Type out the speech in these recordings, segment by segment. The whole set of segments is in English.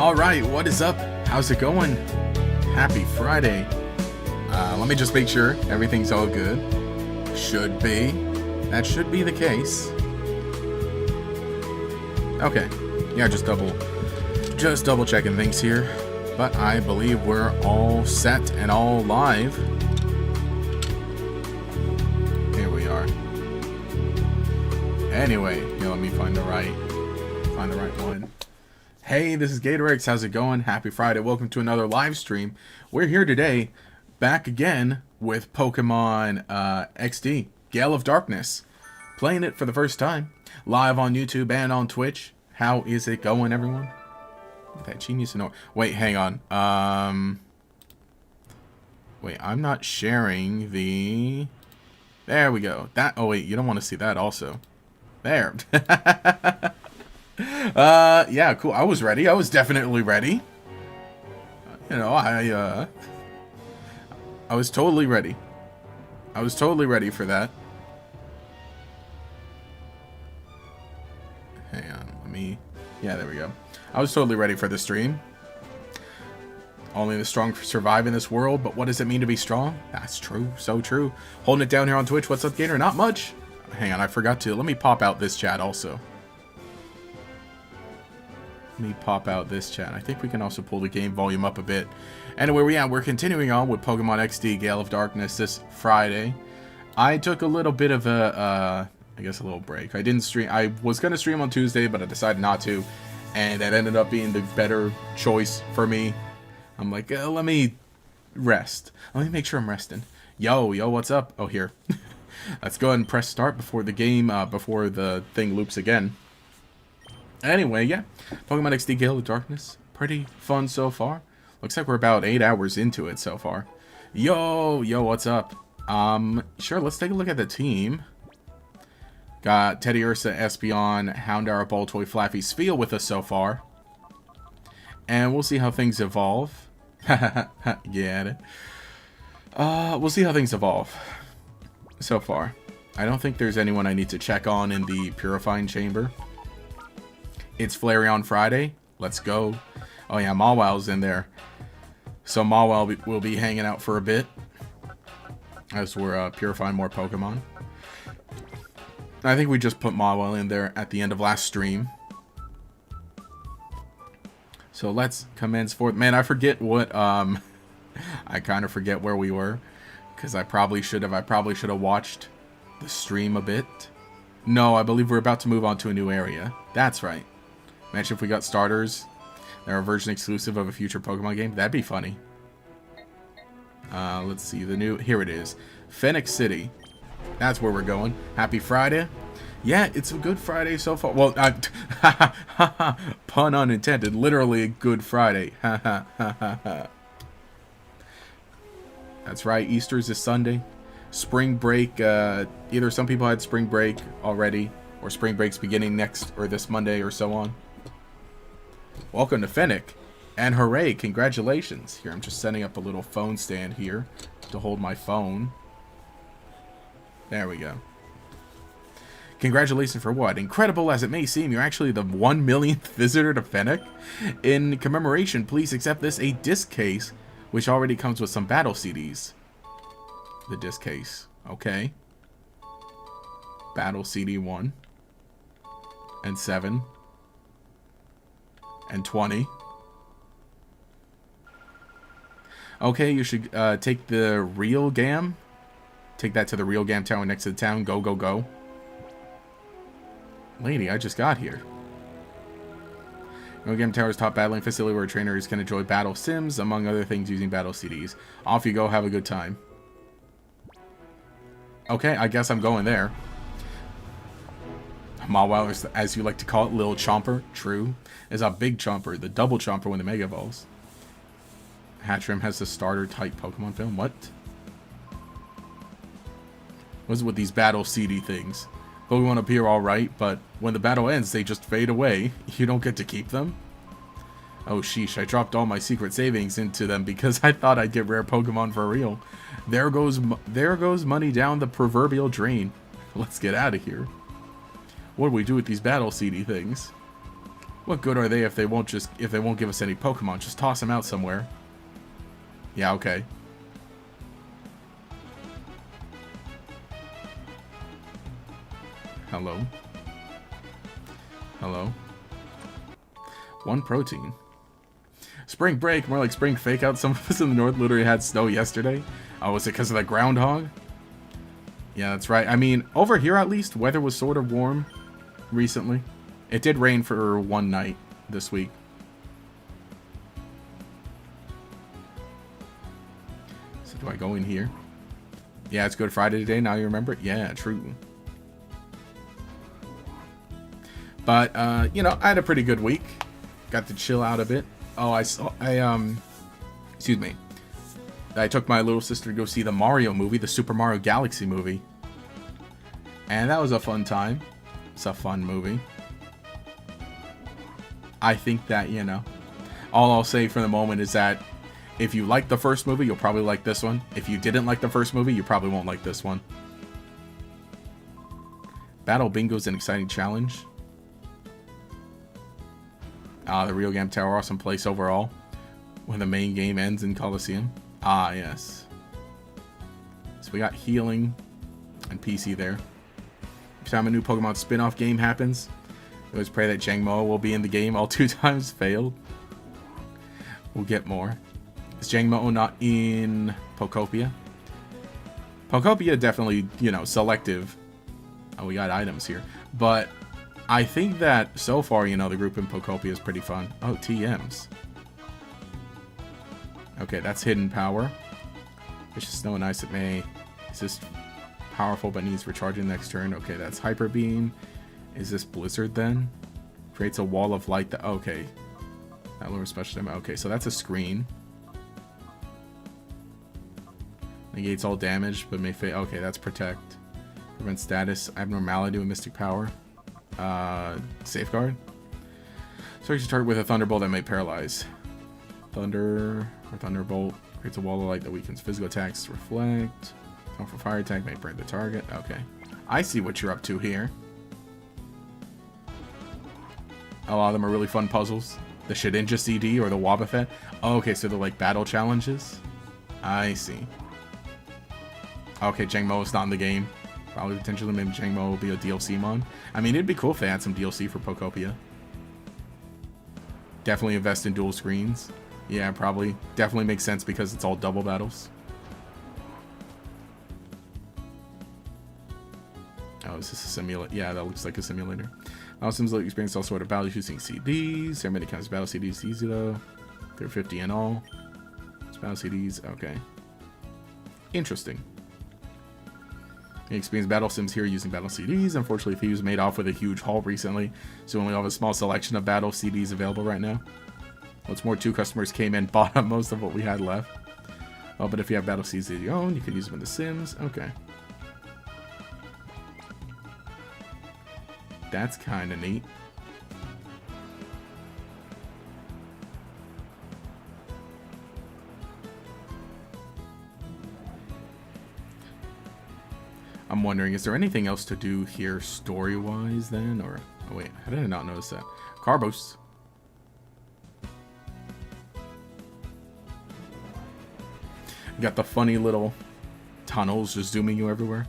Alright, what is up? How's it going? Happy Friday. Let me just make sure everything's all good. Should be. That should be the case. Okay. Yeah, just double checking things here. But I believe we're all set and all live. Here we are. Anyway, let me find the right one. Hey, this is Gatorix. How's it going? Happy Friday. Welcome to another live stream. We're here today, back again with Pokemon XD, Gale of Darkness. Playing it for the first time, live on YouTube and on Twitch. How is it going, everyone? That genius in wait, hang on. Wait, I'm not sharing the... There we go. That. Oh, wait, you don't want to see that also. There. Yeah, cool. I was ready. I was definitely ready. I was totally ready. I was totally ready for that. Hang on, let me... Yeah, there we go. I was totally ready for the stream. Only the strong survive in this world, but what does it mean to be strong? That's true. So true. Holding it down here on Twitch. What's up, Gator? Not much. Hang on, I forgot to. Let me pop out this chat also. Let me pop out this chat. I think we can also pull the game volume up a bit. Anyway, we're continuing on with Pokemon XD Gale of Darkness this Friday. I took a little bit of a, I guess a little break. I didn't stream. I was going to stream on Tuesday, but I decided not to. And that ended up being the better choice for me. I'm like, let me rest. Let me make sure I'm resting. Yo, what's up? Oh, here. Let's go ahead and press start before the game, before the thing loops again. Anyway, yeah. Pokemon XD Gale of Darkness. Pretty fun so far. Looks like we're about 8 hours into it so far. Yo, what's up? Sure, let's take a look at the team. Got Teddy Ursa, Espeon, Houndour, Baltoy, Flaffy, Spheal with us so far. And we'll see how things evolve. Get it. We'll see how things evolve so far. I don't think there's anyone I need to check on in the Purifying Chamber. It's Flareon Friday. Let's go. Oh yeah, Mawil's in there. So Mawile will be hanging out for a bit as we're purifying more Pokemon. I think we just put Mawile in there at the end of last stream. So let's commence forth. Man, I forget what, I kind of forget where we were. Because I probably should have watched the stream a bit. No, I believe we're about to move on to a new area. That's right. Imagine if we got starters. They're a version exclusive of a future Pokemon game. That'd be funny. Let's see. Here it is. Phoenix City. That's where we're going. Happy Friday. Yeah, it's a good Friday so far. Well, pun unintended. Literally a good Friday. That's right. Easter's this Sunday. Spring break. Either some people had spring break already, or spring break's beginning next or this Monday or so on. Welcome to Fennec. And hooray, congratulations. Here, I'm just setting up a little phone stand here to hold my phone. There we go. Congratulations for what? Incredible as it may seem, you're actually the 1 millionth visitor to Fennec. In commemoration, please accept this, a disc case, which already comes with some battle CDs. The disc case. Okay. Battle CD 1. And 7. And 20. Okay, you should take the real Gam. Take that to the real Gam Tower next to the town. Go, go, go. Lady, I just got here. Real Gam Tower's top battling facility where trainers can enjoy battle sims, among other things, using battle CDs. Off you go, have a good time. Okay, I guess I'm going there. Mawile, as you like to call it, Lil Chomper, true, is a big Chomper, the double Chomper when the Mega Evolves. Hatchrim has the starter type Pokemon film. What? What's with these battle CD things? Pokemon appear alright, but when the battle ends, they just fade away. You don't get to keep them? Oh sheesh, I dropped all my secret savings into them because I thought I'd get rare Pokemon for real. There goes money down the proverbial drain. Let's get out of here. What do we do with these battle CD things? What good are they if they won't give us any Pokemon? Just toss them out somewhere. Yeah, okay. Hello. Hello. 1 protein. Spring break, more like spring fake out. Some of us in the north literally had snow yesterday. Oh, was it because of the groundhog? Yeah, that's right. I mean, over here at least, weather was sort of warm recently. It did rain for 1 night this week. So do I go in here? Yeah, it's Good Friday today. Now you remember it? Yeah, true. But, you know, I had a pretty good week. Got to chill out a bit. Oh, excuse me. I took my little sister to go see the Mario movie, the Super Mario Galaxy movie. And that was a fun time. It's a fun movie. I think that, you know, all I'll say for the moment is that if you like the first movie, you'll probably like this one. If you didn't like the first movie, you probably won't like this one. Battle Bingo is an exciting challenge. The Rio Game Tower, awesome place overall. When the main game ends in Coliseum. Ah, yes. So we got healing and PC there. Every time a new Pokemon spin-off game happens, I always pray that Jangmo will be in the game. All 2 times failed. We'll get more. Is Jangmo not in Pokopia? Pokopia definitely, you know, selective. Oh, we got items here. But I think that so far, you know, the group in Pokopia is pretty fun. Oh, TMs. Okay, that's hidden power. Vicious Snow and Ice. It may. Is this powerful but needs recharging next turn? Okay, that's Hyper Beam. Is this Blizzard then? Creates a wall of light that. Okay. That lowers special damage. Okay, so that's a screen. Negates all damage but may fail. Okay, that's Protect. Prevent status abnormality with Mystic Power. Safeguard. Strikes your target with a Thunderbolt that may paralyze. Thunder or Thunderbolt creates a wall of light that weakens physical attacks. Reflect. For fire attack may burn the target. Okay. I see what you're up to here. A lot of them are really fun puzzles. The Shedinja CD or the Wobbuffet. Oh, okay, so they're like battle challenges. I see. Okay, Jangmo is not in the game. Probably potentially maybe Jangmo will be a DLC mon. I mean, it'd be cool if they had some DLC for Pokopia. Definitely invest in dual screens. Yeah, probably. Definitely makes sense because it's all double battles. Oh, is this a simulator? Yeah, that looks like a simulator. Sims like experience all sort of battles using CDs. There are many kinds of battle CDs. Easy though. 350 in all. It's battle CDs. Okay. Interesting. You experience battle sims here using battle CDs. Unfortunately, Thieves made off with a huge haul recently, so we only have a small selection of battle CDs available right now. What's more, 2 customers came in, bought up most of what we had left. Oh, but if you have battle CDs of your own, you can use them in the Sims. Okay. That's kind of neat. I'm wondering, is there anything else to do here story-wise then? Or, oh wait, how did I not notice that? Carbos. Got the funny little tunnels just zooming you everywhere.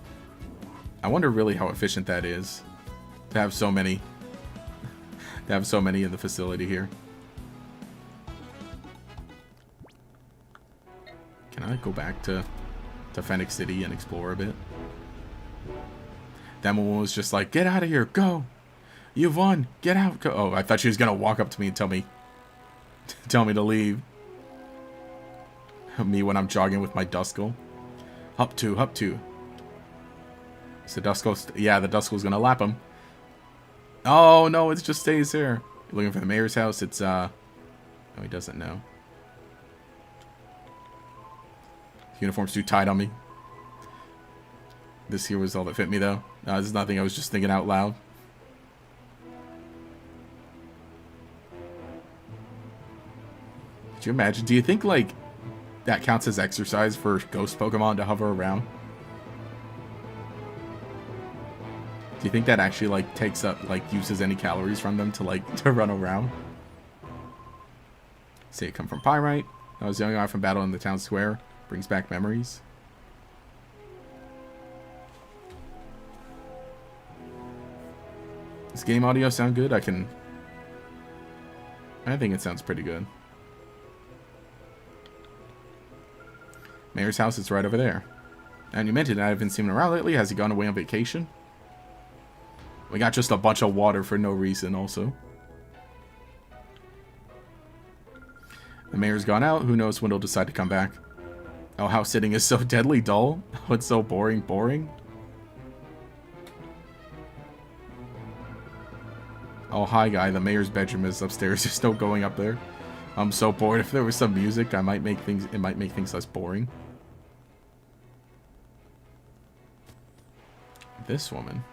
I wonder really how efficient that is. To have so many. To have so many in the facility here. Can I go back to Fennec City and explore a bit? That one was just like, get out of here, go! You've won, get out, go! Oh, I thought she was gonna walk up to me and tell me to leave. Me when I'm jogging with my Duskull. Up 2, up 2. So Duskull's, yeah, the Duskull's gonna lap him. Oh no, it just stays here. You're looking for the mayor's house. It's oh, he doesn't know. Uniform's too tight on me. This here was all that fit me though. No, this is nothing. I was just thinking out loud. Could you imagine? Do you think like that counts as exercise for ghost Pokemon to hover around? Do you think that actually like takes up, like uses any calories from them to like to run around? Say it come from Pyrite. I was young, from battle in the town square. Brings back memories. Does game audio sound good? I think it sounds pretty good. Mayor's house is right over there. And you mentioned I haven't seen him around lately. Has he gone away on vacation? We got just a bunch of water for no reason also. The mayor's gone out. Who knows when he'll decide to come back. Oh, house sitting is so deadly dull. Oh, it's so boring. Oh, hi, guy. The mayor's bedroom is upstairs. There's no going up there. I'm so bored. If there was some music, it might make things less boring. This woman.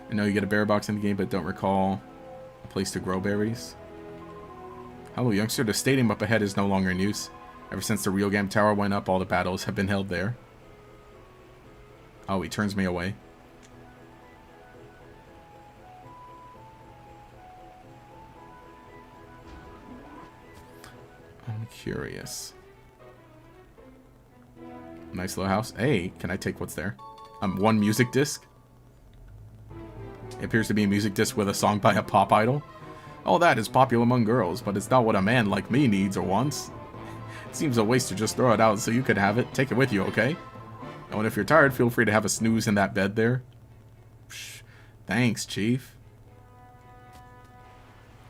I know you get a berry box in the game, but don't recall a place to grow berries. Hello, youngster. The stadium up ahead is no longer in use. Ever since the Real Game Tower went up, all the battles have been held there. Oh, he turns me away. I'm curious. Nice little house. Hey, can I take what's there? One music disc. It appears to be a music disc with a song by a pop idol. All that is popular among girls, but it's not what a man like me needs or wants. It seems a waste to just throw it out so you could have it. Take it with you, okay? Oh, and if you're tired, feel free to have a snooze in that bed there. Psh, thanks, Chief.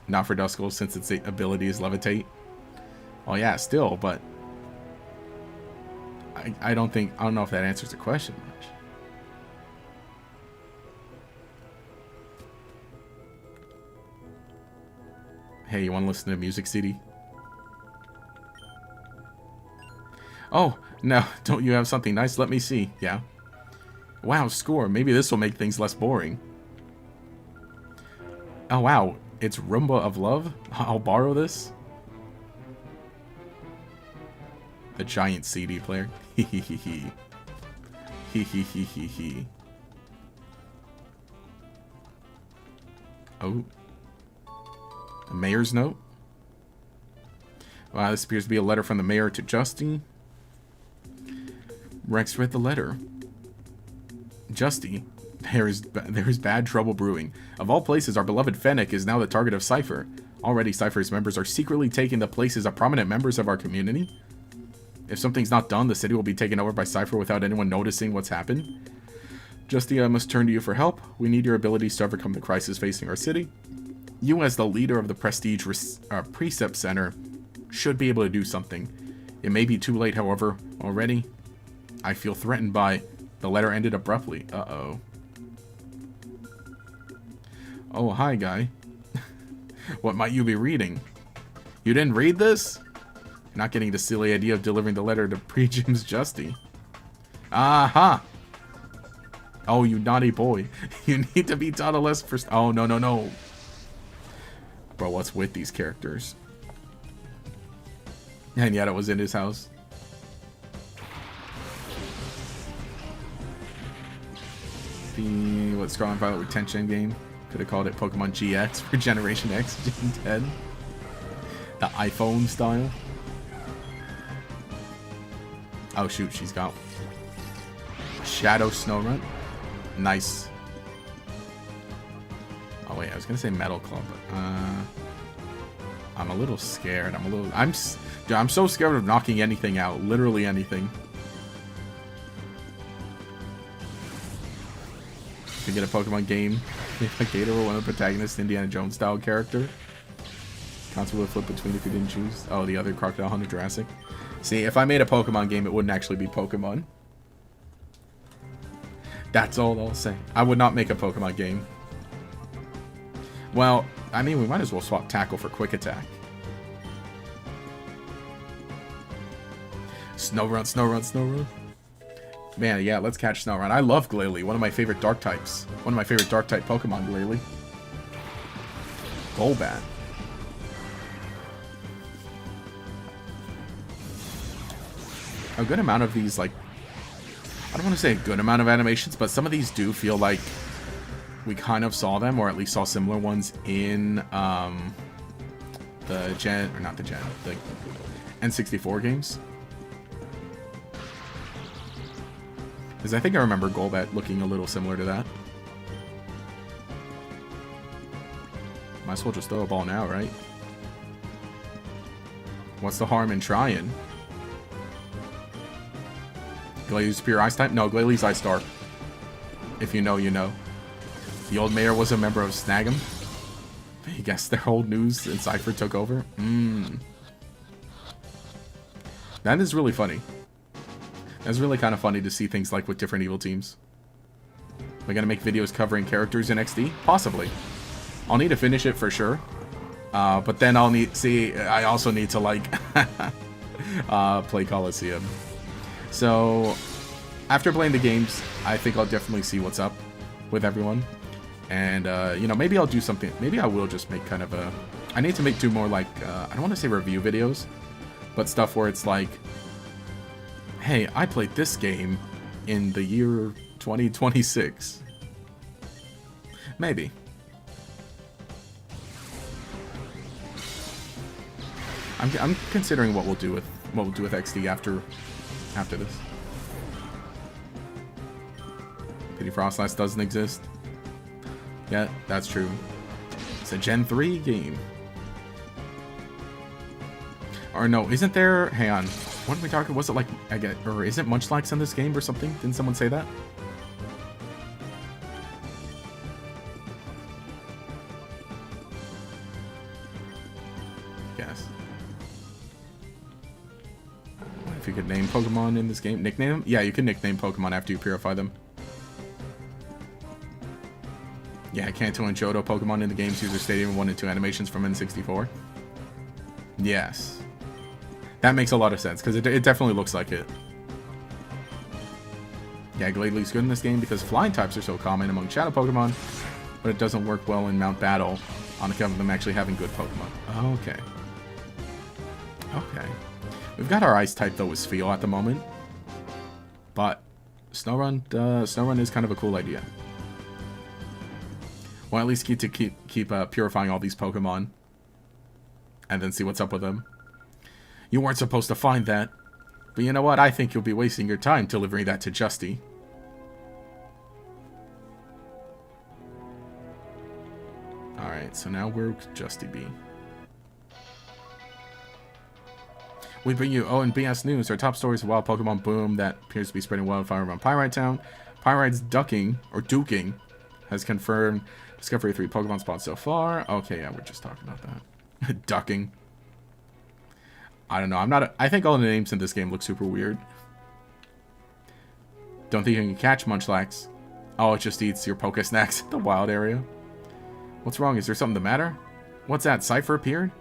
Not for Duskull, since its ability is levitate. Oh yeah, still, but I don't know if that answers the question much. Hey, you want to listen to a music CD? Oh, no, don't you have something nice? Let me see. Yeah. Wow, score. Maybe this will make things less boring. Oh, wow. It's Roomba of Love? I'll borrow this. The giant CD player. Hee hee hee hee. Hee hee hee hee hee. Oh. A mayor's note? Wow, this appears to be a letter from the mayor to Justy. Rex read the letter. Justy, there is bad trouble brewing. Of all places, our beloved Fennec is now the target of Cypher. Already, Cypher's members are secretly taking the places of prominent members of our community. If something's not done, the city will be taken over by Cypher without anyone noticing what's happened. Justy, I must turn to you for help. We need your abilities to overcome the crisis facing our city. You, as the leader of the Prestige Precept Center, should be able to do something. It may be too late, however, already. I feel threatened by... The letter ended abruptly. Uh-oh. Oh, hi, guy. What might you be reading? You didn't read this? You're not getting the silly idea of delivering the letter to Pre-Jim's Justy. Aha! Oh, you naughty boy. You need to be taught a lesson first. Oh, no, no, no. Bro, what's with these characters? And yet it was in his house. The Scarlet Violet retention game. Could have called it Pokemon GX for Generation X, Gen 10. The iPhone style. Oh shoot, she's got Shadow Snowrun. Nice. Oh wait, I was gonna say Metal Club, but I'm a little scared. I'm so scared of knocking anything out. Literally anything. To get a Pokemon game, if a Gator were one of the protagonists, Indiana Jones style character. Console would flip between if you didn't choose. Oh, the other Crocodile Hunter Jurassic. See, if I made a Pokemon game, it wouldn't actually be Pokemon. That's all I'll say. I would not make a Pokemon game. Well, I mean, we might as well swap Tackle for Quick Attack. Snorunt, Snorunt, Snorunt. Man, yeah, let's catch Snorunt. I love Glalie, one of my favorite Dark types. One of my favorite Dark type Pokemon, Glalie. Golbat. A good amount of these, like, I don't want to say a good amount of animations, but some of these do feel like we kind of saw them, or at least saw similar ones in the Gen, or not the Gen, the N64 games. Because I think I remember Golbat looking a little similar to that. Might as well just throw a ball now, right? What's the harm in trying? Glalie pure Ice type? No, Glalie Ice Star. If you know, you know. The old mayor was a member of Snag'em. I guess their old news and Cypher took over. That is really funny. That's really kind of funny to see things like with different evil teams. Am I gonna make videos covering characters in XD? Possibly. I'll need to finish it for sure. But then I'll need... See, I also need to, like... play Coliseum. So, after playing the games, I think I'll definitely see what's up with everyone. And, you know, maybe I'll do something... Maybe I will just make kind of a... I need to make 2 more, like... I don't want to say review videos, but stuff where it's like... Hey, I played this game in the year 2026. Maybe. I'm considering what we'll do with XD after this. Pity Frostlass doesn't exist. Yeah, that's true. It's a Gen 3 game. Or no, isn't there... Hang on. What are we talking? Was it like... Or isn't Munchlax in this game or something? Didn't someone say that? Yes. If you could name Pokemon in this game. Nickname them? Yeah, you can nickname Pokemon after you purify them. Yeah, Kanto and Johto Pokemon in the game's User Stadium 1 and 2 animations from N64. Yes. That makes a lot of sense, because it definitely looks like it. Yeah, Gladeely's good in this game because flying types are so common among Shadow Pokemon, but it doesn't work well in Mount Battle on account of them actually having good Pokemon. Okay. Okay. We've got our Ice type, though, with Spheal at the moment. But Snow is kind of a cool idea. Well, at least keep purifying all these Pokemon. And then see what's up with them. You weren't supposed to find that. But you know what? I think you'll be wasting your time delivering that to Justy. Alright, so now we're Justy B. We bring you and BS News, our top stories of wild Pokemon boom that appears to be spreading wildfire around Pyrite Town. Pyrite's duking has confirmed discovery of 3 Pokemon spots so far. Okay, yeah, we're just talking about that. Ducking. I don't know. I think all the names in this game look super weird. Don't think you can catch Munchlax. Oh, it just eats your Pokesnacks in the wild area. What's wrong? Is there something the matter? What's that? Cypher appeared?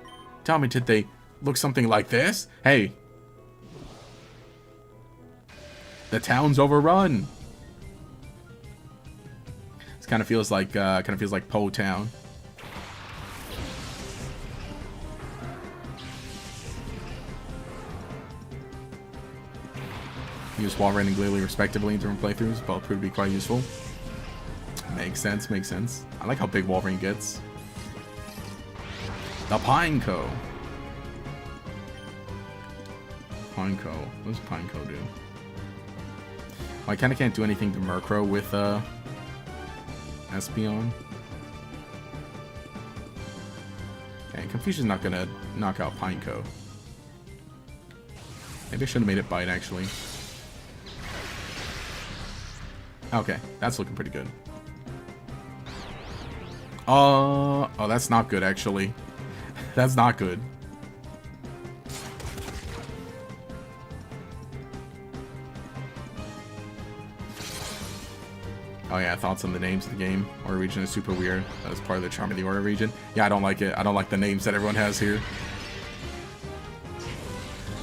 Tell me, did they look something like this? Hey. The town's overrun. This kind of feels like Po Town. Use Walrein and Glalie respectively in different playthroughs. Both prove to be quite useful. Makes sense, makes sense. I like how big Walrein gets. The Pineco. Pineco. What does Pineco do? Well, I kind of can't do anything to Murkrow with Espeon. Okay, Confusion's not gonna knock out Pineco. Maybe I should have made it bite, actually. Okay, that's looking pretty good. Oh, that's not good, actually. That's not good. Oh yeah, thoughts on the names of the game. Aura region is super weird. That's part of the charm of the Aura region. Yeah, I don't like it. I don't like the names that everyone has here.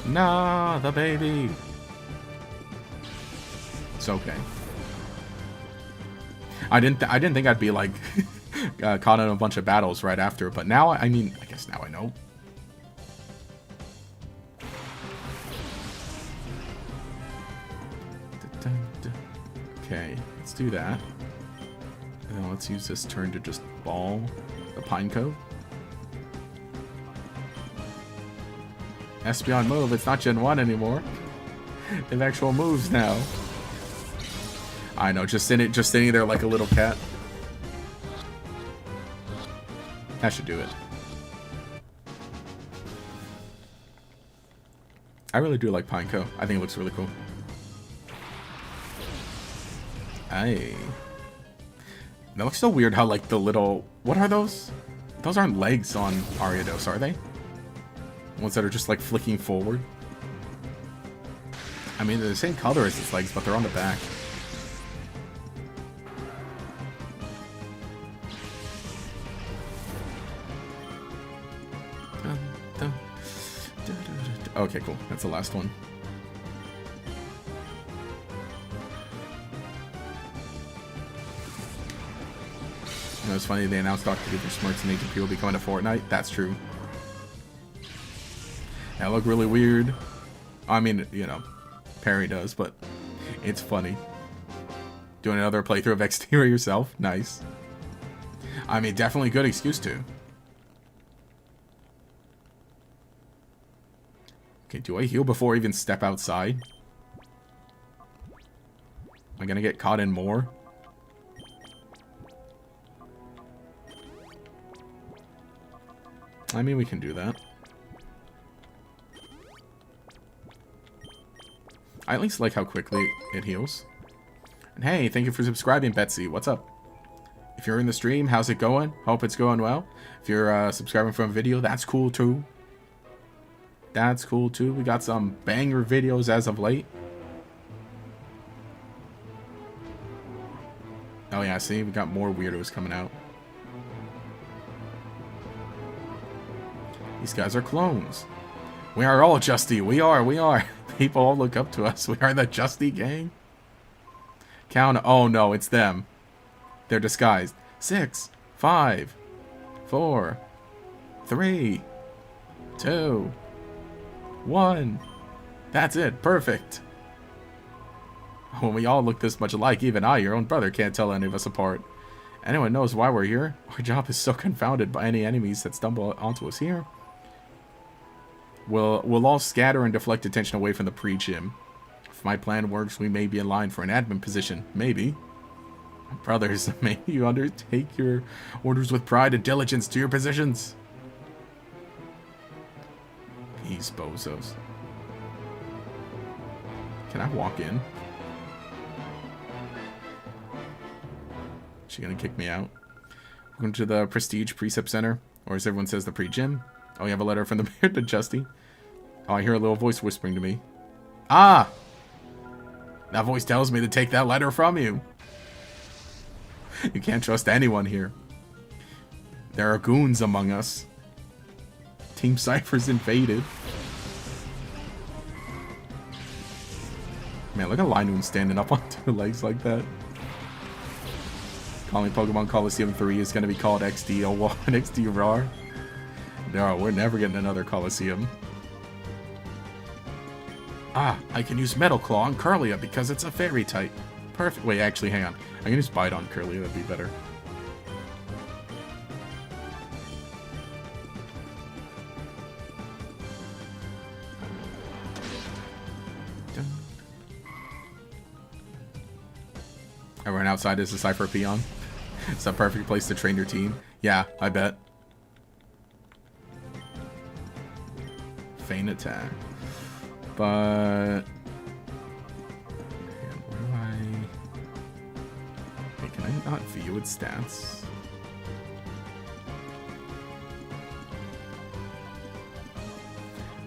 Nah, the baby. It's okay. I didn't think I'd be like caught in a bunch of battles right after, but now I mean, I guess now I know. Okay, let's do that. And then let's use this turn to just ball the Pineco. Espeon move. It's not Gen 1 anymore. They have actual moves now. I know, just sitting there like a little cat. That should do it. I really do like Pineco. I think it looks really cool. Aye. That looks so weird how like the little... What are those? Those aren't legs on Ariados, are they? Ones that are just like flicking forward. I mean, they're the same color as its legs, but they're on the back. Okay, cool. That's the last one. You know, it's funny they announced Dr. Cooper Smarts and 18 people be coming to Fortnite. That's true. That look really weird. I mean, you know, Perry does, but it's funny. Doing another playthrough of Exterior yourself. Nice. I mean, definitely good excuse to. Okay, do I heal before I even step outside? Am I gonna get caught in more? I mean, we can do that. I at least like how quickly it heals. And hey, thank you for subscribing, Betsy. What's up? If you're in the stream, how's it going? Hope it's going well. If you're subscribing from a video, that's cool too. That's cool too. We got some banger videos as of late. Oh yeah, see, we got more weirdos coming out. These guys are clones. We are all Justy. We are. People all look up to us. We are the Justy gang. Count. Oh no, it's them. They're disguised. 6, 5, 4, 3, 2, 1. That's it. Perfect. When we all look this much alike, even I, your own brother, can't tell any of us apart. Anyone knows why we're here? Our job is so confounded by any enemies that stumble onto us here. We'll all scatter and deflect attention away from the pre-gym. If my plan works, we may be in line for an admin position. Maybe. Brothers, may you undertake your orders with pride and diligence to your positions. Peace, bozos. Can I walk in? Is she gonna kick me out? Welcome to the Prestige Precept Center. Or as everyone says, the pre-gym. Oh, you have a letter from the mayor to Justy. Oh, I hear a little voice whispering to me. Ah! That voice tells me to take that letter from you. You can't trust anyone here. There are goons among us. Team Cypher's invaded. Man, look at Linoon standing up on 2 legs like that. Calling Pokemon Coliseum 3 is going to be called XD01, XD RAR. No, we're never getting another Coliseum. Ah, I can use Metal Claw on Curlia because it's a fairy type. Perfect. Wait, actually, hang on. I can use Bite on Curlia, that'd be better. I ran outside as a Cypher Peon. It's a perfect place to train your team. Yeah, I bet. Feint attack. But... where do I... Wait, can I not view its stats?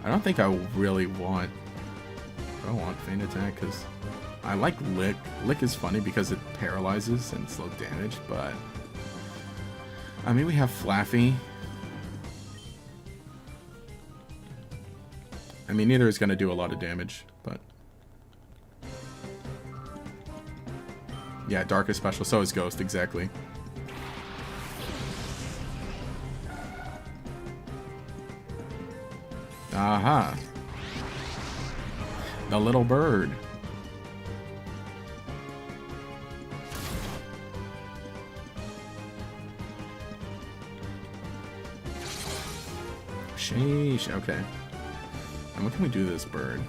I don't think I really want... I don't want Feint attack because... I like Lick. Lick is funny because it paralyzes and slow damage, but... I mean, we have Flaffy. I mean, neither is going to do a lot of damage, but... Yeah, Dark is special, so is Ghost, exactly. Aha! The little bird. Sheesh, okay. And what can we do to this bird?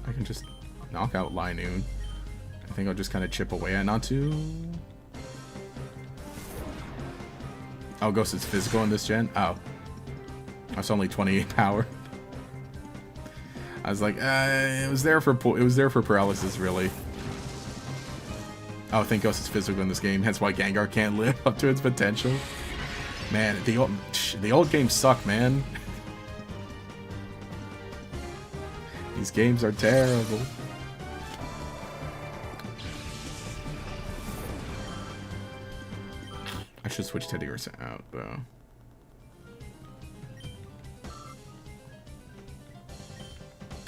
I can just knock out Linoon. I think I'll just kind of chip away at Natu. Oh, Ghost is physical in this gen? Oh. That's only 28 power. I was like, it was there for paralysis, really. Oh, I think Ghost is physical in this game, hence why Gengar can't live up to its potential. Man, the old games suck, man. These games are terrible. I should switch Teddy Ursa out, though.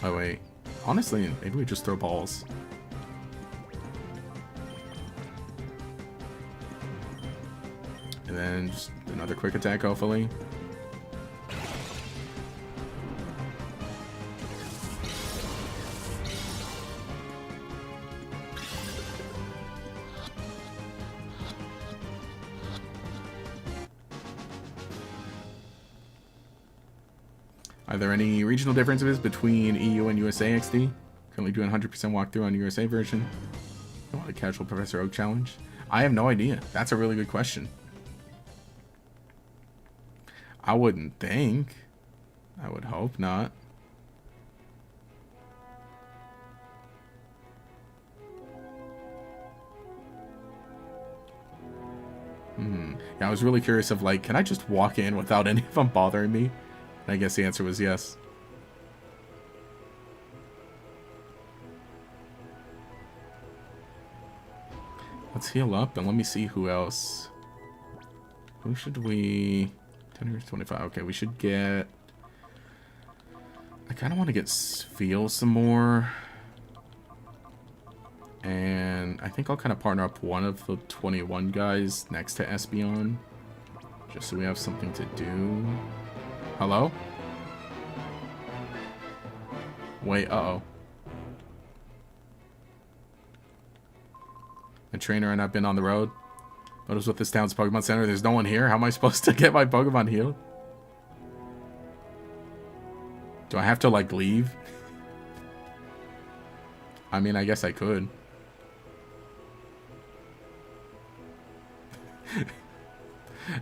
Oh, wait. Honestly, maybe we just throw balls. And then just another quick attack, hopefully. Are there any regional differences between EU and USA XD? Currently doing 100% walkthrough on USA version. I want a casual Professor Oak challenge. I have no idea. That's a really good question. I wouldn't think. I would hope not. Yeah, I was really curious of like, can I just walk in without any of them bothering me? And I guess the answer was yes. Let's heal up and let me see who else. Who should we... 10 or 25. Okay, we should get... I kind of want to get Feel some more. And I think I'll kind of partner up one of the 21 guys next to Espeon. Just so we have something to do. Hello? Wait, uh-oh. A trainer and I've been on the road. What is with this town's Pokemon Center? There's no one here? How am I supposed to get my Pokemon healed? Do I have to, like, leave? I mean, I guess I could.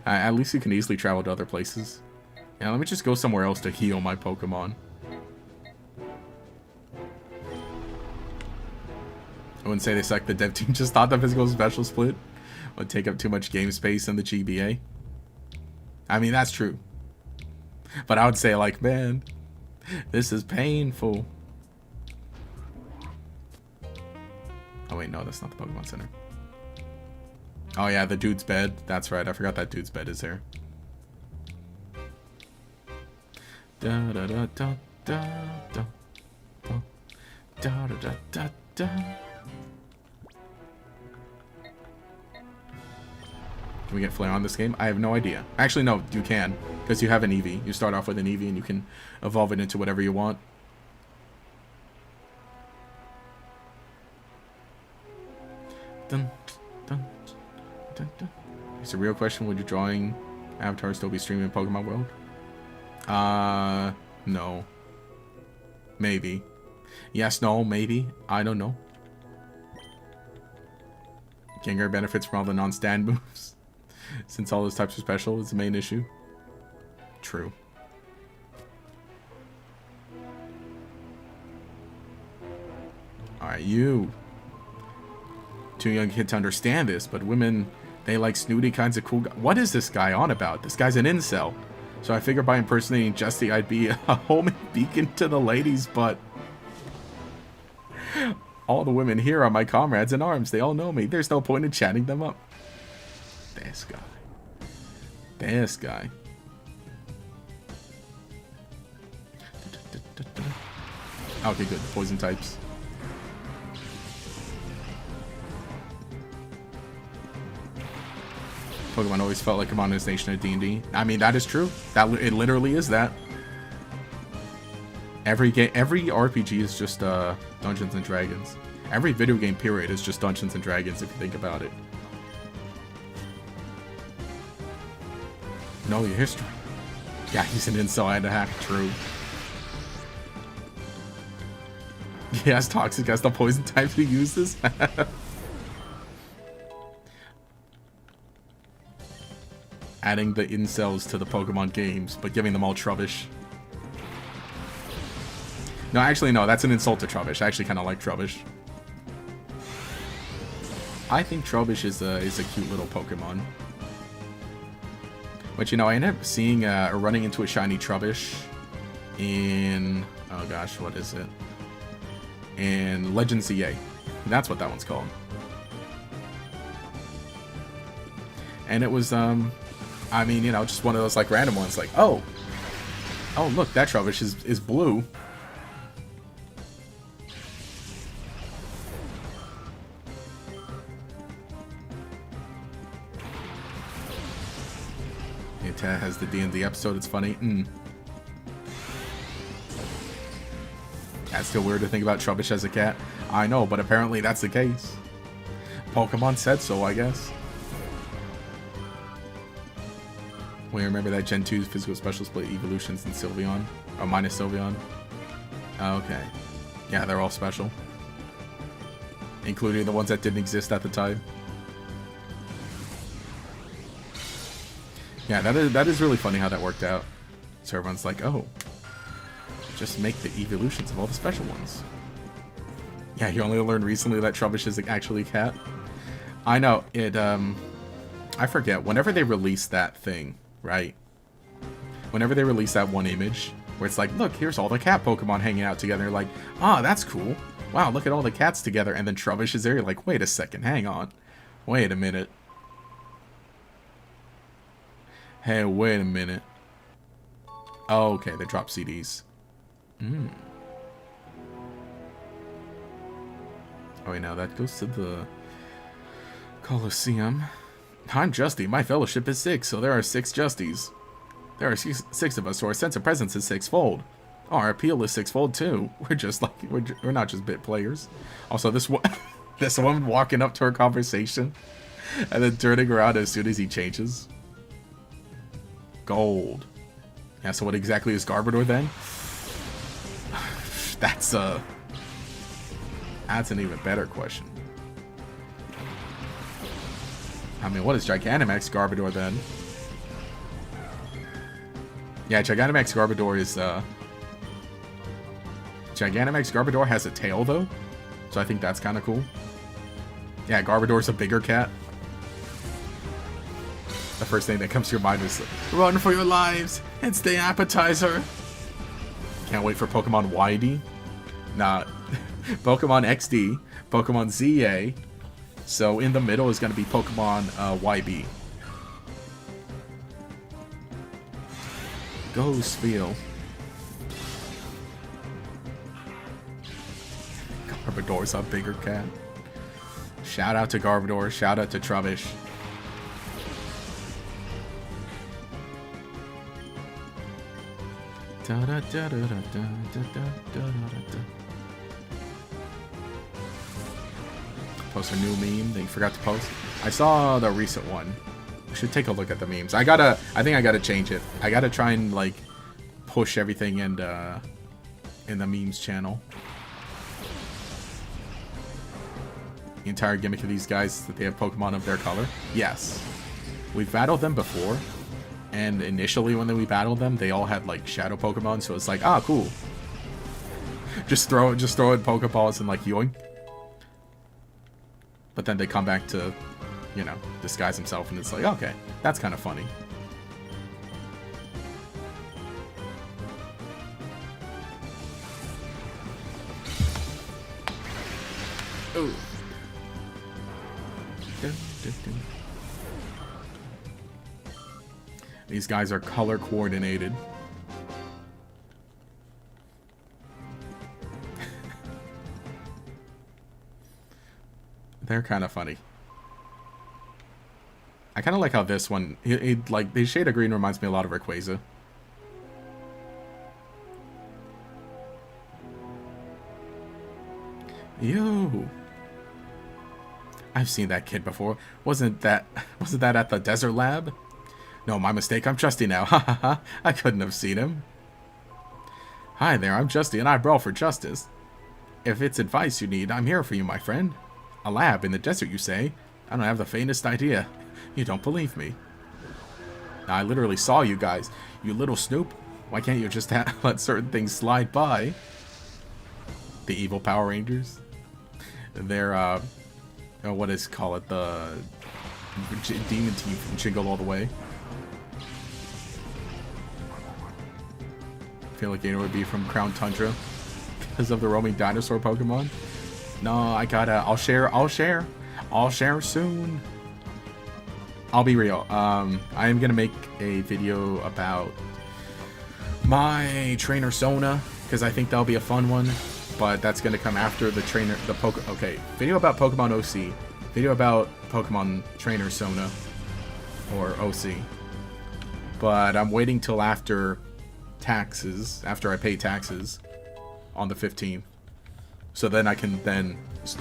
At least you can easily travel to other places. Yeah, let me just go somewhere else to heal my Pokemon. I wouldn't say they suck. The dev team just thought the physical special split would take up too much game space in the GBA. I mean, that's true. But I would say, like, man, this is painful. Oh, wait, no, that's not the Pokemon Center. Oh, yeah, the dude's bed. That's right. I forgot that dude's bed is there. Da da da da da da da da da da da. Can we get Flare on this game? I have no idea. Actually, no, you can. Because you have an Eevee. You start off with an Eevee and you can evolve it into whatever you want. Dun, dun, dun, dun. It's a real question. Would your drawing avatar still be streaming Pokemon World? No. Maybe. Yes, no, maybe. I don't know. Gengar benefits from all the non-stand moves. Since all those types are special is the main issue. True. Alright, you. Too young kid to understand this, but women, they like snooty kinds of cool guys. What is this guy on about? This guy's an incel. So I figured by impersonating Justy, I'd be a homing beacon to the ladies, but... all the women here are my comrades in arms. They all know me. There's no point in chatting them up. This guy. This guy. Okay, good. Poison types. Pokemon always felt like a modernization of D&D. I mean, that is true. It literally is that. Every RPG is just Dungeons and Dragons. Every video game period is just Dungeons and Dragons if you think about it. Know your history. Yeah, he's an inside hack. True. He has toxic as the poison type he uses. Adding the incels to the Pokemon games, but giving them all Trubbish. No, actually, no, that's an insult to Trubbish. I actually kind of like Trubbish. I think Trubbish is a cute little Pokemon. But, you know, I ended up seeing, or running into a shiny Trubbish in, oh gosh, what is it? In Legend CA. That's what that one's called. And it was, I mean, you know, just one of those, like, random ones. Like, oh, look, that Trubbish is blue. It has the D&D episode. It's funny. That's still weird to think about Trubbish as a cat. I know, but apparently that's the case. Pokemon said so, I guess. Wait, remember that Gen 2 physical special split evolutions in Sylveon? Oh, minus Sylveon? Oh, okay. Yeah, they're all special. Including the ones that didn't exist at the time. Yeah, that is really funny how that worked out. So everyone's like, oh, just make the evolutions of all the special ones. Yeah, you only learned recently that Trubbish is actually a cat. I know, it, I forget, whenever they release that thing, right? Whenever they release that one image, where it's like, look, here's all the cat Pokemon hanging out together, you're like, ah, that's cool. Wow, look at all the cats together, and then Trubbish is there, you're like, wait a second, hang on. Wait a minute. Hey, wait a minute. Oh, okay, they drop CDs. Oh, wait, now that goes to the Colosseum. I'm Justy. My fellowship is 6, so there are 6 Justies. There are six of us, so our sense of presence is 6-fold. Oh, our appeal is 6-fold too. We're just like we're not just bit players. Also, this one, this woman walking up to her conversation, and then turning around as soon as he changes. Gold. Yeah. So what exactly is Garbodor then? That's an even better question. I mean, what is Gigantamax Garbodor then? Yeah, Gigantamax Garbodor is, Gigantamax Garbodor has a tail, though. So I think that's kind of cool. Yeah, Garbodor's a bigger cat. The first thing that comes to your mind is, run for your lives! It's the appetizer! Can't wait for Pokemon YD. Nah, Pokemon XD, Pokemon ZA. So in the middle is going to be Pokemon YB. Go Spiel. Garbodor's a bigger cat. Shout out to Garbodor. Shout out to Trubbish. Post a new meme that you forgot to post. I saw the recent one. We should take a look at the memes. I think I gotta change it. I gotta try and like push everything in the memes channel. The entire gimmick of these guys that they have Pokemon of their color. Yes, we've battled them before, and initially when we battled them, they all had like shadow Pokemon. So it's like, ah, cool. Just throw in Pokeballs and like yoink. But then they come back to, you know, disguise himself, and it's like, okay, that's kind of funny. Ooh. These guys are color coordinated. They're kind of funny. I kind of like how this one, like, the shade of green reminds me a lot of Rayquaza. Yo, I've seen that kid before. Wasn't that at the Desert Lab? No, my mistake. I'm Justy now. Ha ha ha. I couldn't have seen him. Hi there, I'm Justy and I brawl for justice. If it's advice you need, I'm here for you, my friend. A lab in the desert, you say? I don't have the faintest idea. You don't believe me. I literally saw you guys. You little snoop. Why can't you just let certain things slide by? The evil Power Rangers. They're, what is call it? The demon team from Jingle All the Way. I feel like it would be from Crown Tundra because of the roaming dinosaur Pokemon. No, I gotta. I'll share soon. I'll be real. I am gonna make a video about my trainer Sona because I think that'll be a fun one. But that's gonna come after the trainer, Okay, video about Pokemon OC. Video about Pokemon Trainer Sona or OC. But I'm waiting till after taxes, after I pay taxes on the 15th. So then I can then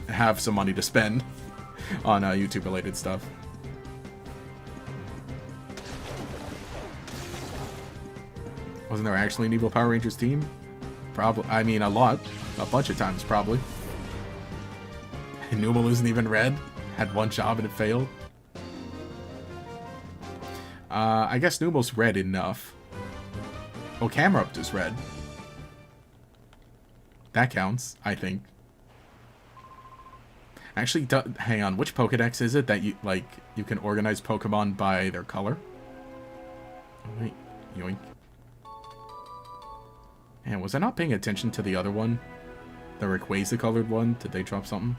have some money to spend on YouTube related stuff. Wasn't there actually an evil Power Rangers team? Probably. I mean, a bunch of times probably. Numel isn't even red. Had one job and it failed. I guess Numel's red enough. Oh, Camerupt is red. That counts, I think. Actually, hang on. Which Pokedex is it that you can organize Pokemon by their color? Oh, wait. Yoink. Man, was I not paying attention to the other one? The Rayquaza-colored one? Did they drop something?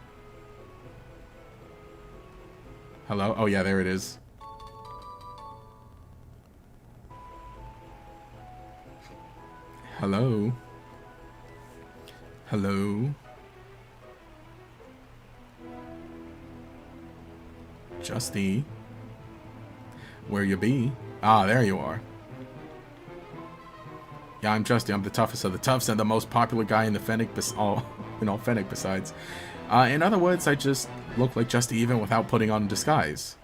Hello? Oh, yeah, there it is. Hello? Hello? Justy? Where you be? Ah, there you are. Yeah, I'm Justy. I'm the toughest of the toughs and the most popular guy in the Fennec, in all Fennec besides. In other words, I just look like Justy even without putting on disguise.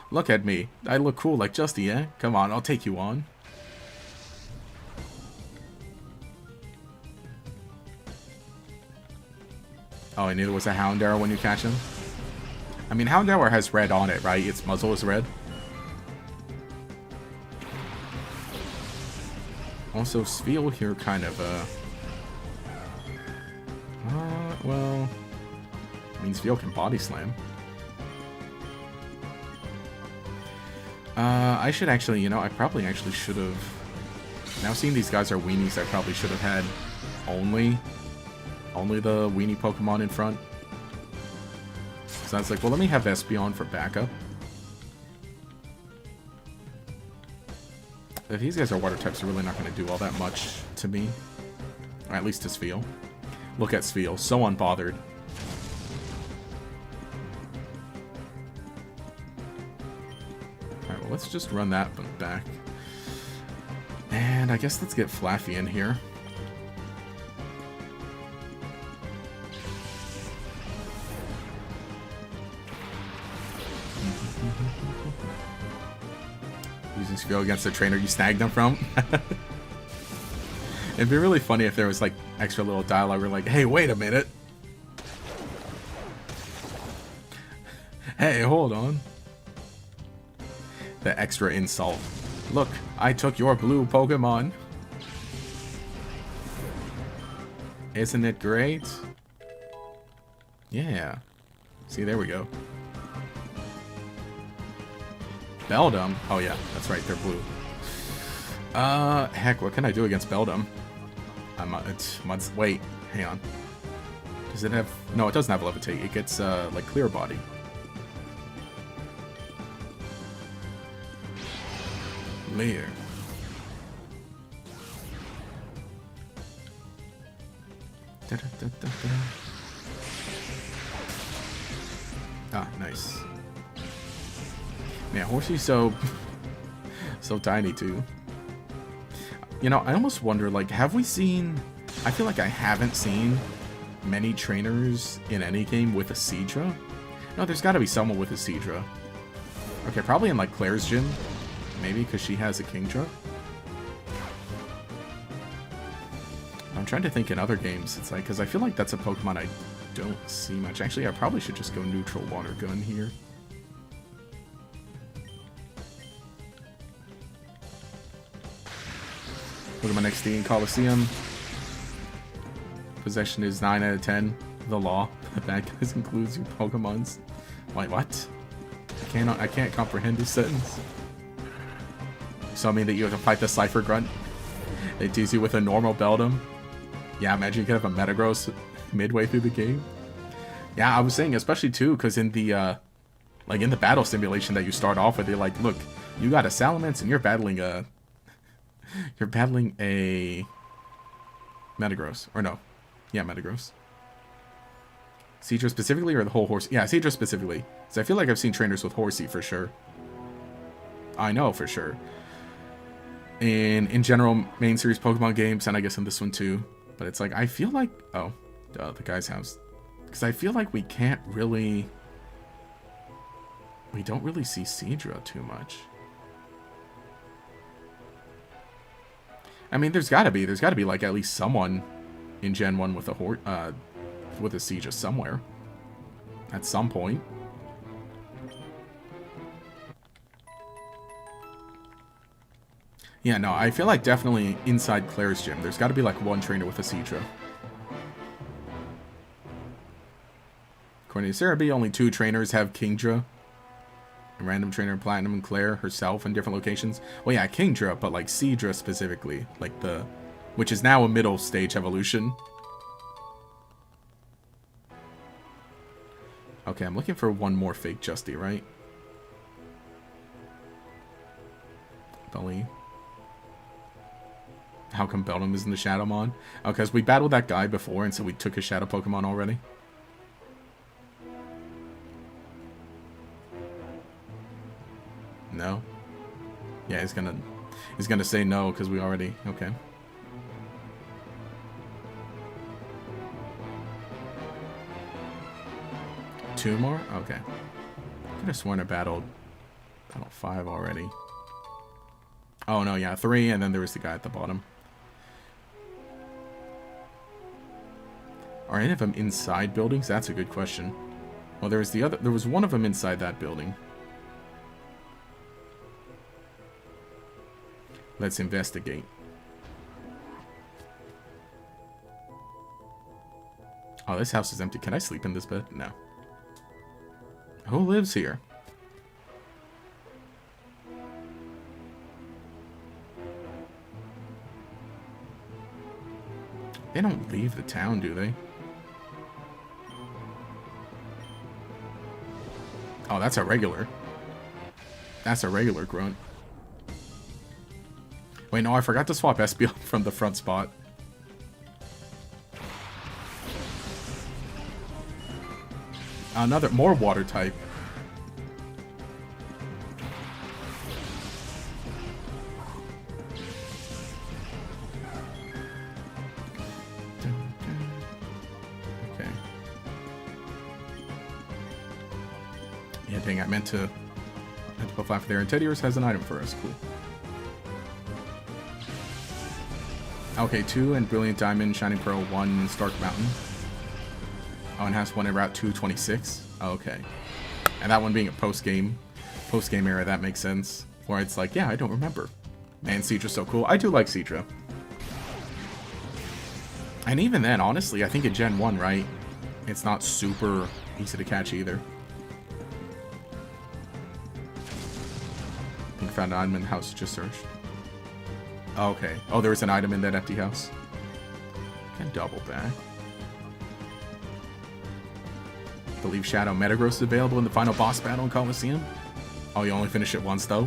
Look at me. I look cool like Justy, eh? Come on, I'll take you on. Oh, I knew there was a Houndour when you catch him. I mean, Houndour has red on it, right? Its muzzle is red. Also, Spheal here kind of, well, I mean, Spheal can body slam. I should actually, you know, I probably actually should have, now seeing these guys are weenies, I probably should have had only the weenie Pokemon in front. So I was like, well, let me have Espeon for backup. If these guys are water types, they're really not going to do all that much to me. Or at least to Spheal. Look at Spheal, so unbothered. Alright, well, let's just run that back. And I guess let's get Flaffy in here. Using Spheal against the trainer you snagged them from. It'd be really funny if there was like extra little dialogue where like, hey, wait a minute. Hey, hold on. The extra insult. Look, I took your blue Pokemon. Isn't it great? Yeah. See, there we go. Beldum? Oh yeah, that's right, they're blue. Heck, what can I do against Beldum? Wait, hang on. Does it have... No, it doesn't have Levitate. It gets, like, Clear Body. Leer. Ah, nice. Man, Horsey's so tiny too. You know, I almost wonder, like, have we seen... I feel like I haven't seen many trainers in any game with a Seadra. No, there's got to be someone with a Seadra. Okay, probably in like Claire's gym. Maybe because she has a Kingdra. I'm trying to think in other games. It's like, because I feel like that's a Pokemon I don't see much. Actually, I probably should just go neutral water gun here. Pokemon XD in Coliseum. Possession is 9 out of 10. The law. That guys includes your Pokemons. Wait, what? I can't comprehend this sentence. So I mean that you have to fight the Cypher Grunt. They tease you with a normal Beldum. Yeah, imagine you could have a Metagross midway through the game. Yeah, I was saying, especially too, because in the like in the battle simulation that you start off with, they're like, look, you got a Salamence and you're battling a Metagross. Or no. Yeah, Metagross. Seadra specifically or the whole horse? Yeah, Seadra specifically. So I feel like I've seen trainers with Horsey for sure. I know for sure. In general, main series Pokemon games, and I guess in this one too. But it's like, I feel like... Oh, the guy's house. Because I feel like we can't really... We don't really see Seadra too much. I mean, there's gotta be like at least someone in Gen 1 with a with a Seadra somewhere. At some point. Yeah, no, I feel like definitely inside Claire's gym, there's got to be like one trainer with a Seadra. According to Sarah B, only 2 trainers have Kingdra. A random trainer, Platinum, and Claire herself in different locations. Well, yeah, Kingdra, but like Seadra specifically, like which is now a middle stage evolution. Okay, I'm looking for one more fake Justy, right? Bully. How come Beldum is in the Shadowmon? Oh, because we battled that guy before, and so we took his Shadow Pokemon already. No? Yeah, he's gonna say no, because we already... Okay. Two more? Okay. I could have sworn I battled Battle 5 already. Oh, no, yeah, 3, and then there was the guy at the bottom. Are any of them inside buildings? That's a good question. Well, there was one of them inside that building. Let's investigate. Oh, this house is empty. Can I sleep in this bed? No. Who lives here? They don't leave the town, do they? Oh, that's a regular. That's a regular grunt. Wait, no, I forgot to swap Espeon from the front spot. More water type. Okay. Yeah, dang, I meant to go fly for there. And Teddiurus has an item for us. Cool. Okay, 2 and Brilliant Diamond, Shining Pearl, 1 Stark Mountain. Oh, and has 1 in Route 226. Oh, okay. And that one being a post-game era, that makes sense. Where it's like, yeah, I don't remember. Man, Seadra's so cool. I do like Seadra. And even then, honestly, I think in Gen 1, right? It's not super easy to catch either. I think I found an item in the house, just searched. Oh, okay. Oh, there was an item in that empty house. Can double back. I believe Shadow Metagross is available in the final boss battle in Coliseum. Oh, you only finish it once, though?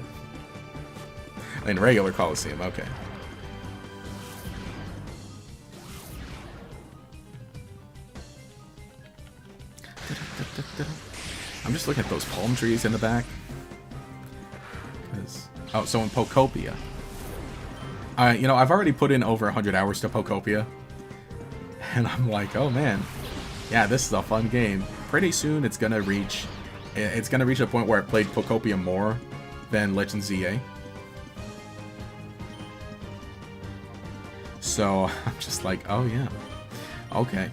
In regular Coliseum, okay. I'm just looking at those palm trees in the back. Oh, so in Pokopia. You know, I've already put in over 100 hours to Pokopia. And I'm like, oh man. Yeah, this is a fun game. Pretty soon it's gonna reach It's going to reach a point where I played Pokopia more than Legend ZA. So I'm just like, oh yeah, okay.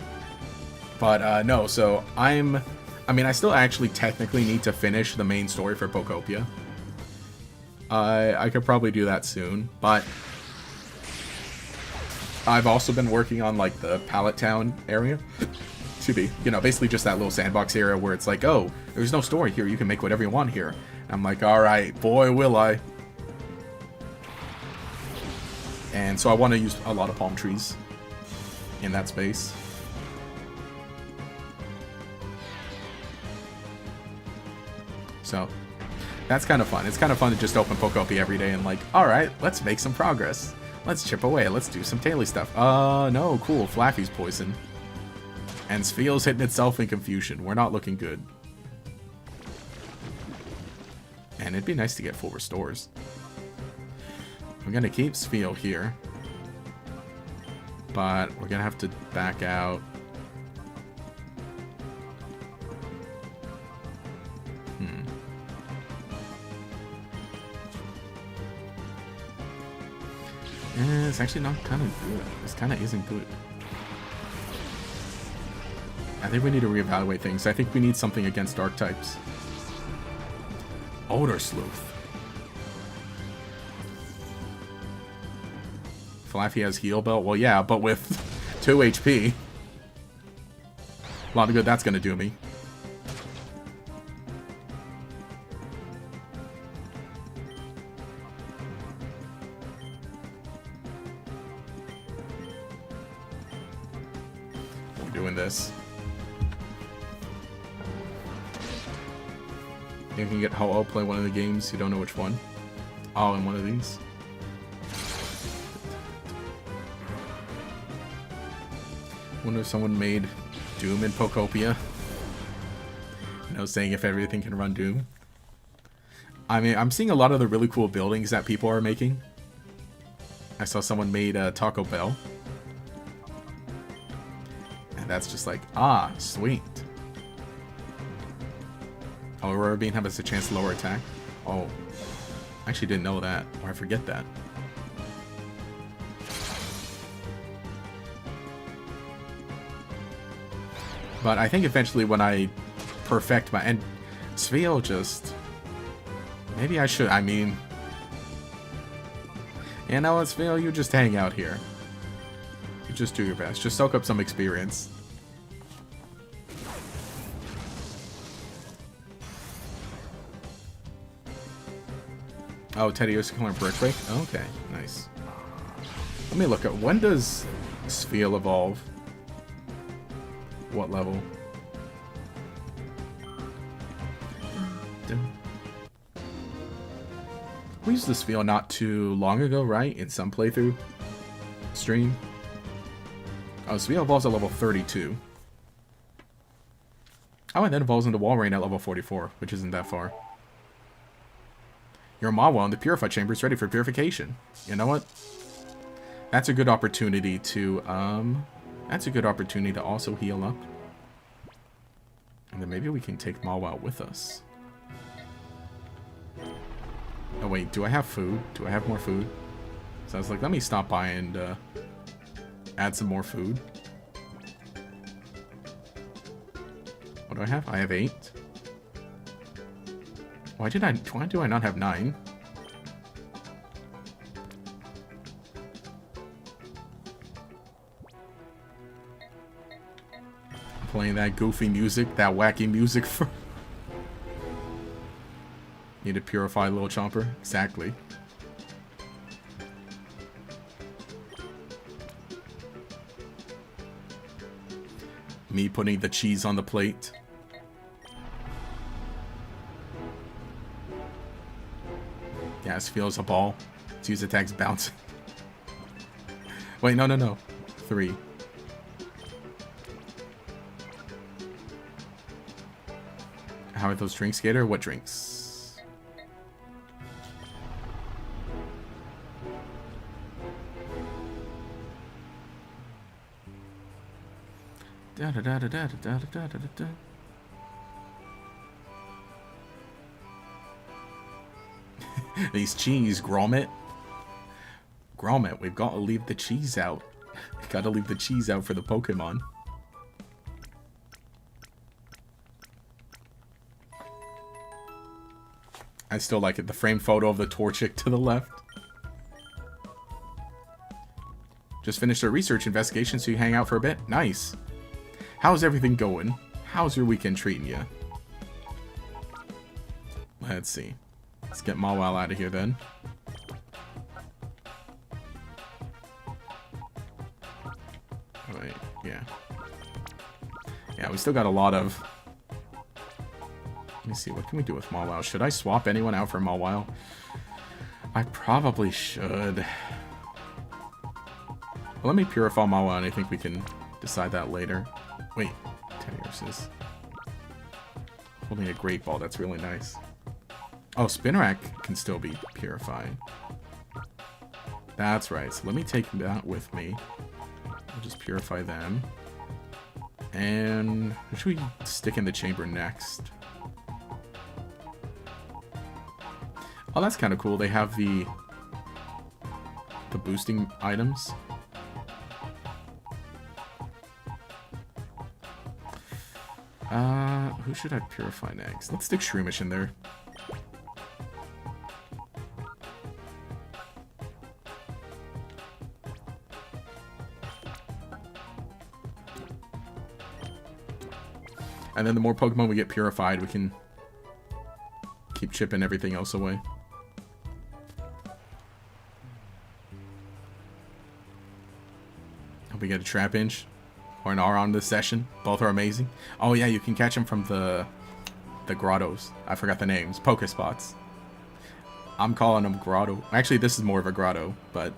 But no, so I mean, I still actually technically need to finish the main story for Pokopia. I could probably do that soon, but I've also been working on like the Pallet Town area. To be, you know, basically just that little sandbox area where it's like, oh, there's no story here, you can make whatever you want here. And I'm like, alright, boy will I. And so I want to use a lot of palm trees in that space. So that's kind of fun. It's kind of fun to just open Pokopia every day and like, alright, let's make some progress. Let's chip away, let's do some daily stuff. No, cool, Flaffy's poison. And Spheal's hitting itself in confusion. We're not looking good. And it'd be nice to get full restores. I'm gonna keep Spheal here. But we're gonna have to back out. It's actually not kind of good. This kind of isn't good. I think we need to reevaluate things. I think we need something against dark types. Odor Sleuth. Flaffy has Heal Belt? Well, yeah, but with 2 HP. A lot of good that's gonna do me. We're doing this. You can get Ho-Oh, play one of the games, you don't know which one. Oh, in one of these. Wonder if someone made Doom in Pokopia. You know, saying if everything can run Doom. I mean, I'm seeing a lot of the really cool buildings that people are making. I saw someone made Taco Bell. And that's just like, ah, sweet. Oh, Aurora Beam has a chance to lower attack. Oh, I actually didn't know that, or I forget that. But I think eventually when I perfect my... And Spheal just... Maybe I should... I mean... You know what, Spheal? You just hang out here. You just do your best. Just soak up some experience. Oh, Teddy is calling Brick Break? Okay, nice. Let me look at... When does Spheal evolve? What level? We used this Spheal not too long ago, right? In some playthrough stream. Oh, Spheal evolves at level 32. Oh, and then evolves into Walrein at level 44, which isn't that far. Your Mawa in the Purified Chamber is ready for purification. You know what? That's a good opportunity to, That's a good opportunity to also heal up. And then maybe we can take Mawa with us. Oh wait, do I have food? Do I have more food? So I was like, let me stop by and add some more food. What do I have? I have 8. Why do I not have 9? Playing that goofy music, that wacky music for... Need to purify little Chomper? Exactly. Me putting the cheese on the plate. Yeah, it feels a ball. Its use attacks bounce. Wait, no. 3. How are those drinks, Gator? What drinks? These cheese, Grommet. Grommet, we've got to leave the cheese out. Gotta leave the cheese out for the Pokemon. I still like it. The framed photo of the Torchic to the left. Just finished a research investigation, so you hang out for a bit? Nice. How's everything going? How's your weekend treating you? Let's see. Let's get Mawile out of here then. Wait, yeah. Yeah, we still got a lot of... Let me see, what can we do with Mawile? Should I swap anyone out for Mawile? I probably should. Well, let me purify Mawile, and I think we can decide that later. Wait, Teniers holding a Great Ball. That's really nice. Oh, Spinarak can still be purified. That's right. So let me take that with me. I'll just purify them. And who should we stick in the chamber next? Oh, that's kind of cool. They have the boosting items. Who should I purify next? Let's stick Shroomish in there. And then the more Pokemon we get purified, we can keep chipping everything else away. Hope we get a Trapinch or an Aron this session. Both are amazing. Oh yeah, you can catch them from the grottos. I forgot the names. Pokespots. I'm calling them grotto. Actually, this is more of a grotto, but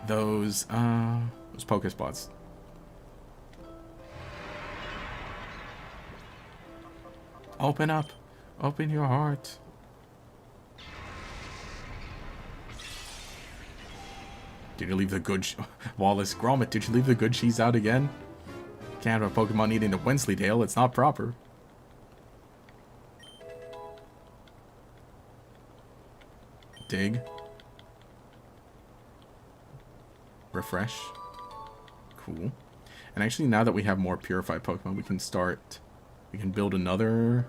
those Pokespots. Open up. Open your heart. Did you leave the good... Wallace Grommet, did you leave the good cheese out again? Can't have a Pokemon eating a Wensleydale. It's not proper. Dig. Refresh. Cool. And actually, now that we have more purified Pokemon, we can start... We can build another...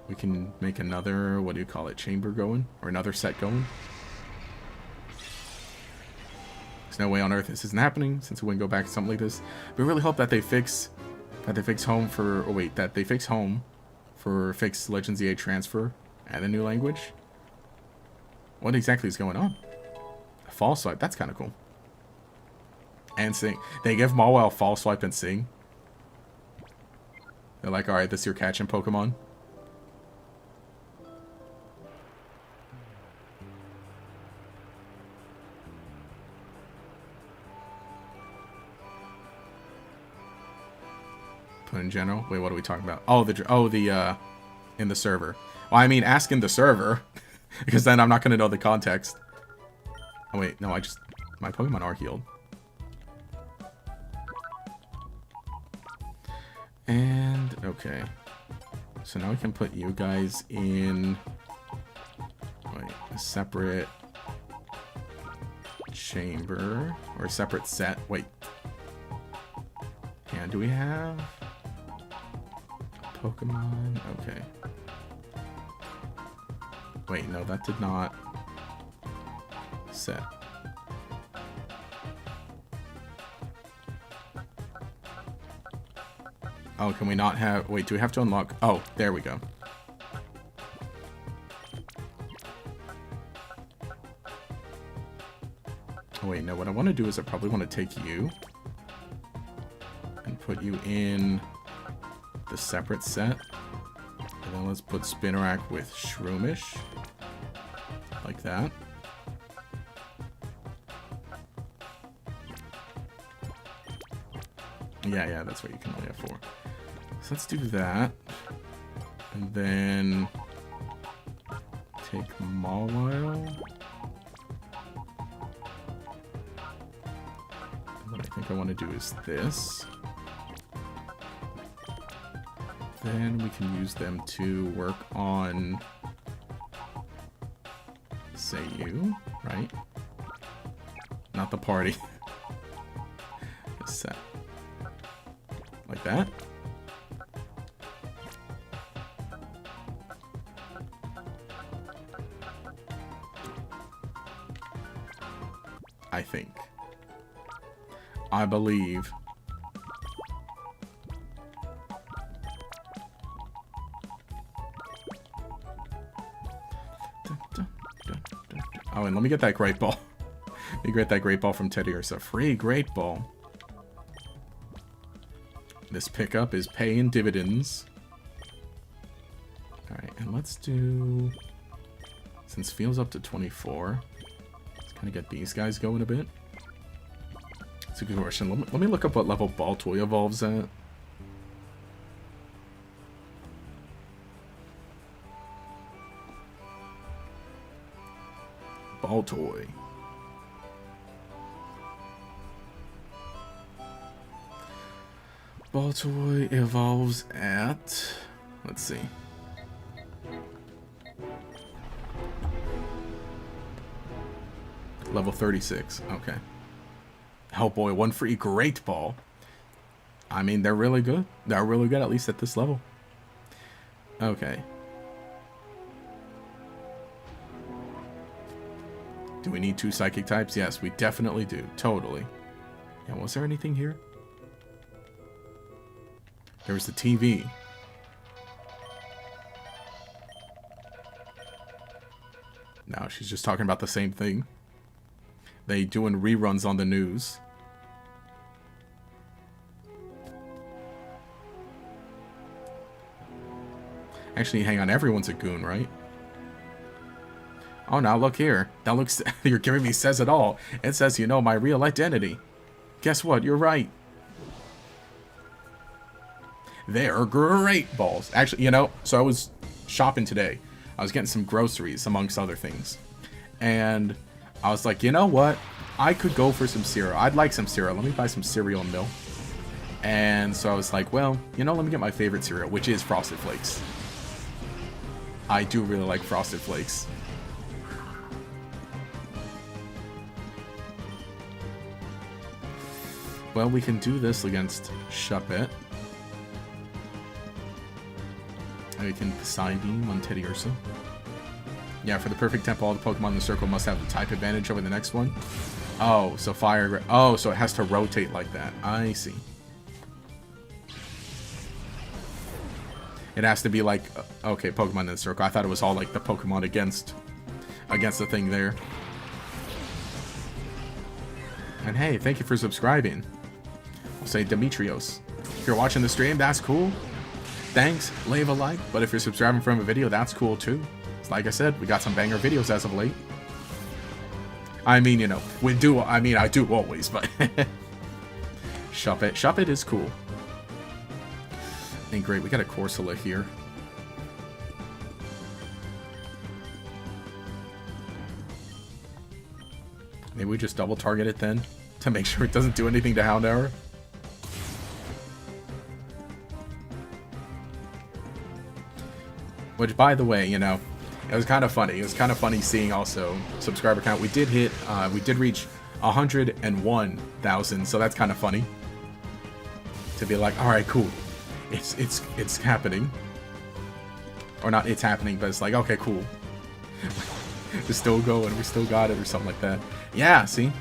We can make another, what do you call it, chamber going? Or another set going? There's no way on earth this isn't happening, since we wouldn't go back to something like this. We really hope that they fix... home for... Oh wait, that they fix home for fix Legends EA transfer and the new language. What exactly is going on? A Fall Swipe, that's kind of cool. And Sing. They give Mawile Fall Swipe and Sing. They're like, alright, this is your catching Pokemon. Put in general? Wait, what are we talking about? Oh, in the server. Well, I mean, ask in the server. Because then I'm not going to know the context. Oh, wait, no, my Pokemon are healed. And, okay. So now we can put you guys in... Wait, a separate chamber. Or a separate set. Wait. Yeah, do we have... Pokemon? Okay. Wait, no, that did not... set. Oh, can we not have... Wait, do we have to unlock... Oh, there we go. Oh, wait, no, what I want to do is I probably want to take you and put you in the separate set. And then let's put Spinarak with Shroomish. Like that. Yeah, that's what you can only have 4. So let's do that. And then take Mawile. And what I think I want to do is this. Then we can use them to work on Say you, right? Not the party. Set. Like that. I think. I believe. Oh, and let me get that great ball. Let me get that great ball from Teddy Ursa. Free great ball. This pickup is paying dividends. Alright, and let's do... Since Field's up to 24, let's kind of get these guys going a bit. That's a good question. Let me look up what level Ball Toy evolves at. Ball Toy. Ball Toy evolves at... Let's see. Level 36. Okay. Oh boy, one free great ball. I mean, they're really good. They're really good, at least at this level. Okay. Do we need 2 psychic types? Yes, we definitely do. Totally. Yeah, was there anything here? There was the TV. No, she's just talking about the same thing. They doing reruns on the news. Actually, hang on. Everyone's a goon, right? Oh, now look here. That looks... You're giving me says it all. It says, you know, my real identity. Guess what? You're right. They're great balls. Actually, you know, so I was shopping today. I was getting some groceries, amongst other things. And I was like, you know what? I could go for some cereal. I'd like some cereal. Let me buy some cereal and milk. And so I was like, well, you know, let me get my favorite cereal, which is Frosted Flakes. I do really like Frosted Flakes. Well, we can do this against Shuppet. And we can Psy Beam on Teddy Ursa. Yeah, for the perfect tempo, all the Pokemon in the circle must have the type advantage over the next one. Oh, so fire... Oh, so it has to rotate like that. I see. It has to be like... Okay, Pokemon in the circle. I thought it was all like the Pokemon against the thing there. And hey, thank you for subscribing. I'll say Demetrios. If you're watching the stream, that's cool. Thanks, leave a like. But if you're subscribing from a video, that's cool too. Like I said, we got some banger videos as of late. I mean, you know, we do. I mean, I do always, but Shuppet. Shuppet is cool. And great, we got a Corsola here. Maybe we just double target it then to make sure it doesn't do anything to Houndour. Which, by the way, you know, it was kind of funny. It was kind of funny seeing also subscriber count. We did reach 101,000, so that's kind of funny. To be like, all right, cool, it's happening, or not? It's happening, but it's like, okay, cool. We're still going. We still got it, or something like that. Yeah, see,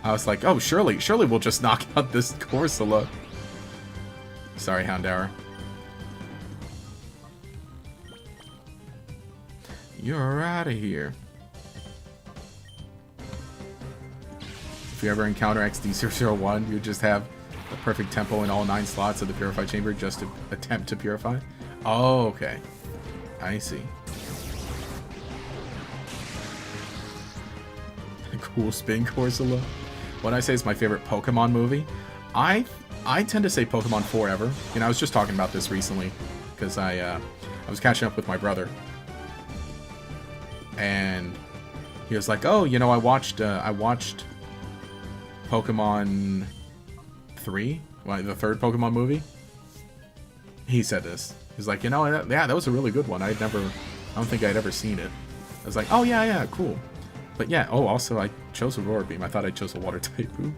I was like, oh, surely we'll just knock out this Corsola. Sorry, Houndour. You're out of here. If you ever encounter XD001, you just have the perfect tempo in all 9 slots of the Purify Chamber just to attempt to purify. Oh, okay. I see. Cool spin Corsola. When I say it's my favorite Pokemon movie, I tend to say Pokemon Forever. You know, I was just talking about this recently because I was catching up with my brother. And he was like, "Oh, you know, I watched Pokemon 3, well, the 3rd Pokemon movie." He said this. He's like, "You know, yeah, that was a really good one. I don't think I'd ever seen it." I was like, "Oh yeah, cool." But yeah, oh, also I chose Aurora Beam. I thought I chose a water type. Ooh.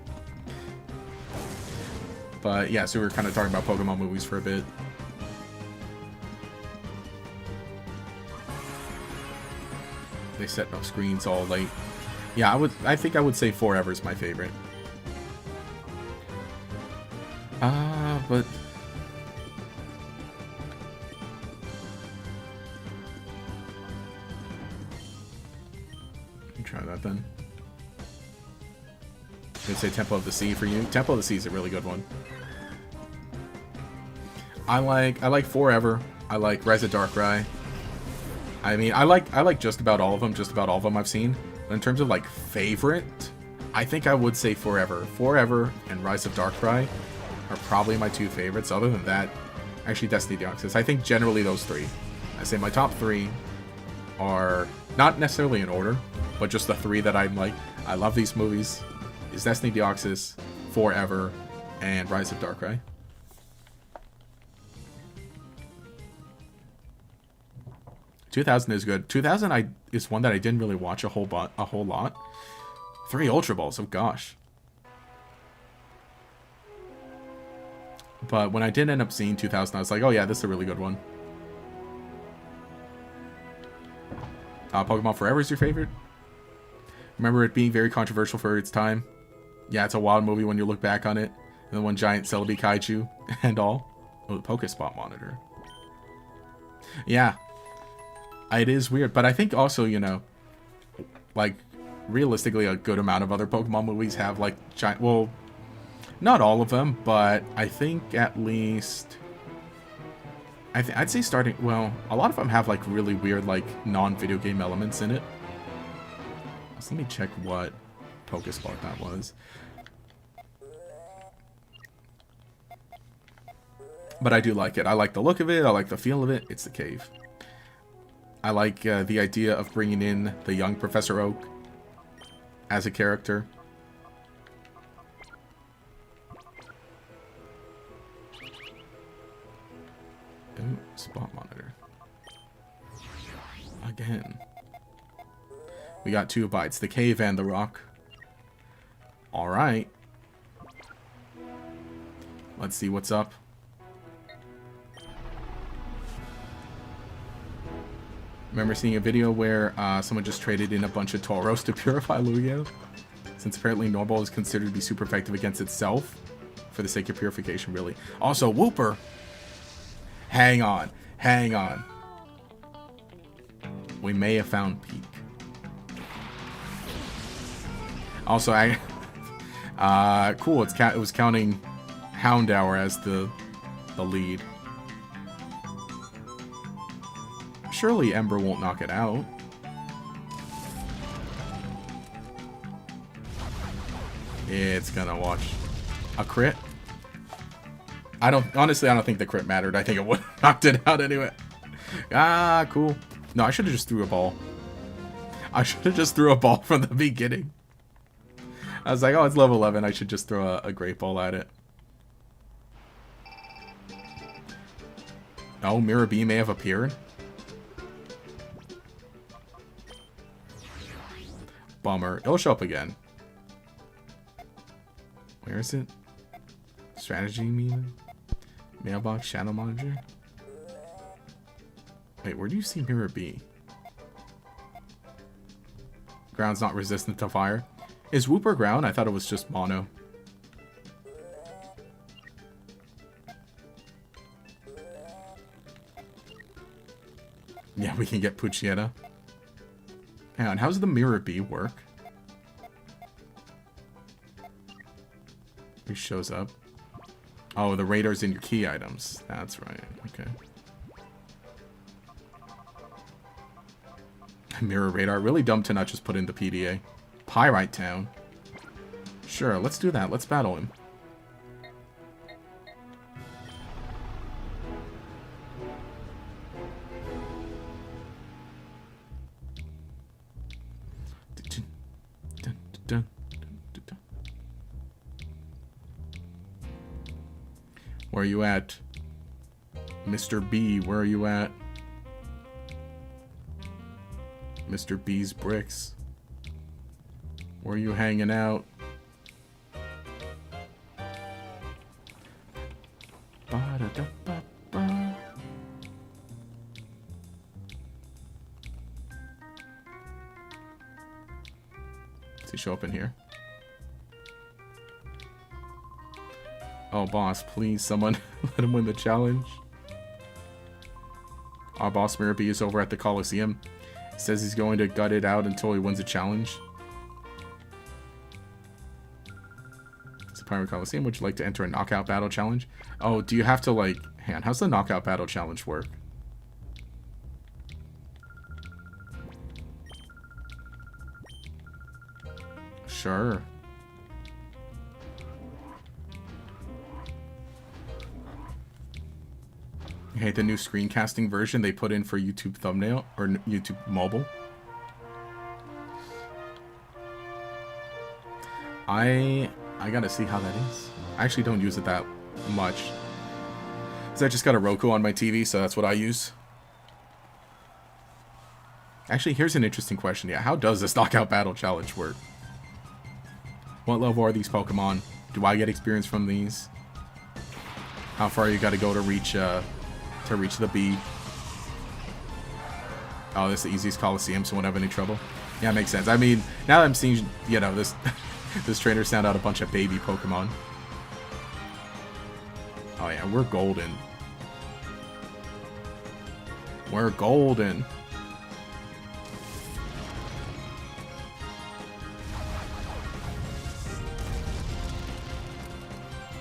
But yeah, so we were kind of talking about Pokemon movies for a bit. They set no screens all late. Yeah, I think I would say Forever is my favorite. But let me try that then. I'd say Temple of the Sea for you. Temple of the Sea is a really good one. I like Forever. I like Rise of Darkrai. I mean, I like just about all of them. Just about all of them I've seen. But in terms of like favorite, I think I would say Forever. Forever and Rise of Darkrai are probably my two favorites. Other than that, actually Destiny Deoxys. I think generally those three. I say my top three are not necessarily in order, but just the three that I'm like, I love these movies. Is Destiny Deoxys, Forever, and Rise of Darkrai. $2000 is good. 2000 is one that I didn't really watch a whole lot. 3 Ultra Balls, oh gosh. But when I did end up seeing 2000, I was like, oh yeah, this is a really good one. Pokemon Forever is your favorite? Remember it being very controversial for its time? Yeah, it's a wild movie when you look back on it. And the one giant Celebi Kaiju and all. Oh, the Pokespot monitor. Yeah. It is weird, but I think also, you know, like, realistically, a good amount of other Pokemon movies have, like, giant, well, not all of them, but I think at least, I'd say starting, well, a lot of them have, like, really weird, like, non-video game elements in it. So let me check what Pokespot that was. But I do like it. I like the look of it. I like the feel of it. It's the cave. I like the idea of bringing in the young Professor Oak as a character. Ooh, spot monitor. Again. We got 2 bites, the cave and the rock. Alright. Let's see what's up. Remember seeing a video where someone just traded in a bunch of Tauros to purify Lugia? Since apparently Normal is considered to be super effective against itself. For the sake of purification, really. Also, Wooper! Hang on. Hang on. We may have found Peak. Also, cool, it was counting Houndour as the lead. Surely Ember won't knock it out. It's gonna watch. A crit? Honestly, I don't think the crit mattered. I think it would have knocked it out anyway. Ah, cool. No, I should have just threw a ball. I should have just threw a ball from the beginning. I was like, oh, it's level 11. I should just throw a great ball at it. Oh, Mirror Beam may have appeared. Bummer. It'll show up again. Where is it? Strategy meme? Mailbox, Shadow Monitor? Wait, where do you see Mirror B? Ground's not resistant to fire. Is Wooper ground? I thought it was just mono. Yeah, we can get Puchieta. Hang on, how does the Mirror B work? Who shows up? Oh, the radar's in your key items. That's right. Okay. Mirror radar. Really dumb to not just put in the PDA. Pyrite Town. Sure, let's do that. Let's battle him. Where are you at? Mr. B, where are you at? Mr. B's bricks. Where are you hanging out? Ba-da-da-ba-ba. Does he show up in here? Oh, boss, please, someone let him win the challenge. Our boss Mirabee is over at the Coliseum. He says he's going to gut it out until he wins a challenge. It's a Pirate Coliseum. Would you like to enter a knockout battle challenge? Oh, do you have to, like... Hang on, how's the knockout battle challenge work? Sure. Hey, the new screencasting version they put in for YouTube thumbnail or YouTube mobile. I gotta see how that is. I actually don't use it that much. Cause I just got a Roku on my TV, so that's what I use. Actually, here's an interesting question. Yeah, how does this knockout battle challenge work? What level are these Pokemon? Do I get experience from these? How far you gotta go to reach the B? Oh, this is the easiest Coliseum, so won't have any trouble. Yeah, makes sense. I mean, now that I'm seeing, you know, this this trainer sound out a bunch of baby Pokemon. Oh yeah, we're golden. We're golden.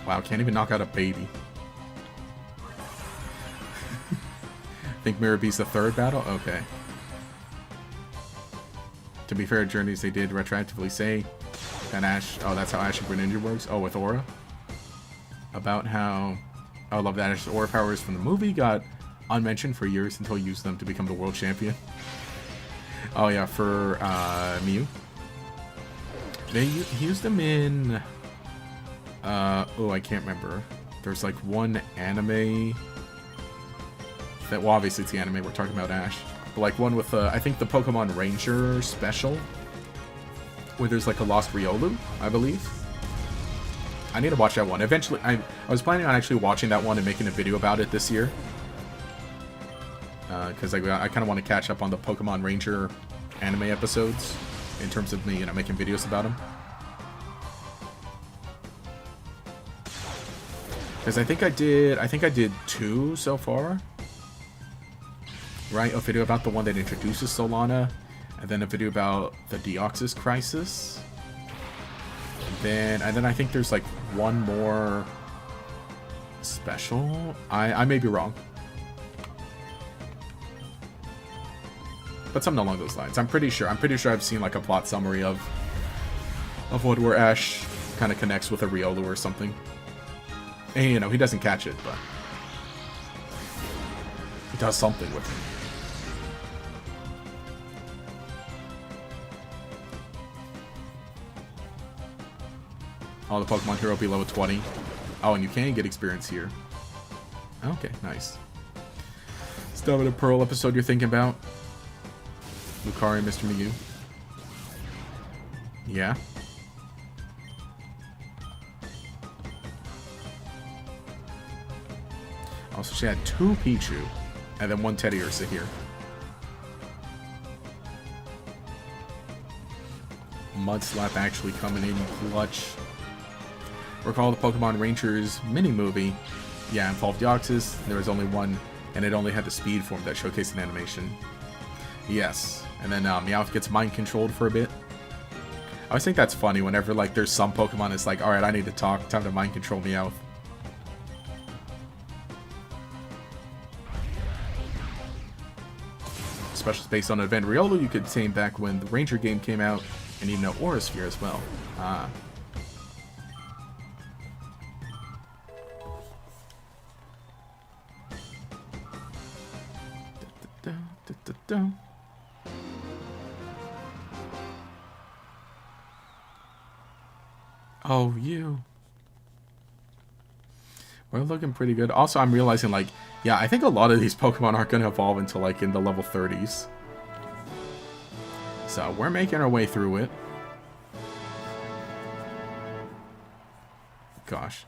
Wow, can't even knock out a baby. Think Mirabee's the third battle? Okay. To be fair, Journeys, they did retroactively say that Ash... Oh, that's how Ash and Greninja works? Oh, with Aura? About how... I love that Ash's Aura powers from the movie got unmentioned for years until he used them to become the world champion. Oh, yeah, for Mew. He used them in... oh, I can't remember. There's like one anime... That, well, obviously it's the anime, we're talking about Ash. But like one with, I think the Pokemon Ranger special. Where there's like a lost Riolu, I believe. I need to watch that one. Eventually, I was planning on actually watching that one and making a video about it this year. Because I kind of want to catch up on the Pokemon Ranger anime episodes. In terms of me, you know, making videos about them. Because I think I did 2 so far. Right, a video about the one that introduces Solana, and then a video about the Deoxys Crisis. And then I think there's like one more special. I may be wrong. But something along those lines. I'm pretty sure I've seen like a plot summary of what where Ash kind of connects with a Riolu or something. And you know, he doesn't catch it, but he does something with it. Oh, the Pokemon Hero will be level 20. Oh, and you can get experience here. Okay, nice. Still have a Pearl episode you're thinking about? Lucario and Mr. Mew? Yeah. Also, she had 2 Pichu, and then 1 Teddiursa here. Mudslap actually coming in clutch. Recall the Pokemon Rangers mini-movie. Yeah, involved Deoxys. There was only one, and it only had the speed form that showcased an animation. Yes. And then Meowth gets mind-controlled for a bit. I always think that's funny whenever like there's some Pokemon it's like, alright, I need to talk. Time to mind-control Meowth. Special based on an event Riolu you could obtain back when the Ranger game came out, and even know Aura Sphere as well. Ah. Oh, you. We're looking pretty good. Also, I'm realizing, like, yeah, I think a lot of these Pokemon aren't going to evolve until, like, in the level 30s. So, we're making our way through it. gosh.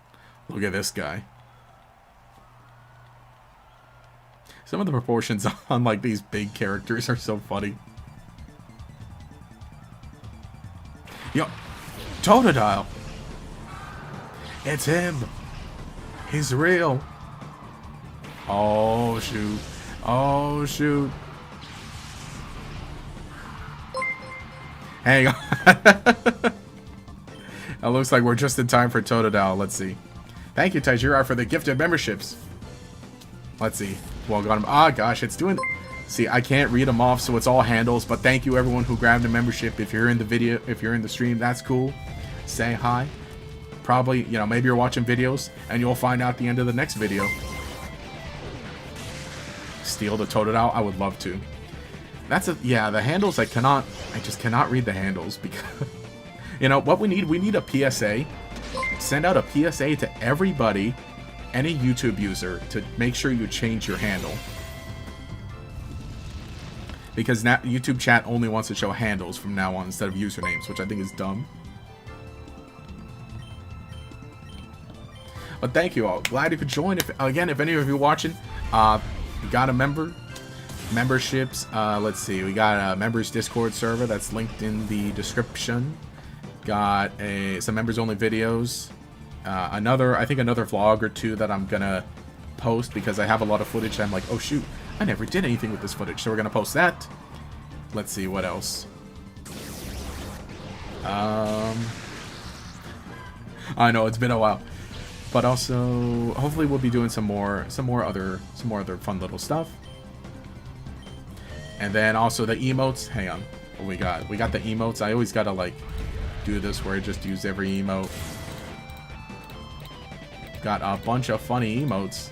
Look at this guy. Some of the proportions on, like, these big characters are so funny. Yo, Totodile. It's him. He's real. Oh, shoot. Oh, shoot. Hang on. It looks like we're just in time for Totodile. Let's see. Thank you, Taijira, for the gifted memberships. Let's see. Well, got him. Ah, gosh, it's doing... See, I can't read them off, so it's all handles. But thank you, everyone who grabbed a membership. If you're in the video, if you're in the stream, that's cool. Say hi. Probably, you know, maybe you're watching videos, and you'll find out at the end of the next video. Steal the Totodile? I would love to. That's a... Yeah, the handles, I just cannot read the handles, because... You know, what we need a PSA. Send out a PSA to everybody, any YouTube user, to make sure you change your handle. Because now YouTube chat only wants to show handles from now on instead of usernames, which I think is dumb. But thank you all. Glad you could join. If any of you watching, you got a memberships. Let's see. We got a members Discord server that's linked in the description. Got some members only videos. I think another vlog or two that I'm gonna post because I have a lot of footage. I'm like, oh shoot, I never did anything with this footage, so we're gonna post that. Let's see what else. I know it's been a while, but also hopefully we'll be doing some more other fun little stuff. And then also the emotes. Hang on, what we got? We got the emotes. I always gotta like do this where I just use every emote. Got a bunch of funny emotes,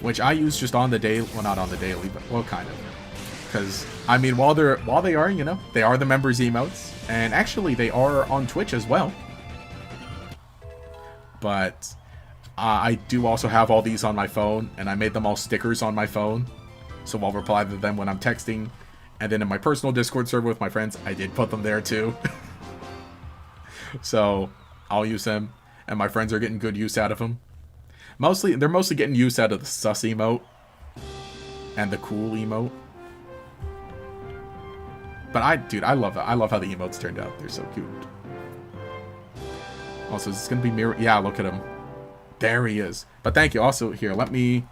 which I use just on the daily. Well, not on the daily, but well, kind of. Because I mean, while they are, you know, they are the members emotes, and actually they are on Twitch as well. But I do also have all these on my phone, and I made them all stickers on my phone, so I'll reply to them when I'm texting. And then in my personal Discord server with my friends, I did put them there too. So I'll use them, and my friends are getting good use out of them. They're mostly getting use out of the sus emote and the cool emote. But I love it. I love how the emotes turned out. They're so cute. Also, is this gonna be mirror? Yeah, look at him. There he is. But thank you. Also, here, let me...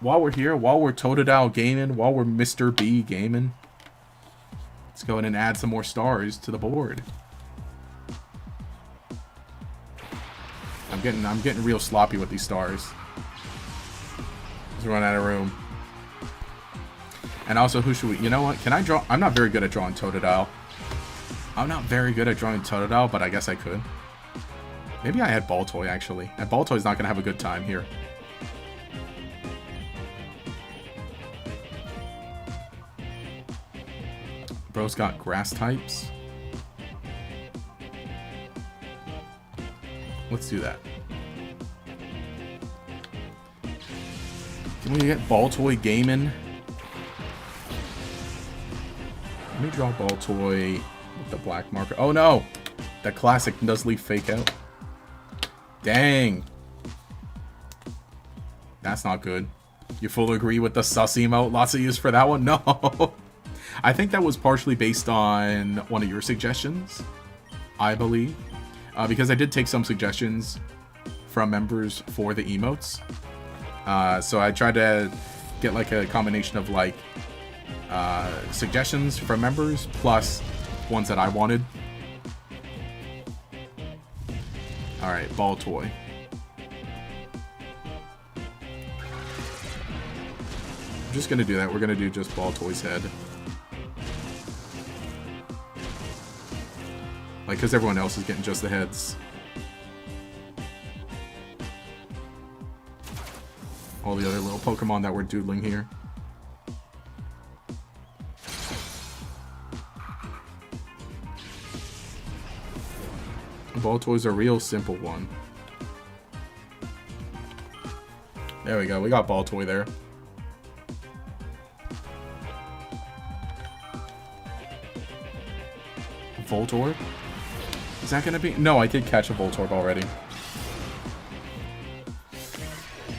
While we're here, while we're Totodile gaming, while we're Mr. B gaming, let's go ahead and add some more stars to the board. I'm getting real sloppy with these stars. Let's run out of room. And also, who should we... You know what? Can I draw... I'm not very good at drawing Totodile. I'm not very good at drawing Totodile, but I guess I could. Maybe I had Baltoy, actually. And Baltoy's not going to have a good time here. Bro's got grass types. Let's do that. Can we get Baltoy gaming? Let me draw Baltoy with the black marker. Oh no! The classic Nuzleaf fake out. Dang! That's not good. You fully agree with the sus emote? Lots of use for that one? No! I think that was partially based on one of your suggestions, I believe. Because I did take some suggestions from members for the emotes. So I tried to get like a combination of like suggestions from members plus ones that I wanted. Alright, Baltoy. I'm just gonna do that. We're gonna do just Baltoy's head. Like, because everyone else is getting just the heads. All the other little Pokemon that we're doodling here. Baltoy's a real simple one. There we go. We got Baltoy there. Voltorb. Is that gonna be? No, I did catch a Voltorb already.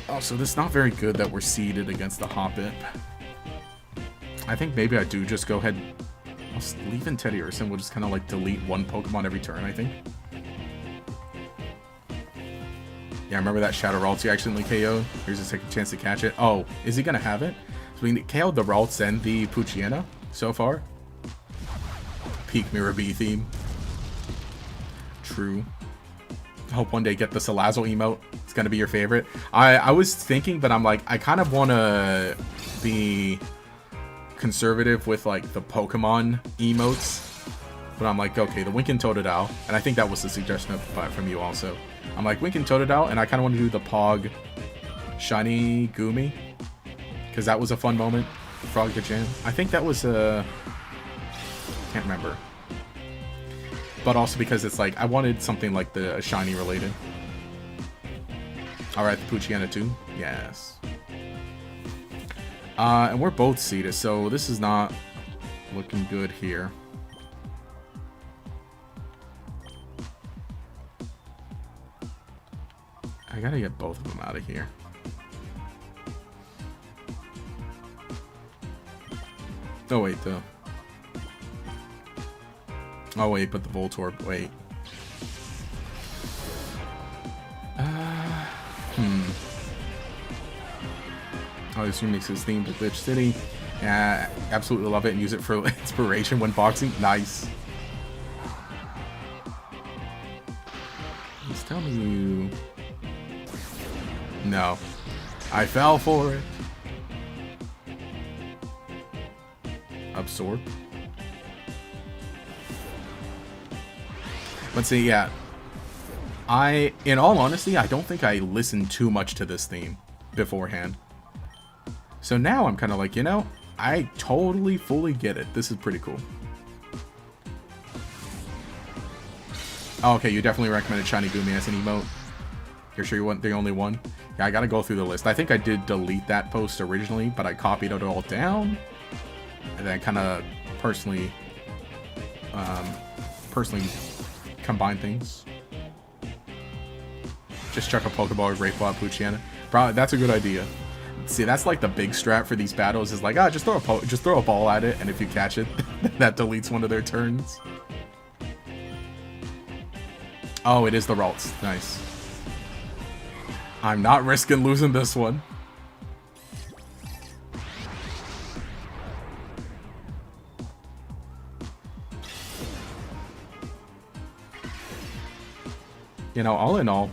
Oh, so this is not very good that we're seeded against the Hoppip. I think maybe I do just go ahead. I'll leave in Teddy Urson. We'll just kind of like delete one Pokemon every turn, I think. Yeah, remember that Shadow Ralts you accidentally KO'd? Here's a second chance to catch it. Oh, is he gonna have it? So we KO'd the Ralts and the Poochyena so far. Peak Mirror B theme. True. Hope one day get the Salazzle emote. It's gonna be your favorite. I was thinking, but I'm like, I kind of want to be conservative with like the Pokemon emotes. But I'm like, okay, the Wink and Totodile, and I think that was the suggestion from you also. I'm like, Wink and Totodile, and I kind of want to do the Pog Shiny Goomy, because that was a fun moment. Frog the Jam. I think that was can't remember. But also because it's like, I wanted something like the Shiny related. Alright, the Poochyena too? Yes. And we're both seeded, so this is not looking good here. I gotta get both of them out of here. Oh wait, though. Oh wait, but the Voltorb, wait. Oh, this remix is themed to Glitch City. Yeah, absolutely love it and use it for inspiration when boxing. Nice. Just tell me you... No. I fell for it. Absorb. Let's see, yeah. In all honesty, I don't think I listened too much to this theme beforehand. So now I'm kind of like, you know, I totally, fully get it. This is pretty cool. Oh, okay, you definitely recommended Shiny Goomy as an emote. You're sure you weren't the only one? Yeah, I gotta go through the list. I think I did delete that post originally, but I copied it all down. And then kind of personally combine things. Just chuck a Pokeball or Great Ball Poochyena. Probably that's a good idea. See, that's like the big strat for these battles is like, just throw a ball at it, and if you catch it, that deletes one of their turns. Oh, it is the Ralts. Nice. I'm not risking losing this one. You know, all in all,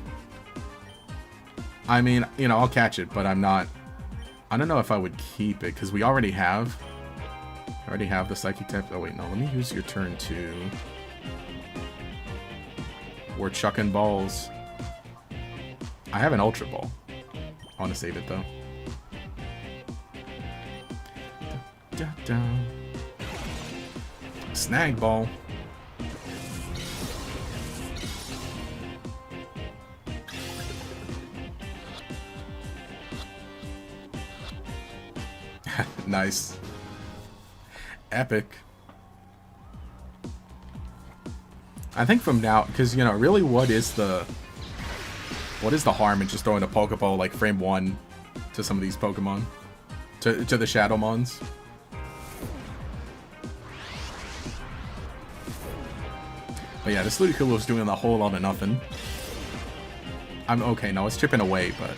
I mean, you know, I'll catch it, but I'm not... I don't know if I would keep it, because we already have... the Psychic type. Oh, wait, no. Let me use your turn to... We're chucking balls. I have an Ultra Ball. I want to save it, though. Da, da, da. Snag Ball. Nice. Epic. I think from now, because, you know, really what is the harm in just throwing a Pokeball like frame 1 to some of these Pokemon? To the Shadowmons? But yeah, this Ludicolo is doing a whole lot of nothing. I'm okay, no, it's chipping away, but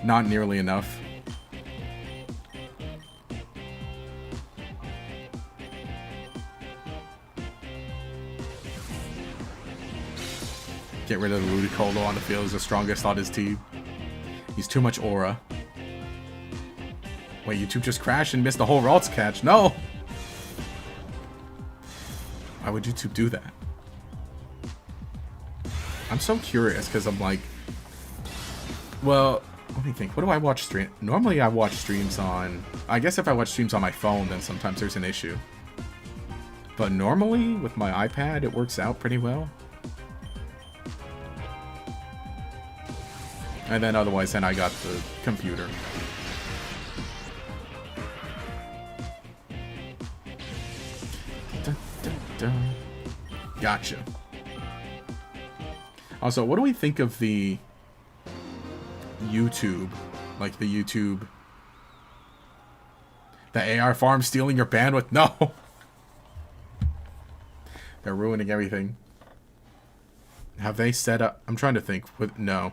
not nearly enough. Get rid of the Ludicolo on the field. He's the strongest on his team. He's too much aura. Wait, YouTube just crashed and missed the whole Ralts catch. No! Why would YouTube do that? I'm so curious because I'm like... Well, let me think. What do I watch stream? Normally I watch streams on... I guess if I watch streams on my phone, then sometimes there's an issue. But normally, with my iPad, it works out pretty well. And then otherwise, then I got the computer. Dun, dun, dun. Gotcha. Also, what do we think of the YouTube? Like the YouTube... The AR farm stealing your bandwidth? No! They're ruining everything. Have they set up... I'm trying to think. No.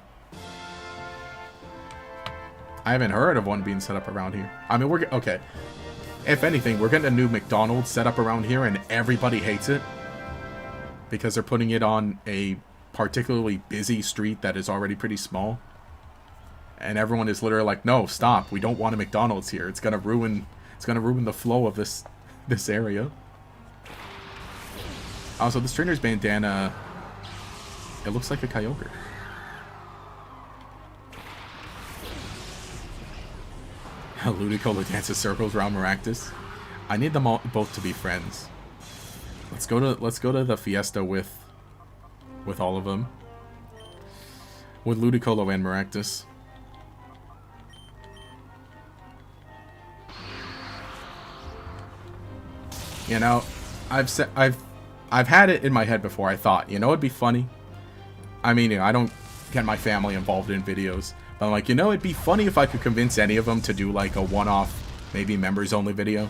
I haven't heard of one being set up around here. I mean, we're... Okay. If anything, we're getting a new McDonald's set up around here, and everybody hates it. Because they're putting it on a particularly busy street that is already pretty small. And everyone is literally like, no, stop. We don't want a McDonald's here. It's gonna ruin the flow of this area. Also, this trainer's bandana, it looks like a Kyogre. Ludicolo dances circles around Maractus. I need them all both to be friends. Let's go to the fiesta with all of them. With Ludicolo and Maractus. You know, I've had it in my head before. I thought, you know, it'd be funny. I mean, you know, I don't get my family involved in videos, but I'm like, you know, it'd be funny if I could convince any of them to do like a one-off, maybe members-only video.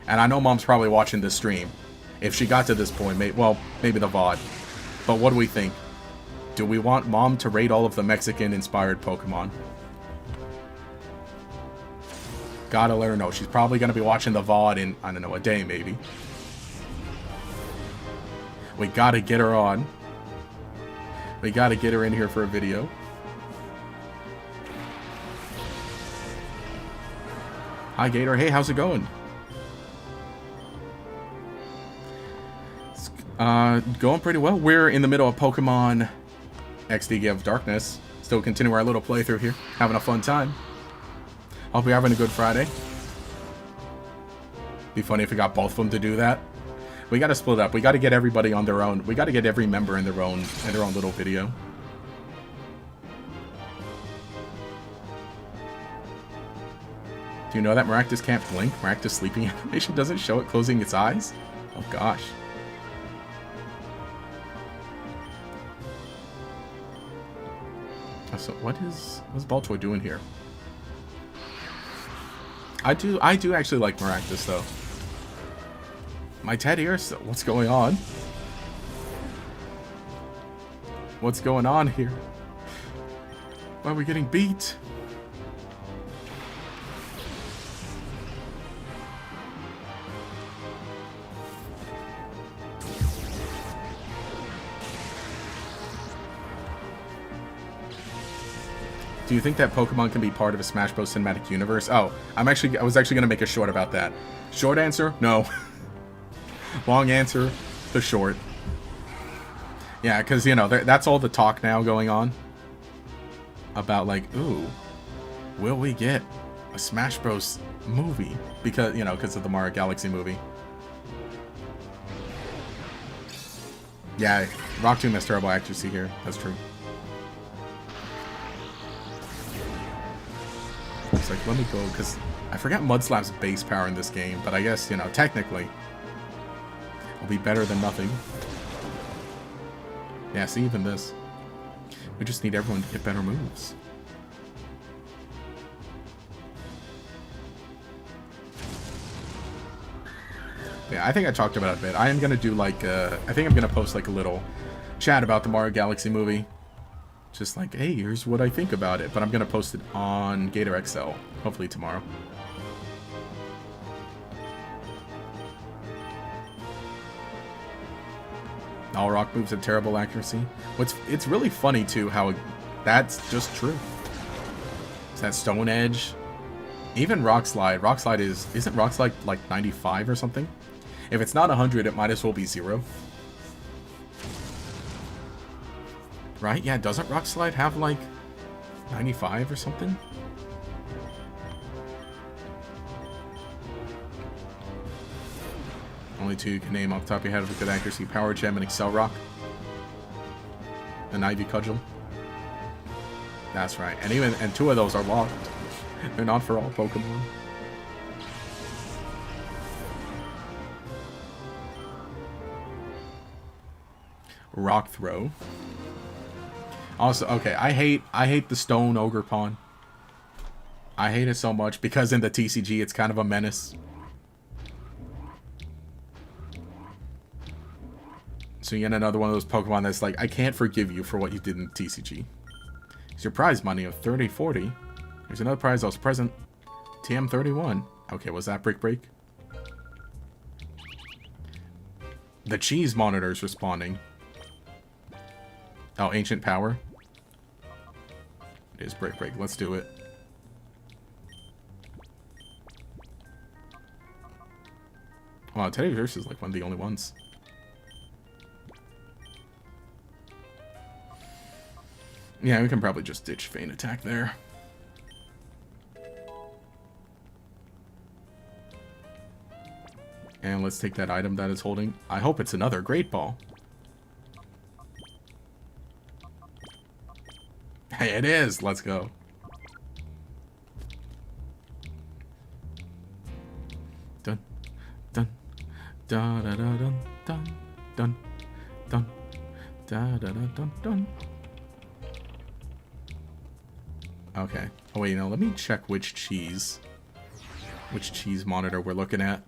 And I know Mom's probably watching this stream. If she got to this point, maybe the VOD. But what do we think? Do we want Mom to rate all of the Mexican-inspired Pokemon? Gotta let her know. She's probably gonna be watching the VOD in, I don't know, a day maybe. We gotta get her on. We gotta get her in here for a video. Hi Gator, hey, how's it going? It's going pretty well. We're in the middle of Pokemon XD Gale of Darkness. Still continuing our little playthrough here. Having a fun time. Hope you're having a good Friday. Be funny if we got both of them to do that. We gotta split up. We gotta get everybody on their own. We gotta get every member in their own little video. Do you know that Maractus can't blink? Maractus sleeping animation doesn't show it closing its eyes? Oh gosh. So what's Baltoy doing here? I do actually like Maractus though. My Ted here, so what's going on? What's going on here? Why are we getting beat? Do you think that Pokemon can be part of a Smash Bros. Cinematic universe? Oh, I was actually gonna make a short about that. Short answer, no. Long answer, the short. Yeah, because, you know, that's all the talk now going on. About, like, ooh, will we get a Smash Bros. Movie? Because, you know, because of the Mario Galaxy movie. Yeah, Rock Tomb has terrible accuracy here. That's true. It's like, let me go, because I forgot Mudslap's base power in this game, but I guess, you know, technically, it'll be better than nothing. Yeah, see, even this. We just need everyone to get better moves. Yeah, I think I talked about it a bit. I am going to do, like, I think I'm going to post, like, a little chat about the Mario Galaxy movie. Just like, hey, here's what I think about it. But I'm going to post it on Gator XL, hopefully tomorrow. All rock moves have terrible accuracy. It's really funny, too, how that's just true. It's that Stone Edge. Even Rock Slide. Rock Slide isn't Rock Slide like 95 or something? If it's not 100, it might as well be 0. Right? Yeah, doesn't Rock Slide have, like, 95 or something? Only two you can name off the top of your head with good accuracy. Power Gem and Excel Rock. And Ivy Cudgel. That's right. And two of those are locked. They're not for all Pokemon. Rock Throw. Also, okay, I hate the Stone Ogre Pawn. I hate it so much because in the TCG it's kind of a menace. So you get another one of those Pokemon that's like, I can't forgive you for what you did in TCG. It's your prize money of 30, 40. There's another prize that was present. TM31. Okay, was that Brick Break? The cheese monitor is responding. Oh, Ancient Power. It is Brick Break. Let's do it. Wow, Teddiursa is like one of the only ones. Yeah, we can probably just ditch Feint Attack there. And let's take that item that it's holding. I hope it's another Great Ball. Hey, it is! Let's go. Dun, dun, da da da dun, dun, dun, dun, da da da dun, dun. Okay. Oh wait, no, let me check which cheese monitor we're looking at.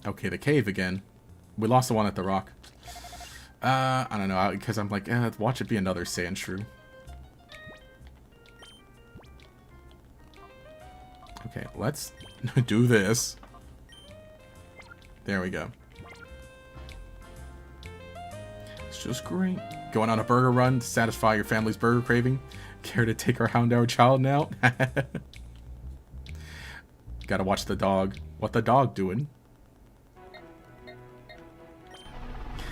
Okay, the cave again. We lost the one at the rock. I don't know, because I'm like, watch it be another Sandshrew. Okay, let's do this. There we go. It's just great. Going on a burger run to satisfy your family's burger craving. Care to take our Houndour child now? Gotta watch the dog. What the dog doing?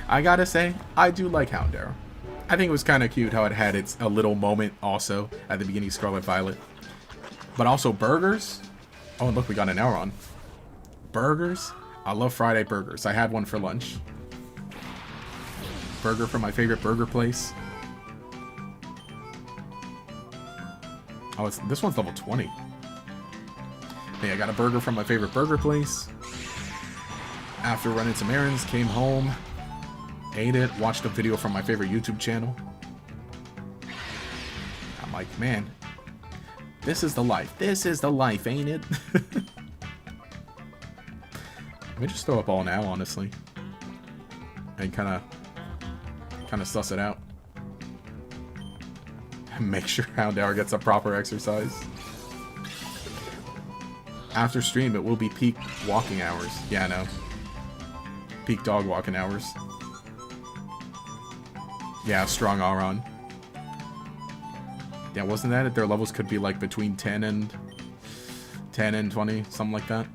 I gotta say, I do like Houndour. I think it was kind of cute how it had its a little moment also at the beginning of Scarlet Violet. But also burgers. Oh, and look, we got an Elron. Burgers. I love Friday burgers. I had one for lunch. Burger from my favorite burger place. Oh, this one's level 20. Hey, I got a burger from my favorite burger place. After running some errands, came home, ate it, watched a video from my favorite YouTube channel. I'm like, man, this is the life. This is the life, ain't it? Let me just throw a ball now, honestly. And kind of suss it out. Make sure Houndour gets a proper exercise. After stream, it will be peak walking hours. Yeah, I know. Peak dog walking hours. Yeah, strong Auron. Yeah, wasn't that it? Their levels could be like between 10 and 20, something like that.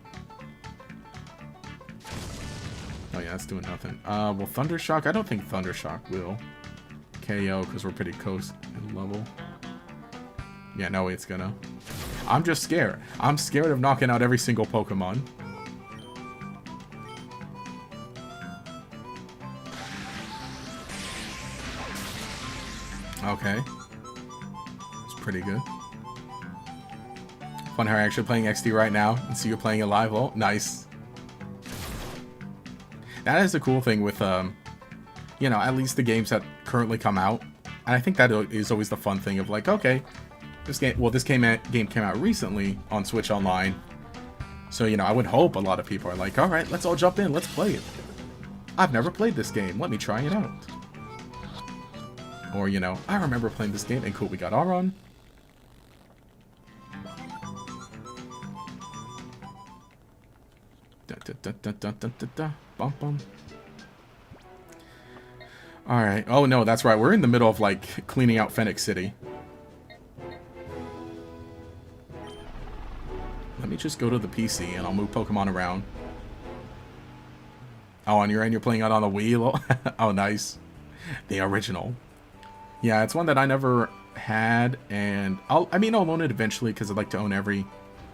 Oh yeah, that's doing nothing. Well, Thundershock, I don't think Thundershock will KO because we're pretty close in level. Yeah, no way it's gonna. I'm just scared. I'm scared of knocking out every single Pokemon. Okay. It's pretty good. Fun how you're actually playing XD right now and see you're playing it live. Oh, nice. That is the cool thing with, you know, at least the games that currently come out. And I think that is always the fun thing of like, okay, this game, well, this game came out recently on Switch Online. So, you know, I would hope a lot of people are like, all right, let's all jump in. Let's play it. I've never played this game. Let me try it out. Or, you know, I remember playing this game and cool, we got Auron. Bum, bum. Alright. Oh, no, that's right. We're in the middle of, like, cleaning out Phoenix City. Let me just go to the PC and I'll move Pokemon around. Oh, on your end, you're playing it on the Wii? Oh, nice. The original. Yeah, it's one that I never had, and I'll own it eventually because I'd like to own every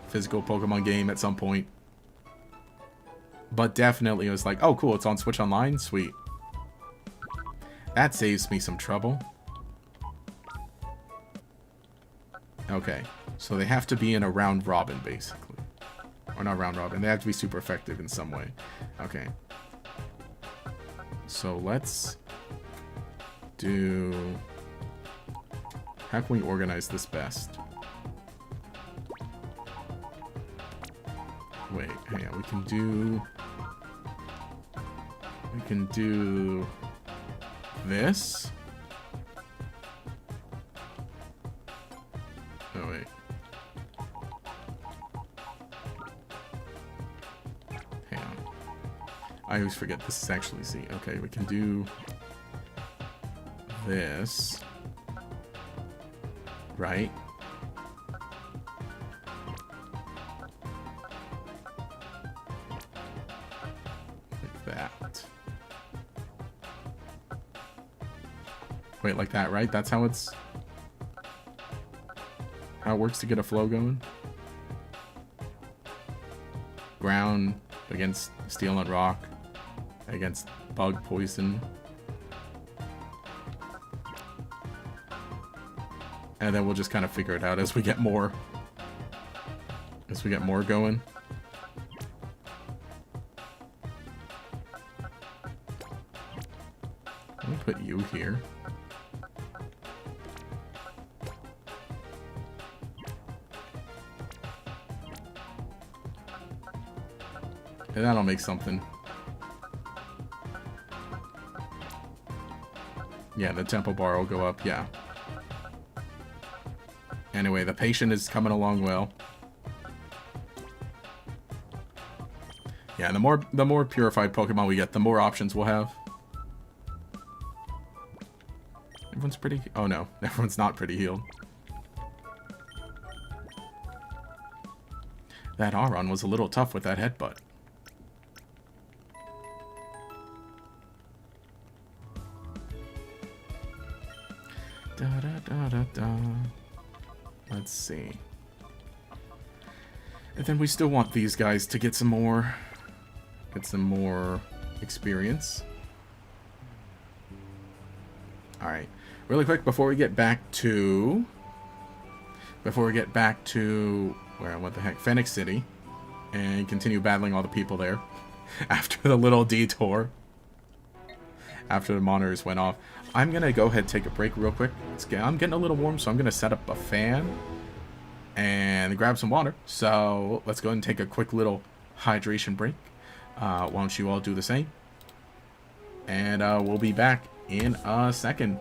physical Pokemon game at some point. But definitely it was like, oh cool, it's on Switch Online? Sweet. That saves me some trouble. Okay, so they have to be in a round robin, basically. Or not round robin, they have to be super effective in some way. Okay. So let's do... How can we organize this best? Wait, hang on. We can do this. Oh, wait. Hang on. I always forget this is actually C. Okay, we can do this. Right? Like that. Wait, like that, right? That's how it's... how it works to get a flow going? Ground against steel and rock. Against bug poison. And then we'll just kind of figure it out as we get more. As we get more going. Let me put you here. And that'll make something. Yeah, the tempo bar will go up, yeah. Anyway, the patient is coming along well. Yeah, the more purified Pokemon we get, the more options we'll have. Everyone's pretty... oh no, everyone's not pretty healed. That Aron was a little tough with that headbutt. Da da da da da. Let's see. And then we still want these guys to get some more experience. Alright. Really quick before we get back to where, what the heck, Phoenix City, and continue battling all the people there after the little detour. After the monitors went off. I'm going to go ahead and take a break real quick. I'm getting a little warm, so I'm going to set up a fan and grab some water. So let's go ahead and take a quick little hydration break. Why don't you all do the same? And we'll be back in a second.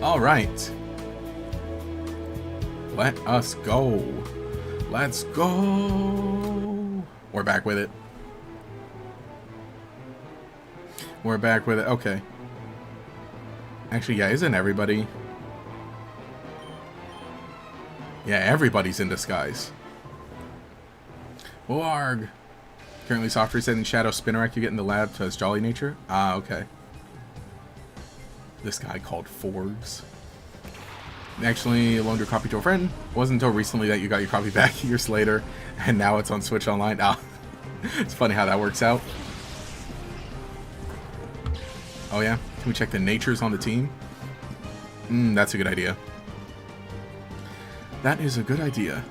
All right. Let us go. Let's go. We're back with it. We're back with it. Okay. Actually, yeah, isn't everybody? Yeah, everybody's in disguise. Warg! Currently software setting Shadow Spinnerack you get in the lab to his jolly nature. Ah, okay. This guy called Forgs. Actually loaned your copy to a friend. It wasn't until recently that you got your copy back years later, and now it's on Switch Online. Ah, it's funny how that works out. Oh yeah? Can we check the natures on the team? That's a good idea. That is a good idea.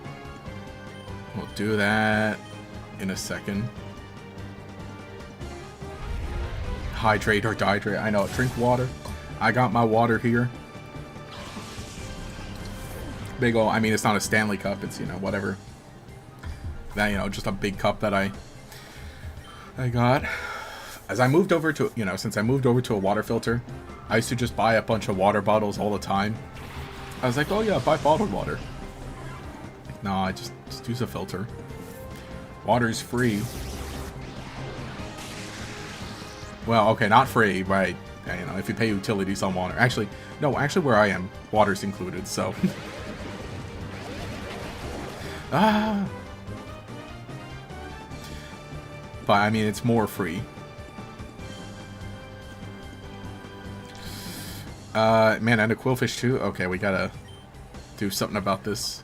We'll do that in a second. Hydrate or dehydrate. I know. Drink water. I got my water here. Big ol', I mean, it's not a Stanley cup. It's, you know, whatever. That, you know, just a big cup that I got. As I moved over to, you know, since I moved over to a water filter, I used to just buy a bunch of water bottles all the time. I was like, oh yeah, buy bottled water. Like, no, I just use a filter. Water's free. Well, okay, not free, but, you know, if you pay utilities on water. Actually, no, actually where I am, water's included, so. Ah! But, I mean, it's more free. Man, and a quillfish too? Okay, we gotta do something about this.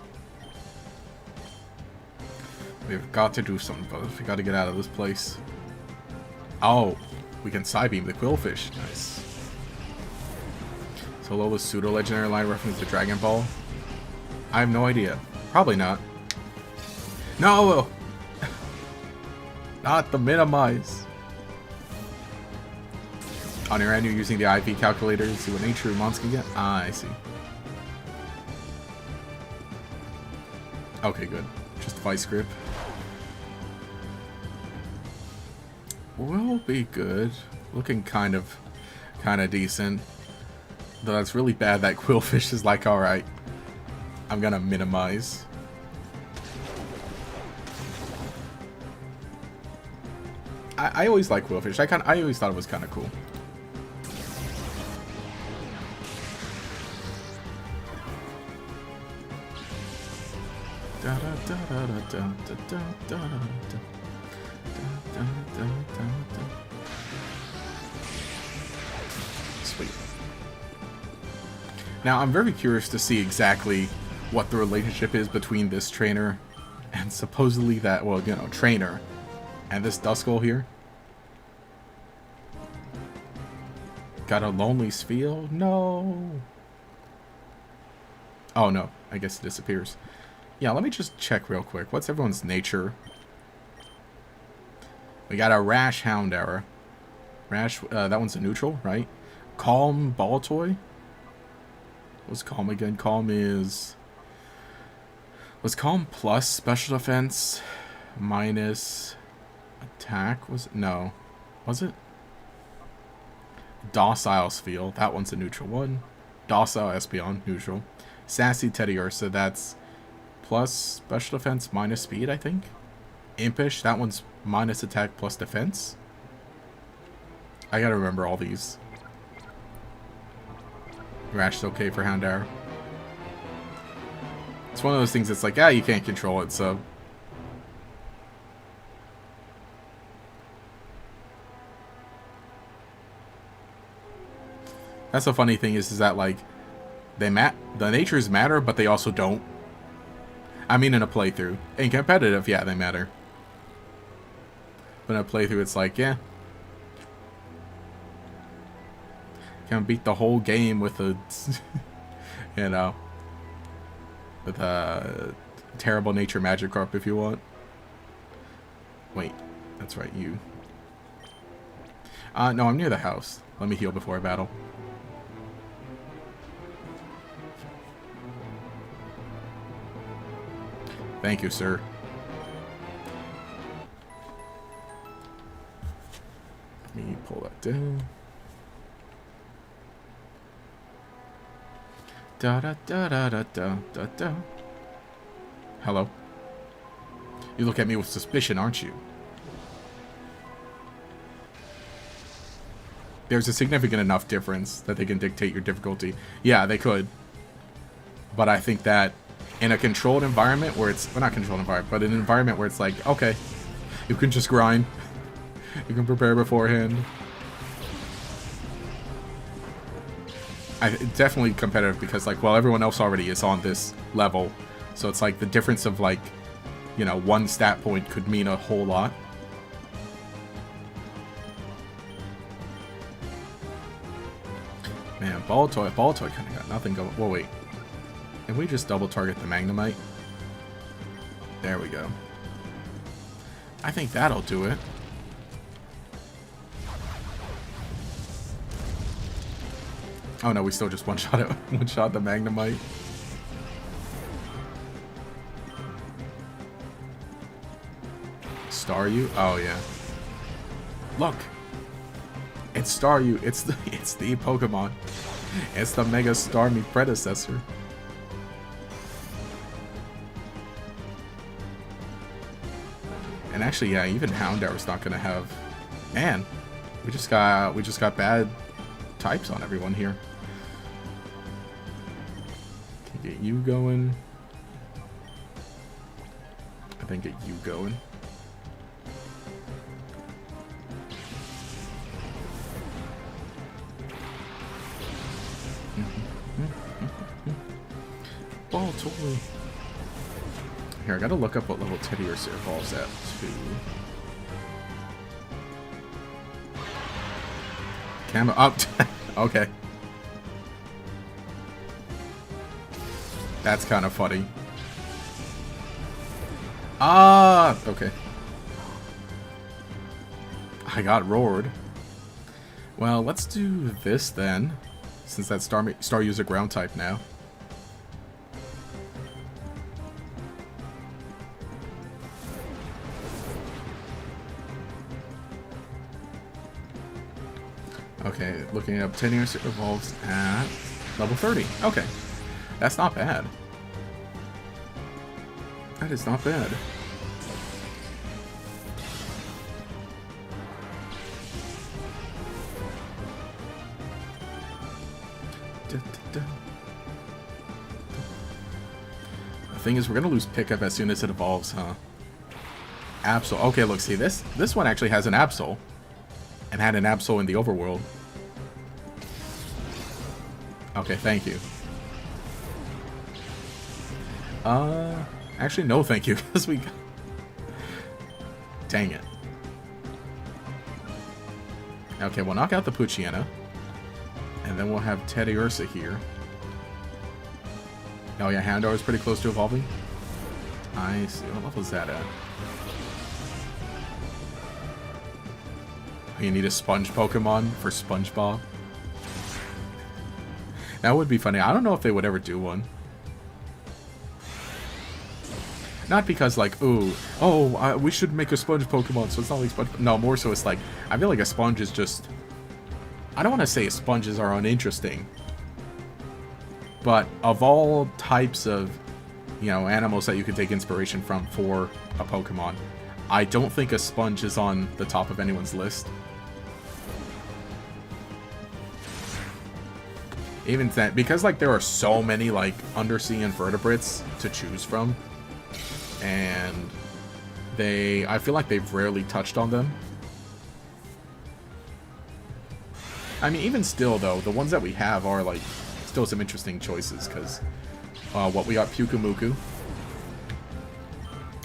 We've got to do something about this. We gotta get out of this place. Oh, we can side beam the quillfish. Nice. So Lola's pseudo-legendary line reference to Dragon Ball? I have no idea. Probably not. No! Not the minimize. On your end, you're using the IV calculator to see what nature monster you get? Ah, I see. Okay, good. Just vice grip. Will be good. Looking kind of decent. Though that's really bad that quillfish is like, alright. I'm gonna minimize. I always like quillfish. I always thought it was kind of cool. Sweet. Now, I'm very curious to see exactly what the relationship is between this trainer and supposedly that, well, you know, trainer and this Duskull here. Got a lonely Spheal? No. Oh, no. I guess it disappears. Yeah, let me just check real quick. What's everyone's nature? We got a Rash Houndour. Rash, that one's a neutral, right? Calm Baltoy? What's Calm again? Calm is... Was Calm plus special defense minus attack? Was it? No. Was it? Docile Spheal. That one's a neutral one. Docile Espeon, neutral. Sassy Teddiursa, that's plus special defense minus speed, I think. Impish, that one's minus attack plus defense. I gotta remember all these. Rash's okay for Houndour. It's one of those things that's like, you can't control it, so. That's the funny thing is that, like, the natures matter, but they also don't. I mean, in a playthrough. In competitive, yeah, they matter. But in a playthrough, it's like, yeah. Can beat the whole game with a, you know, with a terrible nature Magikarp if you want. Wait, that's right, you. No, I'm near the house. Let me heal before I battle. Thank you, sir. Let me pull that down. Da da da da da da da da. Hello. You look at me with suspicion, aren't you? there's a significant enough difference that they can dictate your difficulty. Yeah, they could. But I think that in a controlled environment where it's... Well, not controlled environment, but in an environment where it's like, okay, you can just grind. You can prepare beforehand. Definitely competitive because, like, well, everyone else already is on this level. So it's like the difference of, like, you know, one stat point could mean a whole lot. Man, Ball Toy kind of got nothing going. Whoa, wait. Can we just double target the Magnemite? There we go. I think that'll do it. Oh no, we still just one-shot it. One-shot the Magnemite. Staryu? Oh yeah. Look! It's Staryu. It's the Pokemon. It's the Mega Starmie predecessor. And actually, yeah, even Houndour's not gonna have. Man, we just got bad types on everyone here. Can get you going. I think get you going. Ball Toy. Here, I gotta look up what level Teddy Ursa evolves at, too. Camo up. Okay. That's kind of funny. Ah, okay. I got roared. Well, let's do this then, since that Staryu's a ground type now. Okay, looking up 10 years, it evolves at level 30. Okay, that's not bad. That is not bad. The thing is, we're gonna lose pickup as soon as it evolves, huh? Absol. Okay, look, see this one actually has an Absol. And had an Absol in the overworld. Okay, thank you. Actually, no thank you, because we got... Dang it. Okay, we'll knock out the Poochyena. And then we'll have Teddy Ursa here. Oh yeah, Houndour is pretty close to evolving. I see. What level is that at? You need a sponge Pokemon for SpongeBob. That would be funny. I don't know if they would ever do one. Not because like, ooh, oh, we should make a sponge Pokemon, so it's not like sponge. No, more so it's like, I feel like a sponge is just... I don't want to say sponges are uninteresting. But of all types of, you know, animals that you can take inspiration from for a Pokemon, I don't think a sponge is on the top of anyone's list. Even that, because like there are so many like undersea invertebrates to choose from, and I feel like they've rarely touched on them. I mean, even still though, the ones that we have are like still some interesting choices, because what we got, Pyukumuku,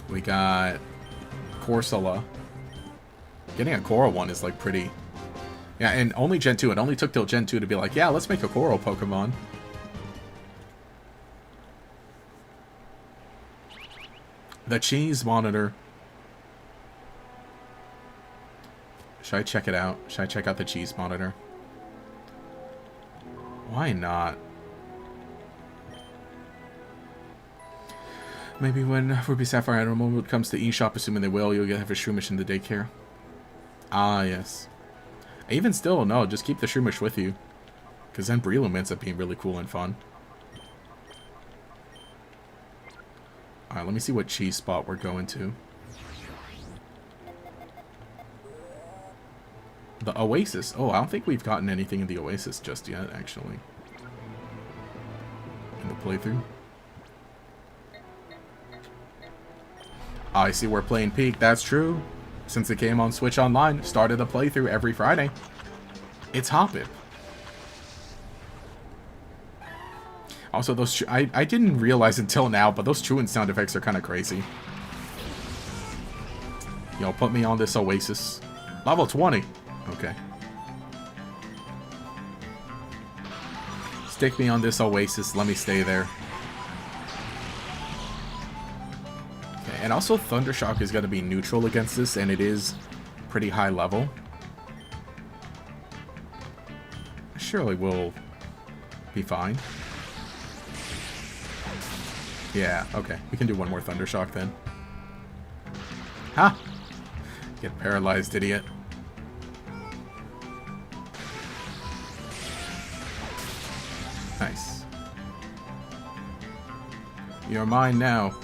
we got Corsola. Getting a Coral one is like pretty... Yeah, and only Gen 2. It only took till Gen 2 to be like, yeah, let's make a Coral Pokemon. The Cheese Monitor. Should I check it out? Should I check out the Cheese Monitor? Why not? Maybe when Ruby Sapphire Emerald comes to eShop, assuming they will, you'll have a Shroomish in the daycare. Ah, yes. Even still, no, just keep the Shroomish with you. Because then Breloom ends up being really cool and fun. Alright, let me see what cheese spot we're going to. The Oasis. Oh, I don't think we've gotten anything in the Oasis just yet, actually. In the playthrough. I see we're playing Peak. That's true. Since it came on Switch Online, started a playthrough every Friday. It's Hoppip. Also, those I didn't realize until now, but those Truant sound effects are kind of crazy. Yo, put me on this Oasis. Level 20. Okay. Stick me on this Oasis. Let me stay there. Okay, and also Thundershock is going to be neutral against this, and it is pretty high level. Surely we'll be fine. Yeah, okay. We can do one more Thundershock then. Ha! Get paralyzed, idiot. Nice. You're mine now.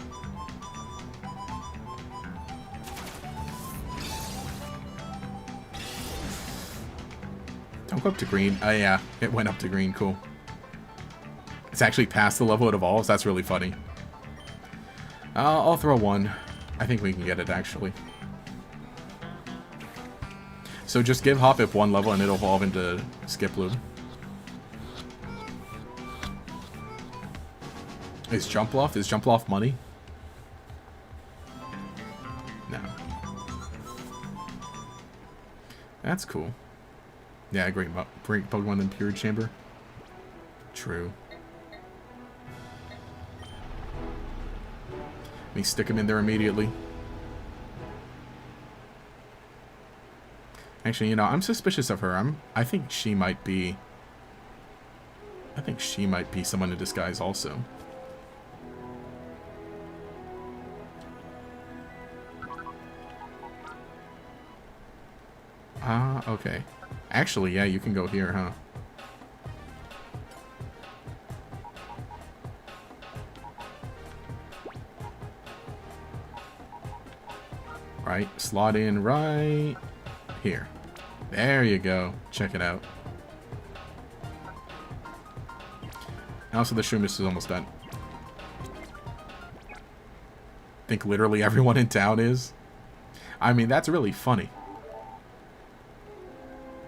Don't go up to green. Oh yeah, it went up to green. Cool. It's actually past the level it evolves. That's really funny. I'll throw one. I think we can get it, actually. So just give Hoppip one level and it'll evolve into Skiploom. Is Jumploft money? No. That's cool. Yeah, great Pokemon in Pure Chamber. True. Let me stick him in there immediately. Actually, you know, I'm suspicious of her. I think she might be someone in disguise also. Okay. Actually, yeah, you can go here, huh? Right, slot in right here. There you go. Check it out. And also, the Shroomish is almost done. I think literally everyone in town is. I mean, that's really funny.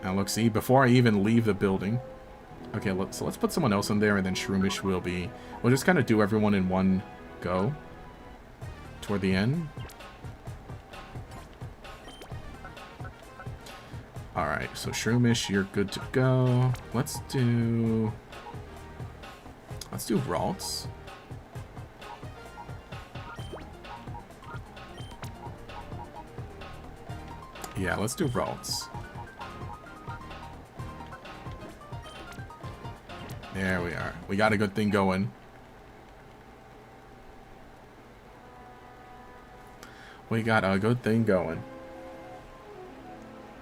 Now, look, see, before I even leave the building. Okay, so let's put someone else in there, and then Shroomish will be... We'll just kind of do everyone in one go. Toward the end. Alright, so Shroomish, you're good to go. Let's do Ralts. Yeah, let's do Ralts. There we are. We got a good thing going. We got a good thing going.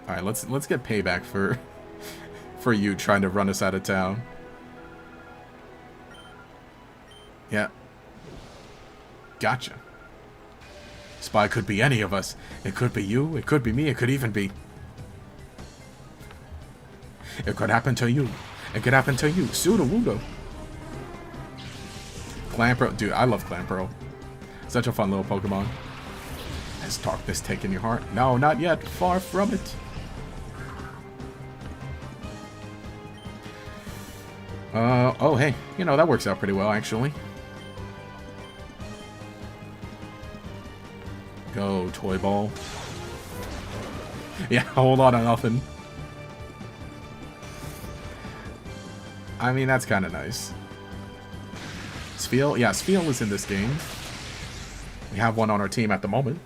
All right, let's get payback for you trying to run us out of town. Yeah. Gotcha. Spy could be any of us. It could be you, it could be me, it could even be... It could happen to you. It could happen to you. Sudowoodo. Clamperl. Dude, I love Clamperl. Such a fun little Pokemon. Has darkness taken your heart? No, not yet. Far from it. Oh, hey. You know, that works out pretty well, actually. Go, Toy Ball. Yeah, a whole lot of nothing. I mean, that's kind of nice. Spheal? Yeah, Spheal is in this game. We have one on our team at the moment.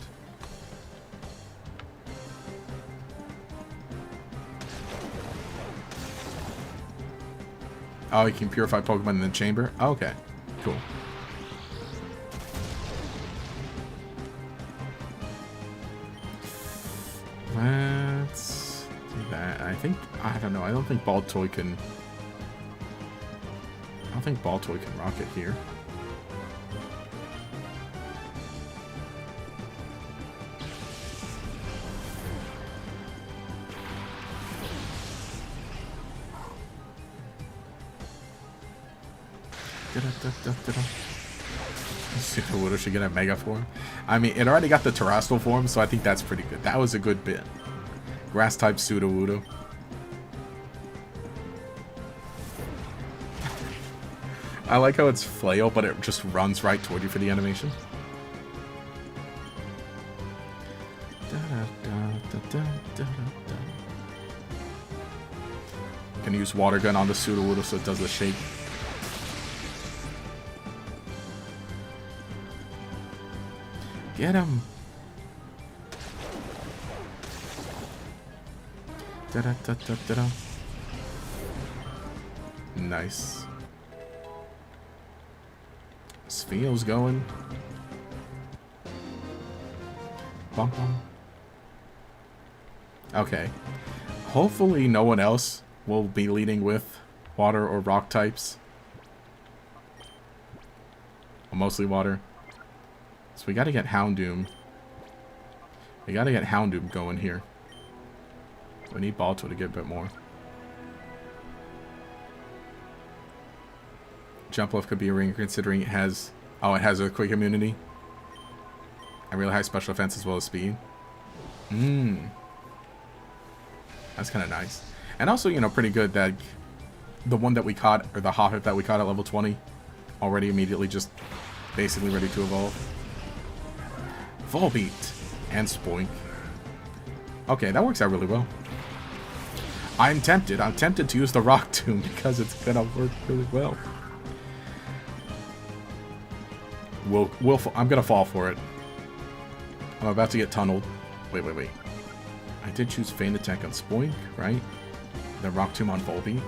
Oh, you can purify Pokemon in the chamber? Oh, okay, cool. Let's do that. I don't know, I don't think Baltoy can... I don't think Baltoy can rock it here. Sudowoodo should get a Mega form. I mean, it already got the Terrestrial form, so I think that's pretty good. That was a good bit. Grass type Sudowoodo. I like how it's flail, but it just runs right toward you for the animation. Can use Water Gun on the Sudowoodo so it does the shake. Get him! Da-da-da-da-da-da. Nice. Spheel's going. Bum bum. Okay. Hopefully no one else will be leading with water or rock types. Well, mostly water. So we gotta get Houndoom. We gotta get Houndoom going here. We need Balto to get a bit more. Jumpluff could be a ringer considering it has... Oh, it has a quick immunity. And really high special defense as well as speed. That's kind of nice. And also, you know, pretty good that the one that we caught, or the Hoppip that we caught at level 20, already immediately just basically ready to evolve. Volbeat and Spoink. Okay, that works out really well. I'm tempted to use the Rock Tomb because it's gonna work really well. I'm gonna fall for it. I'm about to get tunneled. Wait. I did choose Feint Attack on Spoink, right? The Rock Tomb on Volbeat.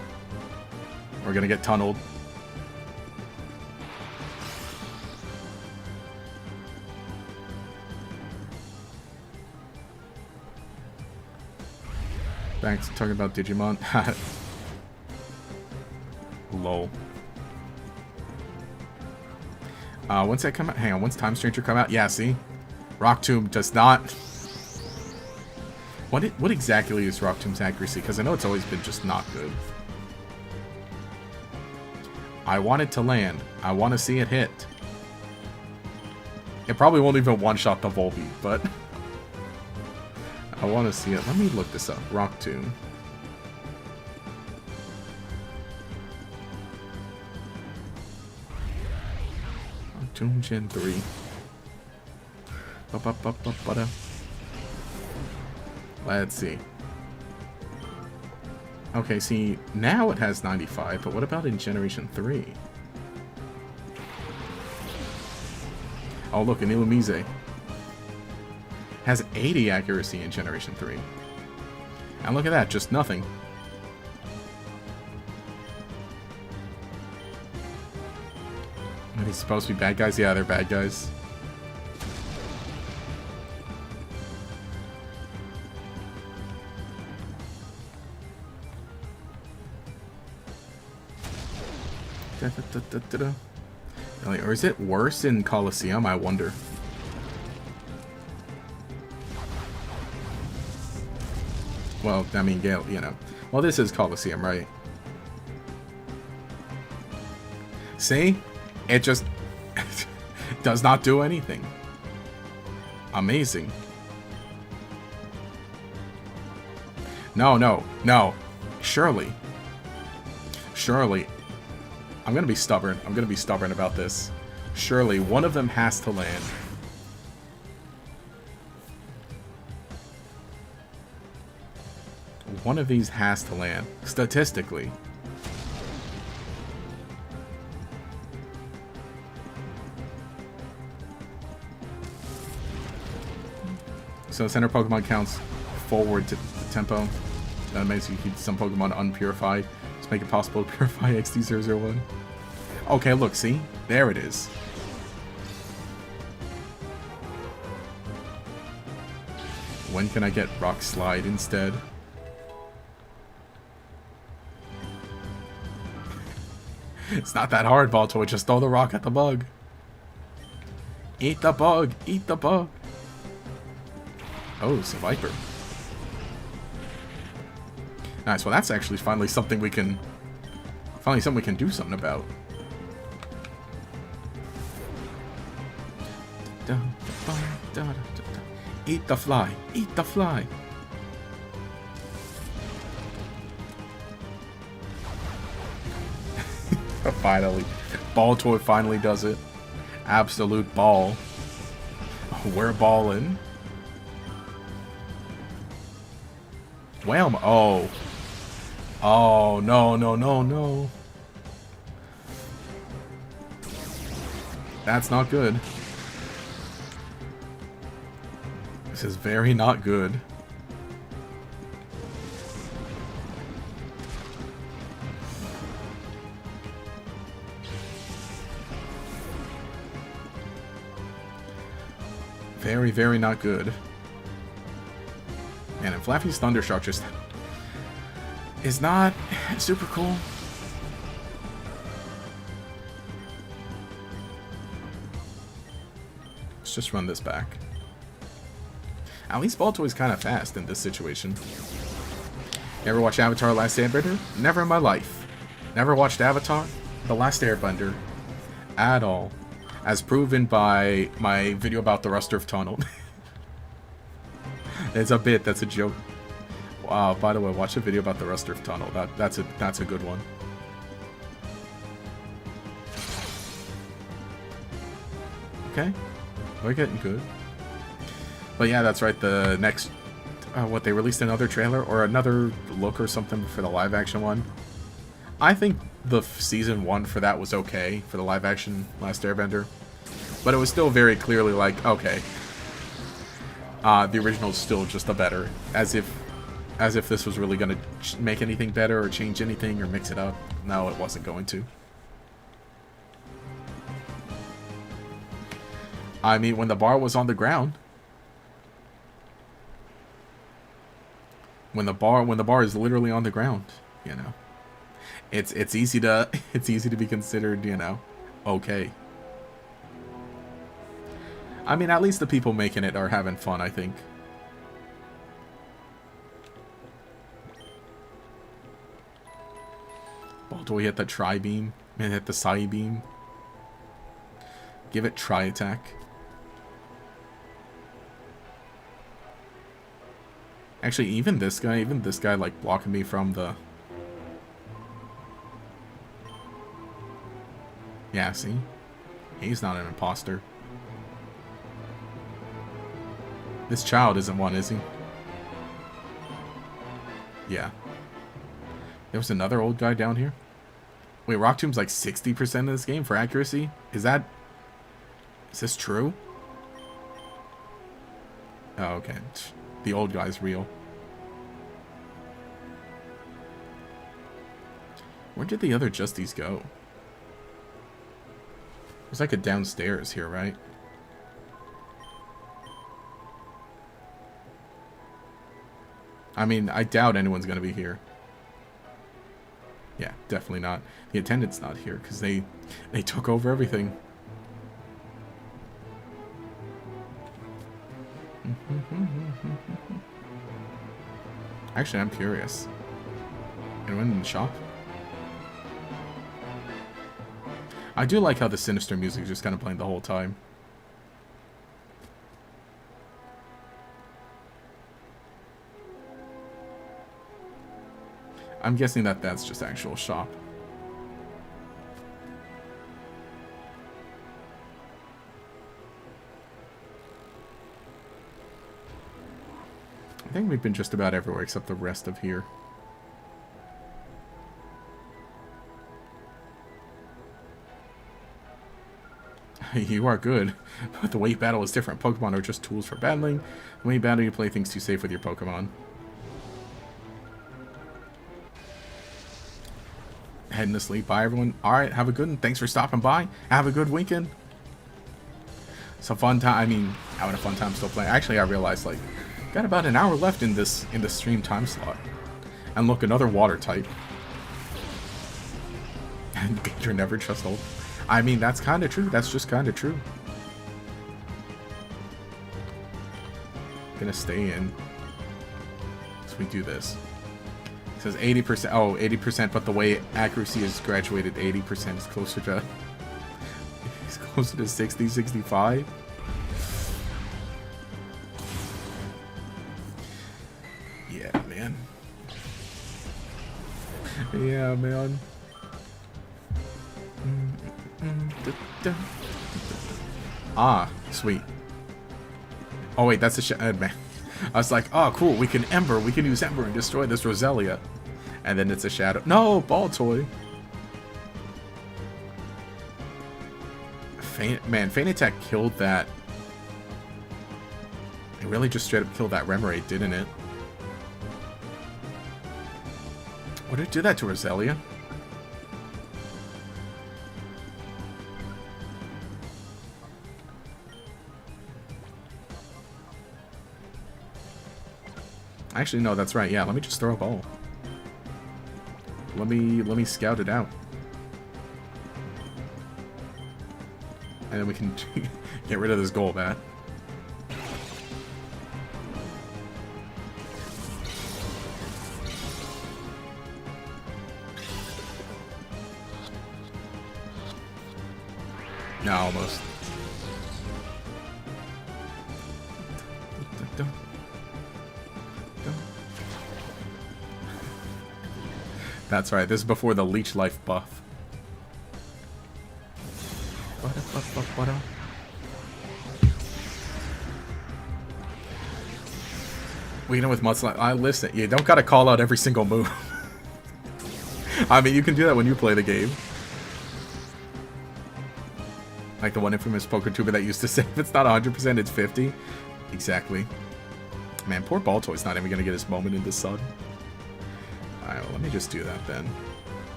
We're gonna get tunneled. Back to talking about Digimon. Lol. When's that come out? Hang on, when's Time Stranger come out? Yeah, see? Rock Tomb does not... What exactly is Rock Tomb's accuracy? Because I know it's always been just not good. I want it to land. I want to see it hit. It probably won't even one-shot the Volbeat, but... I want to see it. Let me look this up. Rock Tomb. Rock Tomb Gen 3. Let's see. Okay, see, now it has 95, but what about in Generation 3? Oh, look, an Illumise. Has 80 accuracy in Generation 3. And look at that, just nothing. Are these supposed to be bad guys? Yeah, they're bad guys. Or is it worse in Colosseum? I wonder. Well, I mean, Gale, you know. Well, this is Colosseum, right? See? It just does not do anything. Amazing. No. Surely. I'm gonna be stubborn. I'm gonna be stubborn about this. Surely, one of them has to land. One of these has to land. Statistically. So center Pokemon counts forward to the tempo. That makes you keep some Pokemon unpurified. Let's make it possible to purify XD001. Okay, look, see? There it is. When can I get Rock Slide instead? It's not that hard, Balto. Just throw the rock at the bug. Eat the bug. Eat the bug. Oh, it's a Viper. Nice. Well, that's actually finally something we can... Finally something we can do something about. Eat the fly. Eat the fly. Finally. Ball Toy finally does it. Absolute ball. We're balling. Wham. Oh. Oh, no, no, no, no. That's not good. This is very not good. Very, very not good. Man, and Flaffy's Thundershock just is not super cool. Let's just run this back. At least Baltoy's kind of fast in this situation. Never watched Avatar: Last Airbender? Never in my life. Never watched Avatar: The Last Airbender at all. As proven by my video about the Rusturf Tunnel. It's a bit, that's a joke. Wow, by the way, watch a video about the Rusturf Tunnel. That's a good one. Okay. We're getting good. But yeah, that's right, the next what, they released another trailer or another look or something for the live action one. I think the season 1 for that was okay, for the live action Last Airbender. But it was still very clearly like, okay. The original is still just a better. As if this was really going to make anything better or change anything or mix it up. No, it wasn't going to. I mean, when the bar was on the ground. When the bar is literally on the ground, you know. It's easy to be considered, you know, okay. I mean, at least the people making it are having fun, I think. Baltoy hit the tri-beam and hit the Psy-beam. Give it tri-attack. Actually, even this guy, like blocking me from the... Yeah, see? He's not an imposter. This child isn't one, is he? Yeah. There was another old guy down here? Wait, Rock Tomb's like 60% of this game for accuracy? Is this true? Oh, okay. The old guy's real. Where did the other Justies go? There's like a downstairs here, right? I mean, I doubt anyone's gonna be here. Yeah, definitely not. The attendant's not here because they took over everything. Actually, I'm curious. Anyone in the shop? I do like how the sinister music is just kind of playing the whole time. I'm guessing that that's just actual shop. I think we've been just about everywhere except the rest of here. You are good, but the way you battle is different. Pokemon are just tools for battling. The way you battle, you play things too safe with your Pokemon. Heading to sleep. Bye, everyone. Alright, have a good one. Thanks for stopping by. Have a good weekend. Some fun time. I mean, having a fun time still playing. Actually, I realized, like, got about an hour left in this stream time slot. And look, another water type. And Gator never trust old. I mean, that's kind of true. That's just kind of true. Gonna stay in. So we do this. It says 80%. Oh, 80%, but the way accuracy is graduated, 80% is closer to... It's closer to 60, 65. Yeah, man. Yeah, man. Ah, sweet. Oh wait, that's a man. I was like, oh cool, we can use Ember and destroy this Roselia. And then it's a shadow. No, ball toy. Man, Feint Attack killed that. It really just straight up killed that Remoraid, didn't it? What did it do that to Roselia? Actually, no, that's right. Yeah, let me just throw a ball. Let me scout it out. And then we can get rid of this goal bat. No, almost. That's right, this is before the leech life buff. We know with Mudslide, I listen, you don't gotta call out every single move. I mean, you can do that when you play the game. Like the one infamous PokeTuber that used to say, if it's not 100%, it's 50. Exactly. Man, poor Baltoy's not even gonna get his moment in the sun. Alright, well, let me just do that then.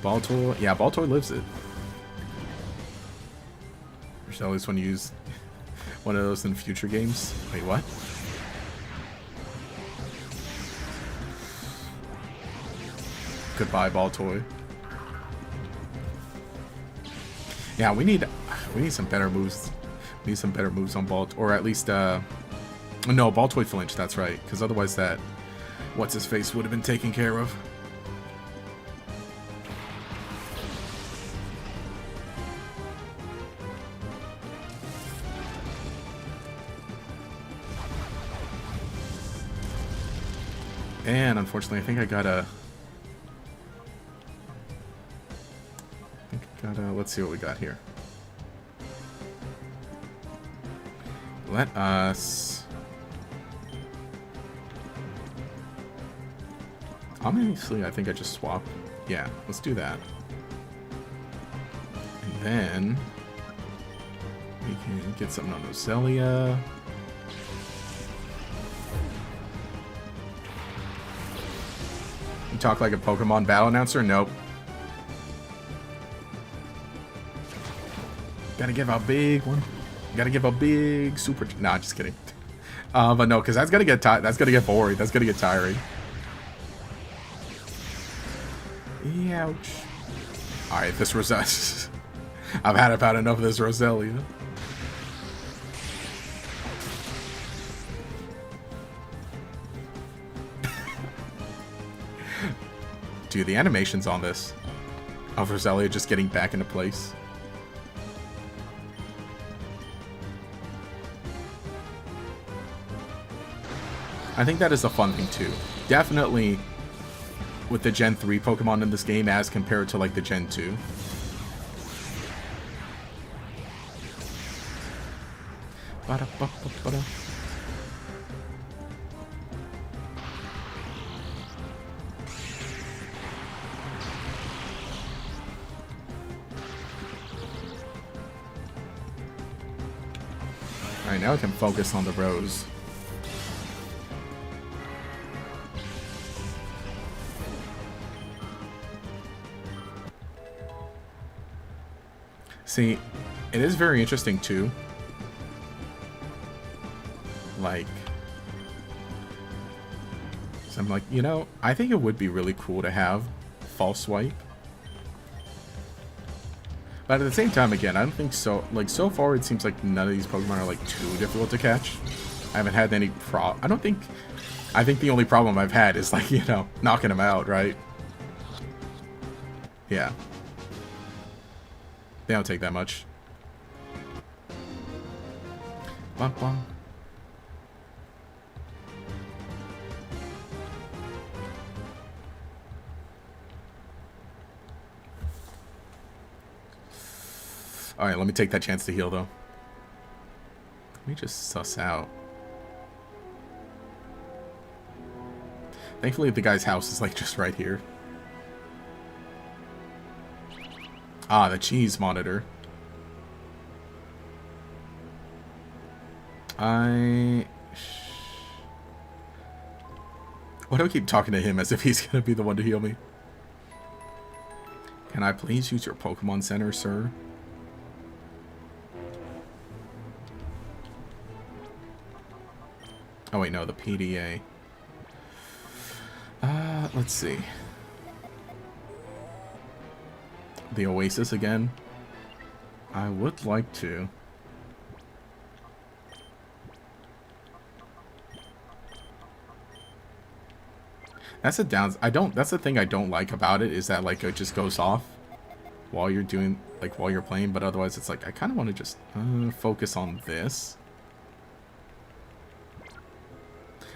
Baltoy, yeah, Baltoy lives it. I should always want to use one of those in future games. Wait, what? Goodbye, Baltoy. Yeah, we need some better moves. We need some better moves on Baltoy, or at least no, Baltoy flinch. That's right, because otherwise that what's his face would have been taken care of. And unfortunately, I think I gotta. Let's see what we got here. Let us. Honestly, I think I just swap. Yeah, let's do that. And then we can get something on Roselia. You talk like a Pokemon battle announcer? Nope. Gotta give a big one. Gotta give a big super. Nah, just kidding. But no, because that's gonna get that's gonna get boring. That's gonna get tiring. Ouch. All right, this Roselia. I've had about enough of this Roselia. Dude, the animations on this of Roselia just getting back into place. I think that is a fun thing too. Definitely with the Gen 3 Pokemon in this game as compared to like the Gen 2. Alright, now I can focus on the Rose. See, it is very interesting too. Like, so I'm like, you know, I think it would be really cool to have False Swipe. But at the same time, again, I don't think so. Like, so far, it seems like none of these Pokemon are, like, too difficult to catch. I haven't had any I think the only problem I've had is, like, you know, knocking them out, right? Yeah. They don't take that much. Bum, bum. Alright, let me take that chance to heal, though. Let me just suss out. Thankfully, the guy's house is, like, just right here. Ah, the cheese monitor. Why do I keep talking to him as if he's gonna be the one to heal me? Can I please use your Pokemon Center, sir? Oh wait, no, the PDA. Let's see. The Oasis again. I would like to. That's that's the thing I don't like about it, is that, like, it just goes off while you're doing, like, while you're playing, but otherwise it's like, I kind of want to just focus on this.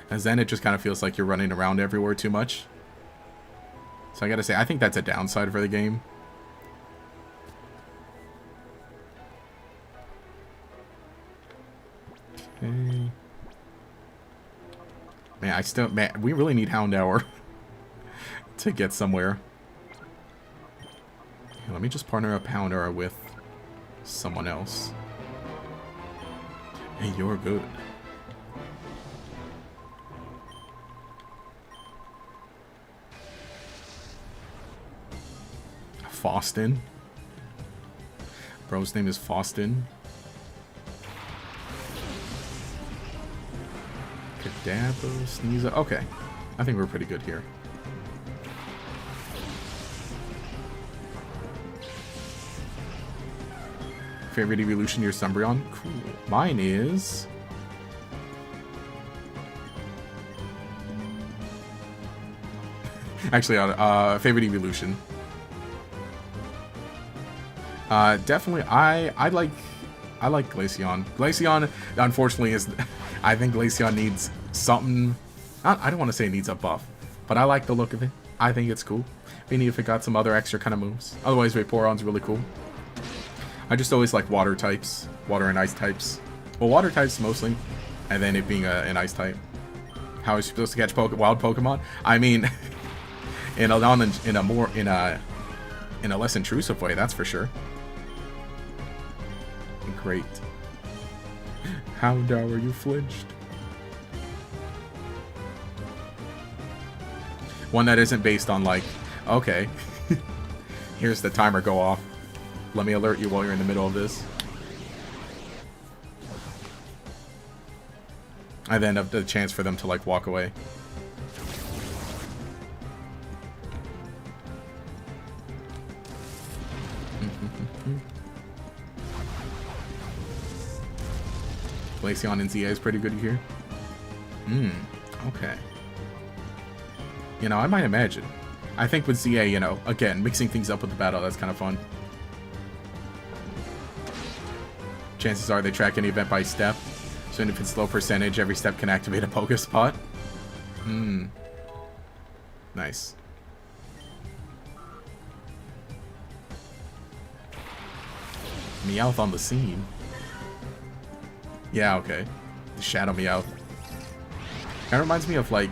As then it just kind of feels like you're running around everywhere too much. So I gotta say, I think that's a downside for the game. Okay. Man, we really need Houndour to get somewhere. Here, let me just partner up Houndour with someone else. Hey, you're good. Faustin. Bro's name is Faustin. Kadabra, Sneeze. Okay. I think we're pretty good here. Favorite evolution, your Umbreon? Cool. Mine is... Actually, favorite evolution. Definitely, I like Glaceon. Glaceon, unfortunately, is... I think Glaceon needs something... I don't want to say it needs a buff, but I like the look of it. I think it's cool. Maybe if it got some other extra kind of moves. Otherwise, Vaporeon's really cool. I just always like water types. Water and ice types. Well, water types mostly. And then it being an ice type. How is she supposed to catch wild Pokemon? I mean, in a less intrusive way, that's for sure. Great. Houndour, you flinched. One that isn't based on, like, okay, here's the timer go off. Let me alert you while you're in the middle of this. And then the chance for them to, like, walk away. Glaceon and ZA is pretty good here. Okay. You know, I might imagine. I think with ZA, you know, again, mixing things up with the battle, that's kind of fun. Chances are they track any event by step. So if it's low percentage, every step can activate a Pokespot. Nice. Meowth on the scene. Yeah, okay. The Shadow Meowth. That reminds me of, like,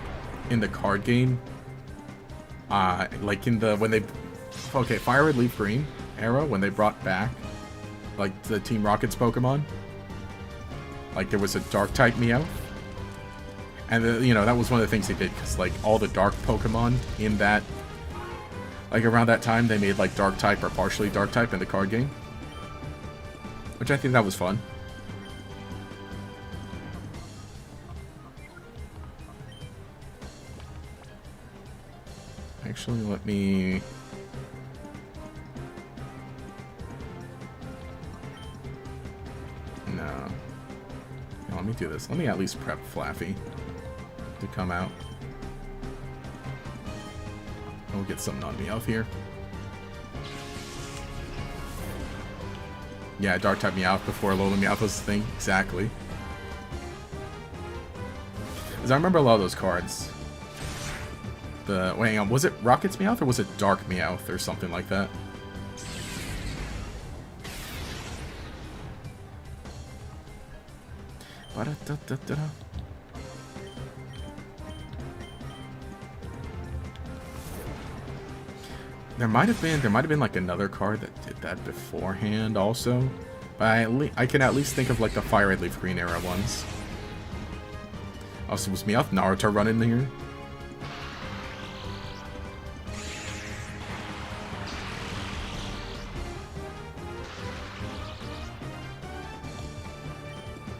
in the card game. Like in the, when they... Okay, Fire Red Leaf Green era, when they brought back, like, the Team Rocket's Pokemon. Like, there was a Dark-type Meowth. And, you know, that was one of the things they did, because, like, all the Dark Pokemon in that... Like, around that time, they made, like, Dark-type or partially Dark-type in the card game. Which I think that was fun. Actually, let me... No, let me do this. Let me at least prep Flaffy to come out. We'll get something on Meowth here. Yeah, Dark-type Meowth before Alolan Meowth was the thing. Exactly. Because I remember a lot of those cards. Wait, hang on, was it Rocket's Meowth or was it Dark Meowth or something like that? Ba-da-da-da-da-da. There might have been like another card that did that beforehand also. But I can at least think of like the Fire Red Leaf Green era ones. Also, was Meowth Naruto running here?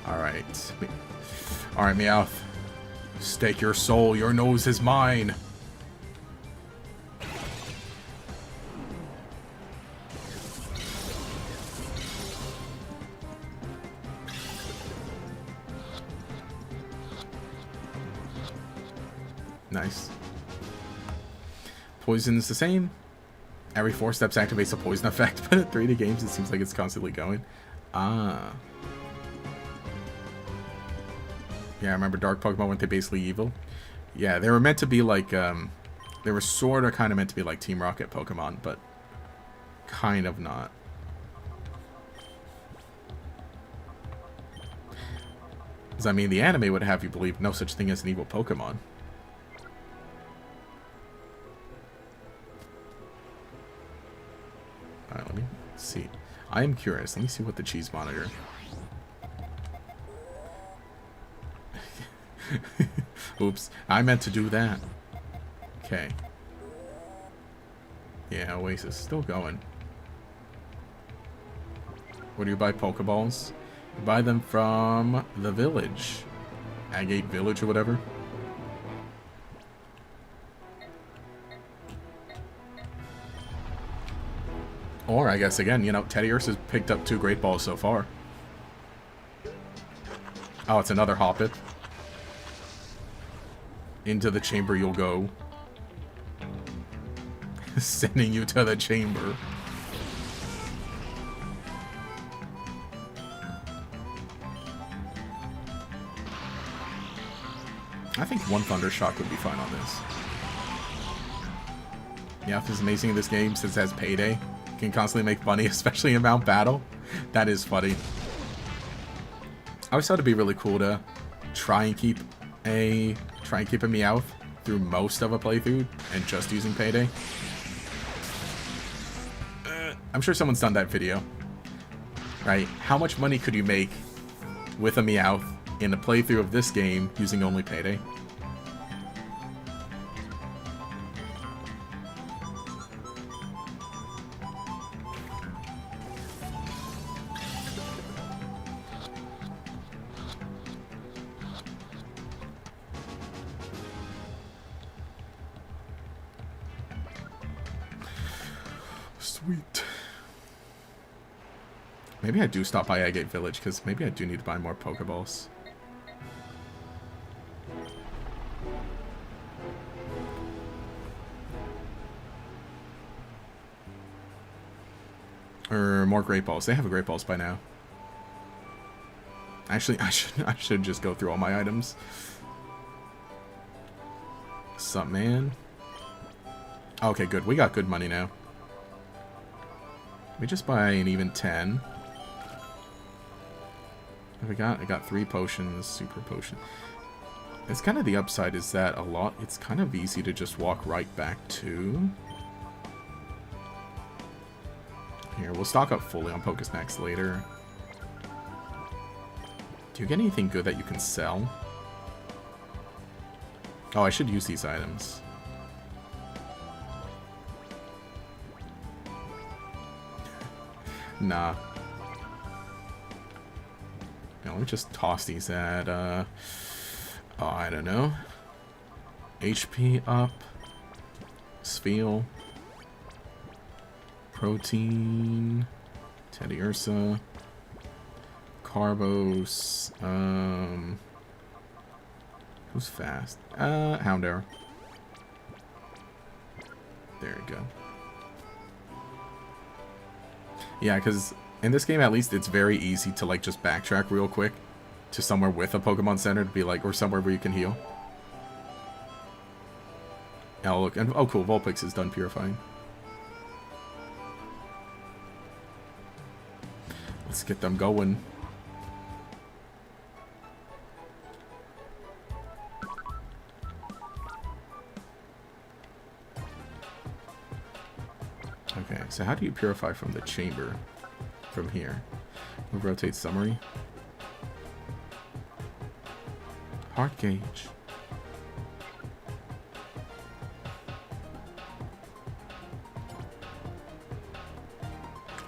Alright. Alright, Meowth. Stake your soul, your nose is mine. Nice. Poison's the same. Every 4 steps activates a poison effect, but at 3 to games it seems like it's constantly going. Ah. Yeah, I remember Dark Pokemon weren't they basically evil? Yeah, they were meant to be like, they were sort of kind of meant to be like Team Rocket Pokemon, but kind of not. Because, I mean, the anime would have you believe no such thing as an evil Pokemon. Alright, let me see. I am curious. Let me see what the cheese monitor... Oops, I meant to do that. Okay. Yeah, Oasis, still going. Where do you buy Pokeballs? You buy them from the village. Agate Village or whatever. Or, I guess, again, you know, Teddy Ursa's picked up 2 Great Balls so far. Oh, it's another Hoppip. Into the chamber you'll go. Sending you to the chamber. I think 1 Thunder Shock would be fine on this. Meowth is amazing in this game since it has Payday. Can constantly make money, especially in Mount Battle. That is funny. I always thought it'd be really cool to try and keep a Meowth through most of a playthrough and just using Payday. I'm sure someone's done that video. Right? How much money could you make with a Meowth in a playthrough of this game using only Payday? Sweet. Maybe I do stop by Agate Village, because maybe I do need to buy more Pokeballs. Or more Great Balls. They have a Great Balls by now. Actually, I should just go through all my items. Sup, man? Okay, good. We got good money now. Let me just buy an even 10. What have I got 3 potions, super potion. It's kind of the upside is that it's kind of easy to just walk right back to. Here, we'll stock up fully on Pokesnacks later. Do you get anything good that you can sell? Oh, I should use these items. Nah. Now, let me just toss these at, oh, I don't know. HP up. Spheal. Protein. Teddy Ursa. Carbos. Who's fast? Houndour. There we go. Yeah, because in this game, at least, it's very easy to, like, just backtrack real quick to somewhere with a Pokemon Center to be like, or somewhere where you can heal. Oh, look. And, oh, cool. Vulpix is done purifying. Let's get them going. Okay, so how do you purify from the chamber? From here. We'll rotate summary. Heart gauge.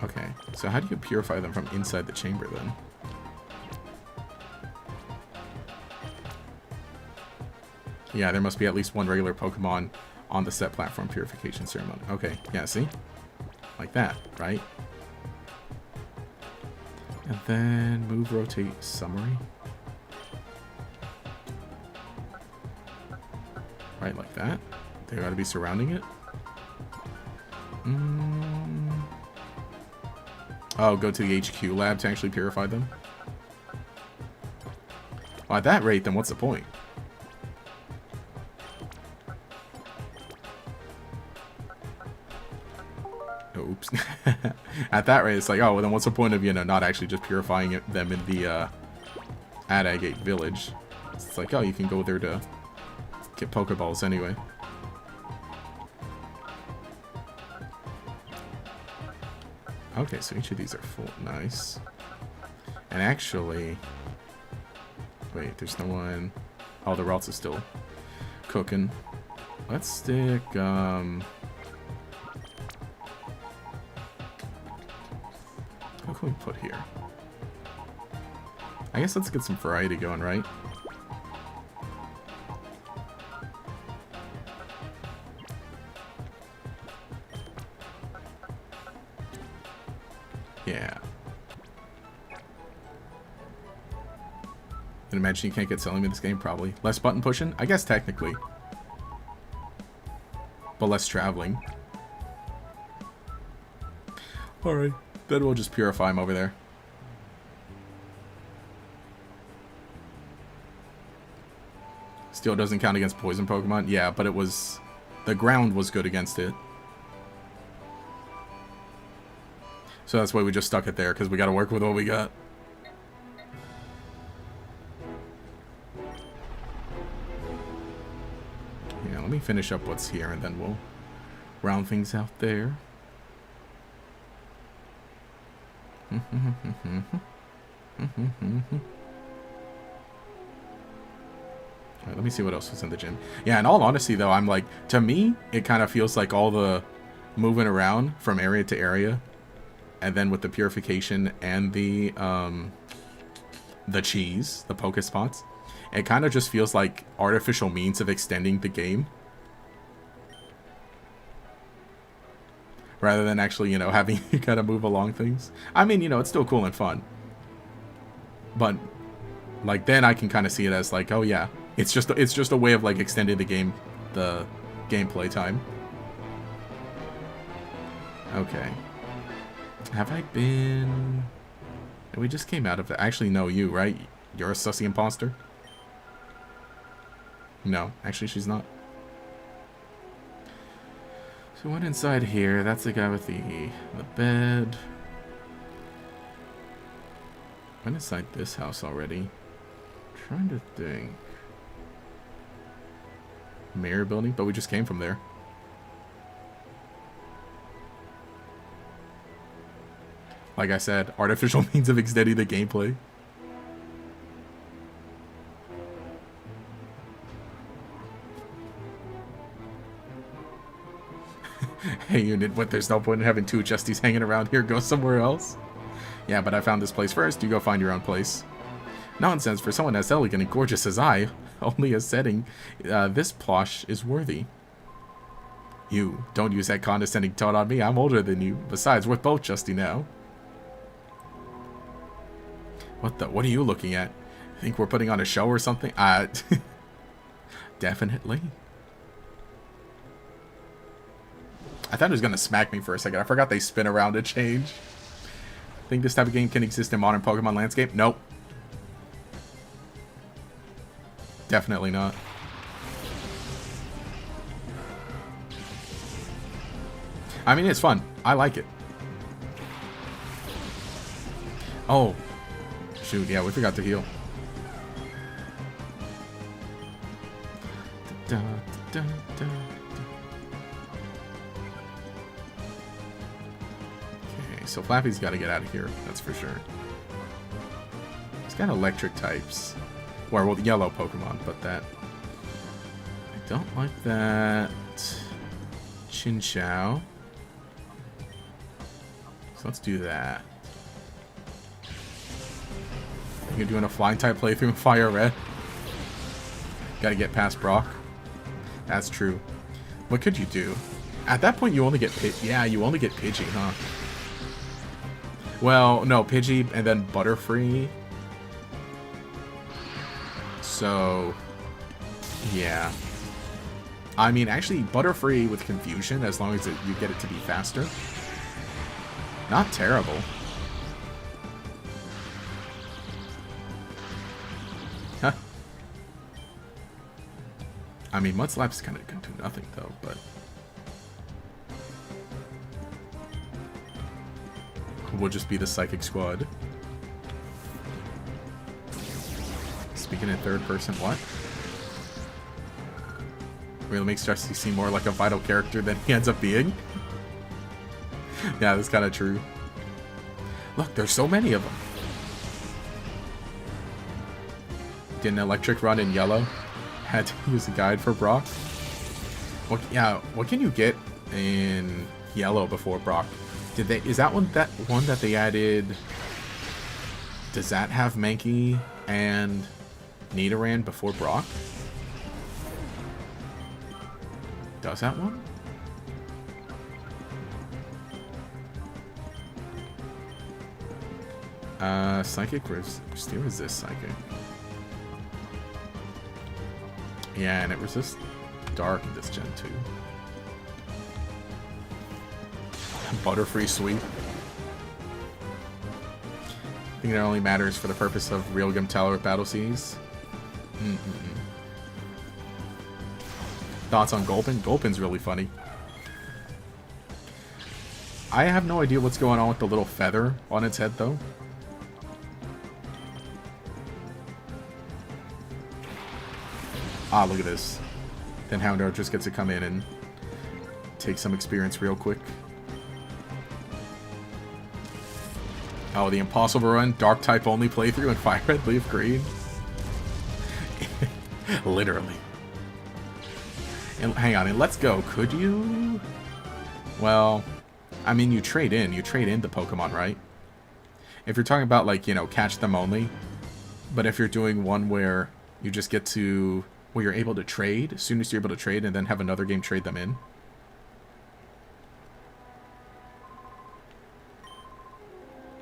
Okay, so how do you purify them from inside the chamber then? Yeah, there must be at least one regular Pokemon on the set platform purification ceremony. Okay, yeah, see? Like that, right? And then move, rotate, summary. Right, like that. They gotta be surrounding it. Oh, go to the HQ lab to actually purify them? Well, at that rate, then what's the point? Oops. At that rate, it's like, oh, well, then what's the point of, you know, not actually just purifying them in the Adagate village? It's like, oh, you can go there to get Pokeballs anyway. Okay, so each of these are full. Nice. And actually... Wait, there's no one... Oh, the Ralts is still cooking. Let's stick, What can we put here? I guess let's get some variety going, right? Yeah. And imagine you can't get selling in this game, probably. Less button pushing? I guess technically. But less traveling. Alright. Then we'll just purify him over there. Steel doesn't count against poison Pokemon? Yeah, but it was... The ground was good against it. So that's why we just stuck it there, because we got to work with what we got. Yeah, let me finish up what's here, and then we'll round things out there. Alright, let me see what else was in the gym. Yeah, in all honesty, though, I'm like... To me, it kind of feels like all the moving around from area to area... And then with the purification and the cheese, the Pokespots, it kind of just feels like artificial means of extending the game. Rather than actually, you know, having you kind of move along things. I mean, you know, it's still cool and fun. But, like, then I can kind of see it as like, oh yeah, it's just a way of, like, extending the gameplay time. Okay. Have I been... We just came out of it. I actually know you, right? You're a sussy imposter? No, actually she's not. So what inside here? That's the guy with the bed. Went inside this house already. Trying to think. Mirror building? But we just came from there. Like I said, artificial means of extending the gameplay. Hey unit, what, there's no point in having two Justies hanging around here, go somewhere else? Yeah, but I found this place first, you go find your own place. Nonsense, for someone as elegant and gorgeous as I, only a setting, this plosh is worthy. You, don't use that condescending tone on me, I'm older than you. Besides, we're both Justy now. What are you looking at? Think we're putting on a show or something? Definitely. I thought it was gonna smack me for a second. I forgot they spin around to change. Think this type of game can exist in modern Pokemon landscape? Nope. Definitely not. I mean, it's fun. I like it. Oh. Shoot, yeah, we forgot to heal. Da, da, da, da. Okay, so Flappy's got to get out of here. That's for sure. He's got electric types. Well, yellow Pokemon, but that... I don't like that... Chinchou. So let's do that. You're doing a flying type playthrough in Fire Red. Gotta get past Brock. That's true. What could you do? At that point, you only get yeah, you only get Pidgey, huh? Well, no, Pidgey and then Butterfree. So, yeah. I mean, actually, Butterfree with Confusion, as long as you get it to be faster. Not terrible. Huh. I mean, Mudslap's kind of gonna do nothing, though, but... We'll just be the Psychic Squad. Speaking in third person, what? Really makes Jesse seem more like a vital character than he ends up being. Yeah, that's kind of true. Look, there's so many of them. Did an electric run in yellow? Had to use a guide for Brock. What? Yeah, what can you get in yellow before Brock? Did they? Is that one that they added? Does that have Mankey and Nidoran before Brock? Does that one? Psychic still resists Psychic. Yeah, and it resists Dark in this gen too. Butterfree sweep. I think it only matters for the purpose of Realgam Tower with Battle Seas. Thoughts on Gulpin? Gulpin's really funny. I have no idea what's going on with the little feather on its head, though. Ah, look at this. Then Houndour just gets to come in and take some experience real quick. Oh, the impossible run, Dark type only playthrough in Fire Red Leaf Green. Literally. And hang on, and let's go. Could you? Well, I mean, you trade in the Pokemon, right? If you're talking about, like, you know, catch them only. But if you're doing one where you just get to, where you're able to trade, as soon as you're able to trade, and then have another game trade them in.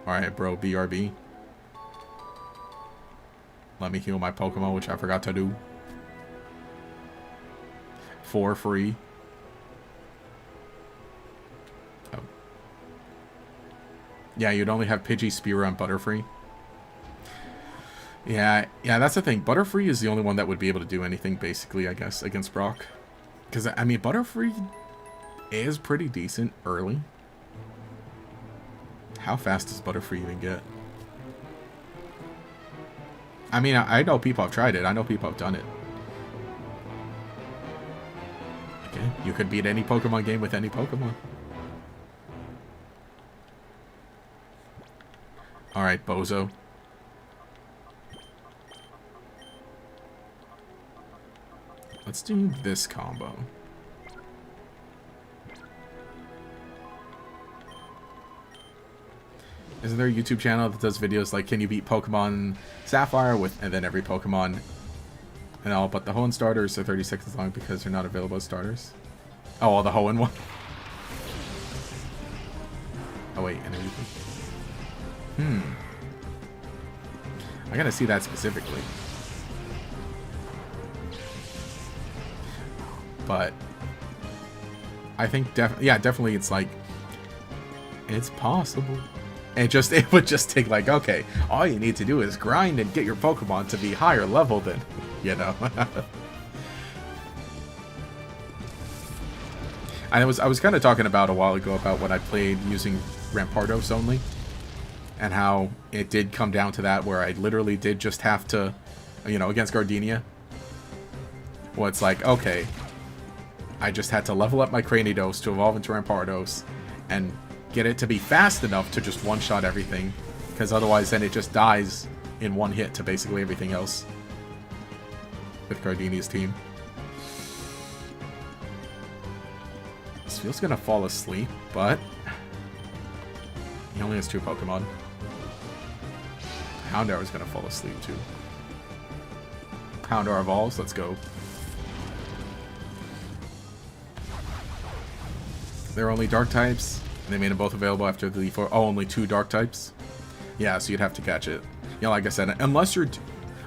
Alright, bro, BRB. Let me heal my Pokemon, which I forgot to do. For free. Oh. Yeah, you'd only have Pidgey, Spearow, and Butterfree. Yeah, that's the thing. Butterfree is the only one that would be able to do anything, basically, I guess, against Brock. Because, I mean, Butterfree is pretty decent early. How fast does Butterfree even get? I mean, I know people have tried it. I know people have done it. Okay, you could beat any Pokemon game with any Pokemon. Alright, Bozo. Let's do this combo. Isn't there a YouTube channel that does videos like, can you beat Pokemon Sapphire with, and then every Pokemon and all but the Hoenn starters are 30 seconds long because they're not available as starters? Oh, well, the Hoenn one. Oh wait, and everything. I gotta see that specifically. But I think definitely it's like, it's possible. It would just take, like, okay, all you need to do is grind and get your Pokemon to be higher level than, you know. I was kind of talking about a while ago about what I played using Rampardos only, and how it did come down to that where I literally did just have to, you know, against Gardenia. Well, it's like, okay, I just had to level up my Cranidos to evolve into Rampardos and get it to be fast enough to just one-shot everything, because otherwise then it just dies in one hit to basically everything else with Gardenia's team. This feels gonna fall asleep, but he only has 2 Pokemon. Houndour is gonna fall asleep too. Houndour evolves, let's go. There are only dark types. They made them both available after the Elite Four. Oh, only 2 dark types? Yeah, so you'd have to catch it. Yeah, like I said, unless you're...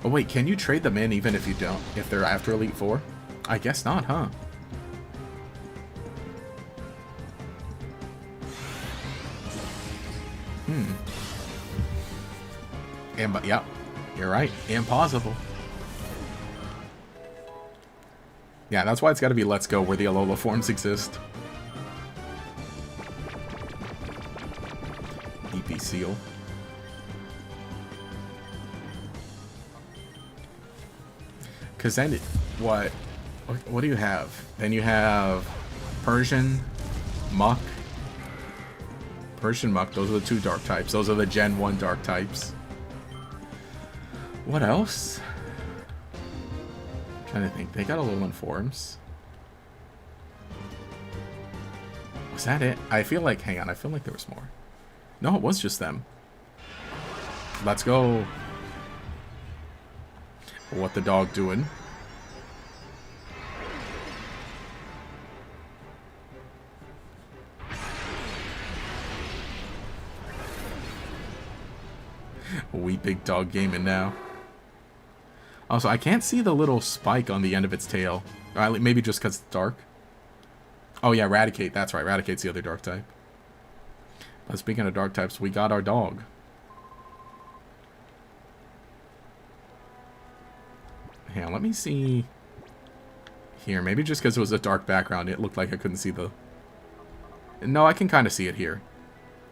Oh wait, can you trade them in even if you don't? If they're after Elite Four? I guess not, huh? Yeah, you're right. Impossible. Yeah, that's why it's got to be Let's Go where the Alola forms exist. EP Seal. Because then, what do you have? Then you have Persian, Muck. Persian Muck, those are the 2 dark types. Those are the Gen 1 dark types. What else? I'm trying to think. They got Alolan forms. Was that it? I feel like, hang on, I feel like there was more. No, it was just them. Let's go. What the dog doing? Wee big dog gaming now. Also, I can't see the little spike on the end of its tail. Maybe just because it's dark. Oh yeah, Raticate. That's right. Raticate's the other dark type. But speaking of dark types, we got our dog. Hang on, let me see. Here, maybe just because it was a dark background, it looked like I couldn't see the... No, I can kind of see it here.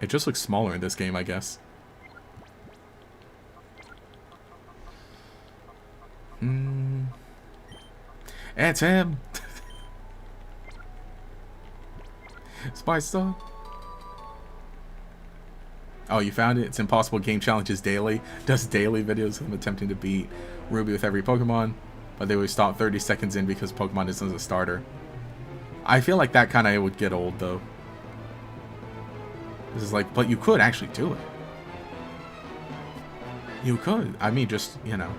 It just looks smaller in this game, I guess. It's him! Spice Dog. Oh, you found it? It's Impossible Game Challenges Daily. Does daily videos of him attempting to beat Ruby with every Pokemon, but they always stop 30 seconds in because Pokemon isn't a starter. I feel like that kind of would get old, though. This is like, but you could actually do it. You could. I mean, just, you know,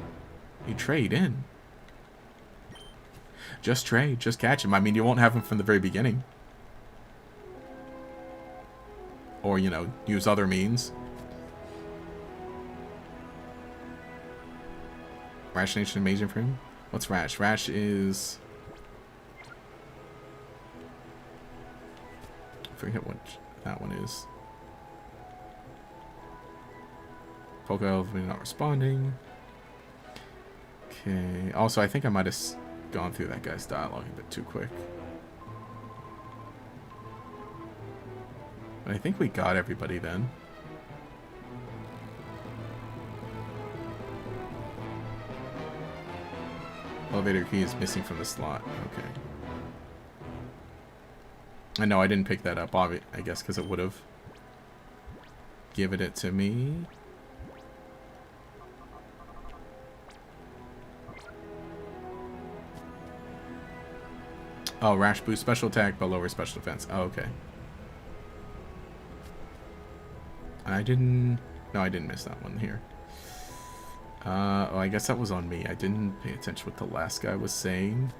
you trade in. Just trade. Just catch him. I mean, you won't have him from the very beginning. Or, you know, use other means. Rash Nation Amazing for him? What's Rash? Rash is... I forget what that one is. Poké not responding. Okay. Also, I think I might have gone through that guy's dialogue a bit too quick. But I think we got everybody then. Elevator key is missing from the slot. Okay. I know I didn't pick that up, I guess, because it would have given it to me. Oh, Rash boost special attack, but lower special defense. Oh, okay. I didn't... No, I didn't miss that one here. Oh, I guess that was on me. I didn't pay attention what the last guy was saying.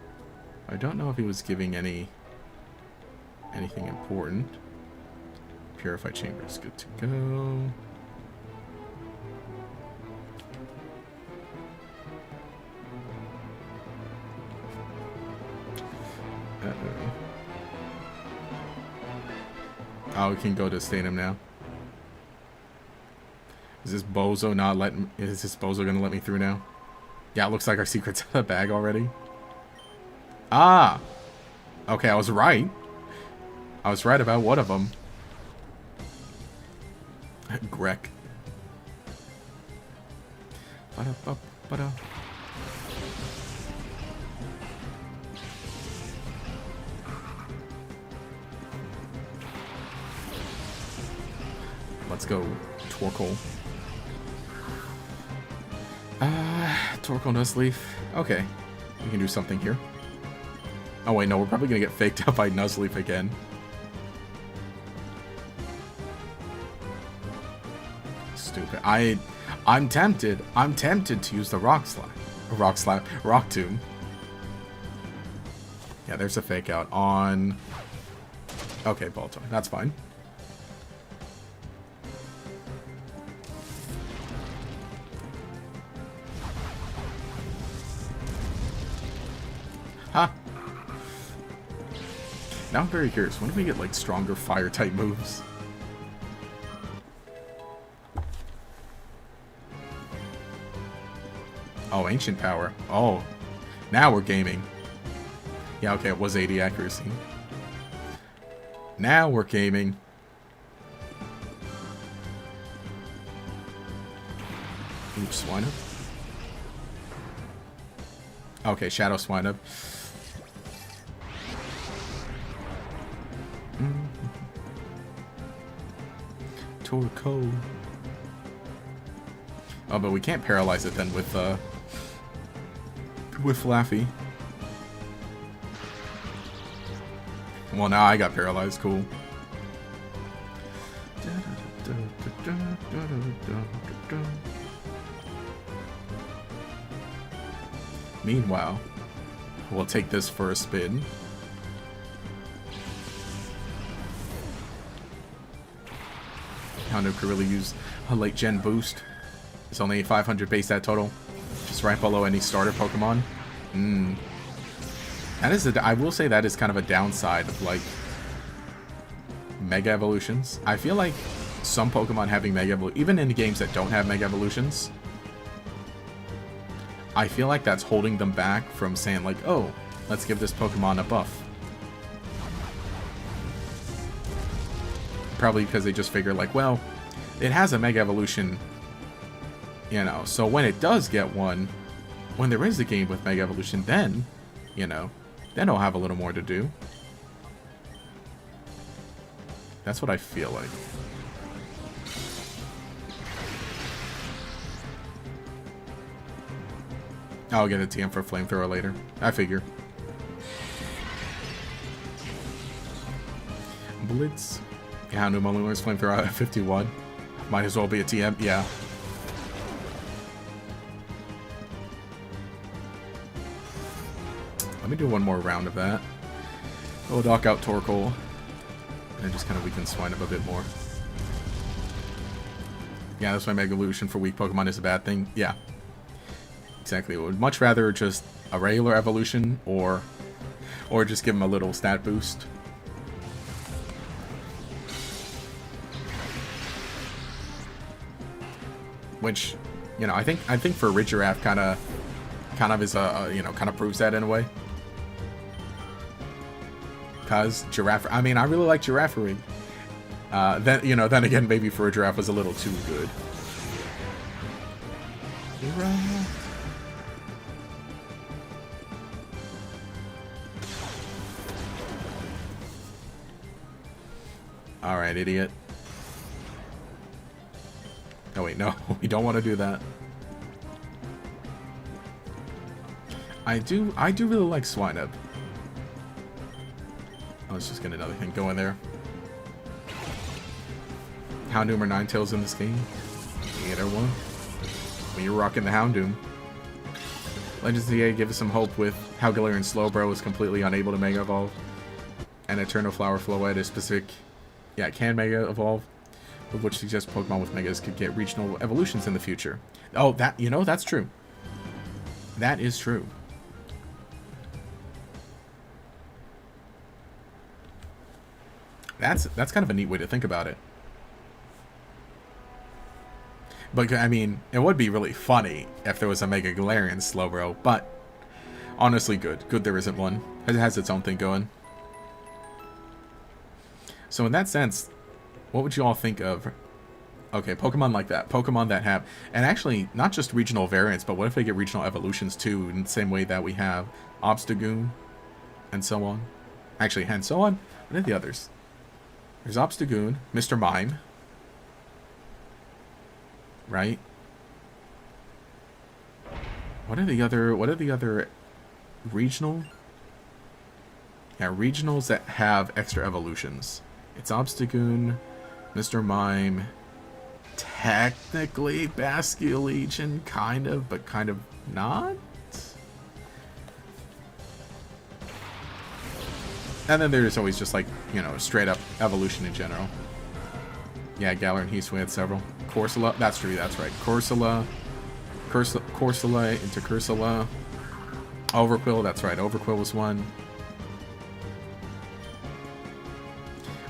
I don't know if he was giving anything important. Purified chamber is good to go. Uh-oh. Oh, we can go to stadium now. Is this bozo not letting... Is this bozo gonna let me through now? Yeah, it looks like our secret's in the bag already. Ah! Okay, I was right. I was right about one of them. Grek. Ba-da-ba-ba-da. Let's go, Torkoal. Torkoal Nuzleaf. Okay, we can do something here. Oh wait, no, we're probably gonna get faked out by Nuzleaf again. Stupid. I'm tempted. I'm tempted to use the Rock Tomb. Yeah, there's a fake out on. Okay, Balto. That's fine. Huh. Now I'm very curious. When do we get like stronger fire type moves? Oh, ancient power. Oh, now we're gaming. Yeah, okay, it was 80 accuracy. Now we're gaming. Oops, Swinub. Okay, Shadow Swinub. Torkoal. Oh, but we can't paralyze it then with Flaffy. Well, now I got paralyzed. Cool. Meanwhile, we'll take this for a spin. Houndoom could really use a late gen boost. It's only 500 base stat total, just right below any starter Pokemon. That is I will say that is kind of a downside of like Mega Evolutions. I feel like some Pokemon having Mega Evolutions, even in games that don't have Mega Evolutions, I feel like that's holding them back from saying like, oh, let's give this Pokemon a buff. Probably because they just figure like, well, it has a Mega Evolution, you know, so when it does get one, when there is a game with Mega Evolution, then, you know, then it'll have a little more to do. That's what I feel like. I'll get a TM for Flamethrower later. I figure. Blitz. Yeah, Houndoom only learns Flamethrower at 51. Might as well be a TM. Yeah. Let me do one more round of that. We'll knock out Torkoal. And just kind of weaken Swinub a bit more. Yeah, that's why Mega Evolution for weak Pokemon is a bad thing. Yeah. Exactly. I would much rather just a regular evolution or just give him a little stat boost. Which, you know, I think for Ridgiraffe kind of is you know, kind of proves that in a way. Cause Giraffe, I mean, I really like Giraffering. Then, you know, then again, maybe for a Giraffe was a little too good. Alright, idiot. Oh wait, no, we don't want to do that. I do really like Swinub. Oh, let's just get another thing going there. Houndoom or Ninetales in this game. Either one. When you're rocking the Houndoom. Legends of the A give us some hope with how Galarian Slowbro is completely unable to Mega Evolve. And Eternal Flower Floette is specific. Yeah, it can Mega Evolve. Which suggests Pokemon with Megas could get regional evolutions in the future. Oh, that, you know, that's true. That is true. That's kind of a neat way to think about it. But, I mean, it would be really funny if there was a Mega Galarian Slowbro, but honestly good. Good there isn't one. It has its own thing going. So in that sense, what would you all think of? Okay, Pokemon like that. Pokemon that have, and actually not just regional variants, but what if they get regional evolutions too, in the same way that we have Obstagoon, and so on. Actually, and so on. What are the others? There's Obstagoon, Mr. Mime, right? What are the other regional? Yeah, regionals that have extra evolutions. It's Obstagoon, Mr. Mime, technically Basculegion, kind of, but kind of not. And then there's always just like, you know, straight up evolution in general. Yeah, Galar and Hisui had several. Corsola, that's true, that's right. Corsola into Cursula. Overquill, that's right, Overquill was one.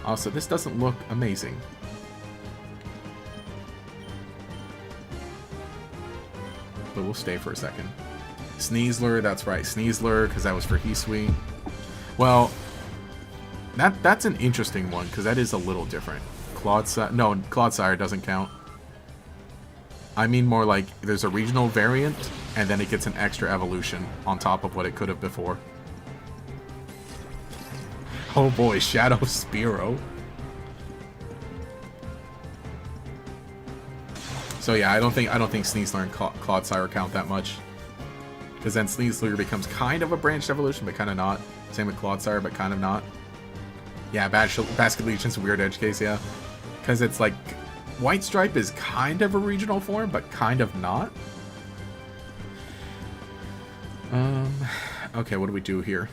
Also, this doesn't look amazing. But we'll stay for a second. Sneasler, that's right, Sneasler, because that was for Hisui. Well, that's an interesting one, because that is a little different. Clodsire doesn't count. I mean more like there's a regional variant, and then it gets an extra evolution on top of what it could have before. Oh boy, Shadow Spearow. So yeah, I don't think Sneasler and Clodsire count that much. Because then Sneasler becomes kind of a branched evolution, but kind of not. Same with Clodsire, but kind of not. Yeah, Basculegion's a weird edge case, yeah. Because it's like, White Stripe is kind of a regional form, but kind of not. Okay, what do we do here?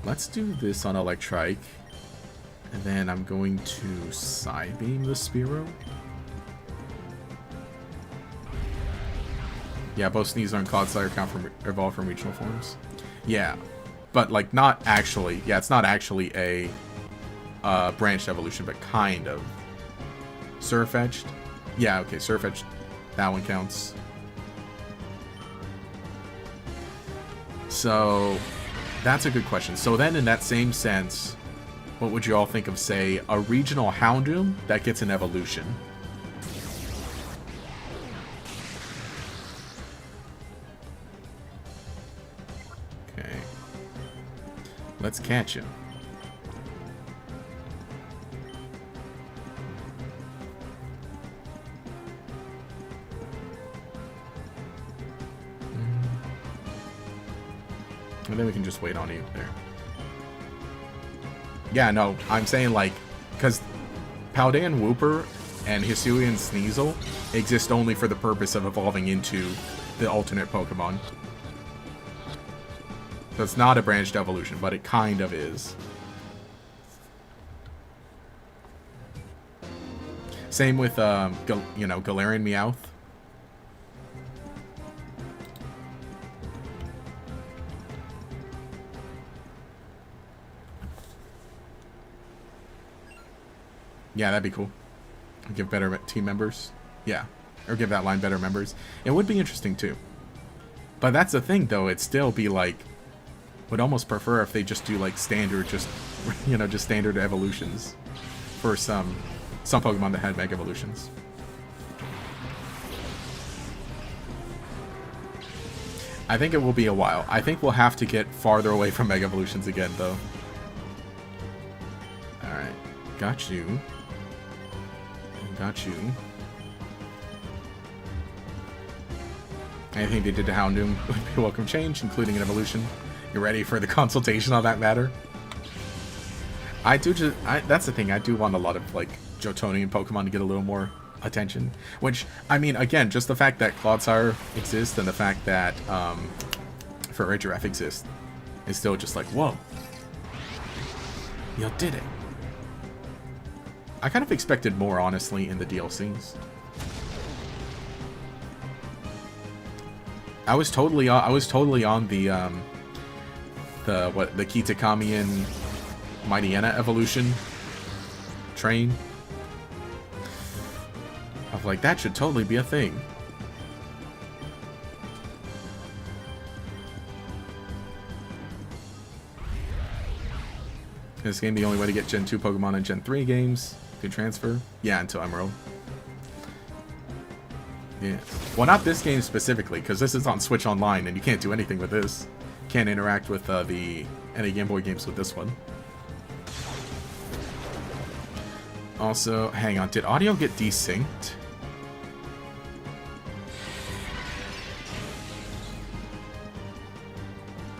Let's do this on Electrike. And then I'm going to Psybeam the Spearow. Yeah, both Sneasler and Clodsire count from evolve from regional forms. Yeah. But, like, not actually. Yeah, it's not actually a branched evolution, but kind of. Surfetched? Yeah, okay, Surfetched. That one counts. So, that's a good question. So then, in that same sense, what would you all think of, say, a regional Houndoom that gets an evolution? Let's catch him. And then we can just wait on you there. Yeah, no, I'm saying like, because Paldean Wooper and Hisuian Sneasel exist only for the purpose of evolving into the alternate Pokemon. So it's not a branched evolution, but it kind of is. Same with, Galarian Meowth. Yeah, that'd be cool. Give better team members. Yeah. Or give that line better members. It would be interesting, too. But that's the thing, though. It'd still be, like... Would almost prefer if they just do, like, standard, just standard evolutions. For some Pokemon that had Mega Evolutions. I think it will be a while. I think we'll have to get farther away from Mega Evolutions again, though. Alright. Got you. Got you. Anything they did to Houndoom would be a welcome change, including an evolution. You ready for the consultation on that matter? That's the thing, I do want a lot of, like, Johtonian Pokemon to get a little more attention. Which, I mean, again, just the fact that Clodsire exists and the fact that, Ferrigiraf exists is still just like, whoa. You did it. I kind of expected more, honestly, in the DLCs. I was totally on the Kitakamian Mightyena evolution train. Of like, that should totally be a thing. This game, the only way to get Gen 2 Pokemon and Gen 3 games. Could transfer. Yeah, until Emerald. Yeah. Well, not this game specifically, because this is on Switch Online, and you can't do anything with this. Can't interact with any Game Boy games with this one. Also, hang on, did audio get desynced?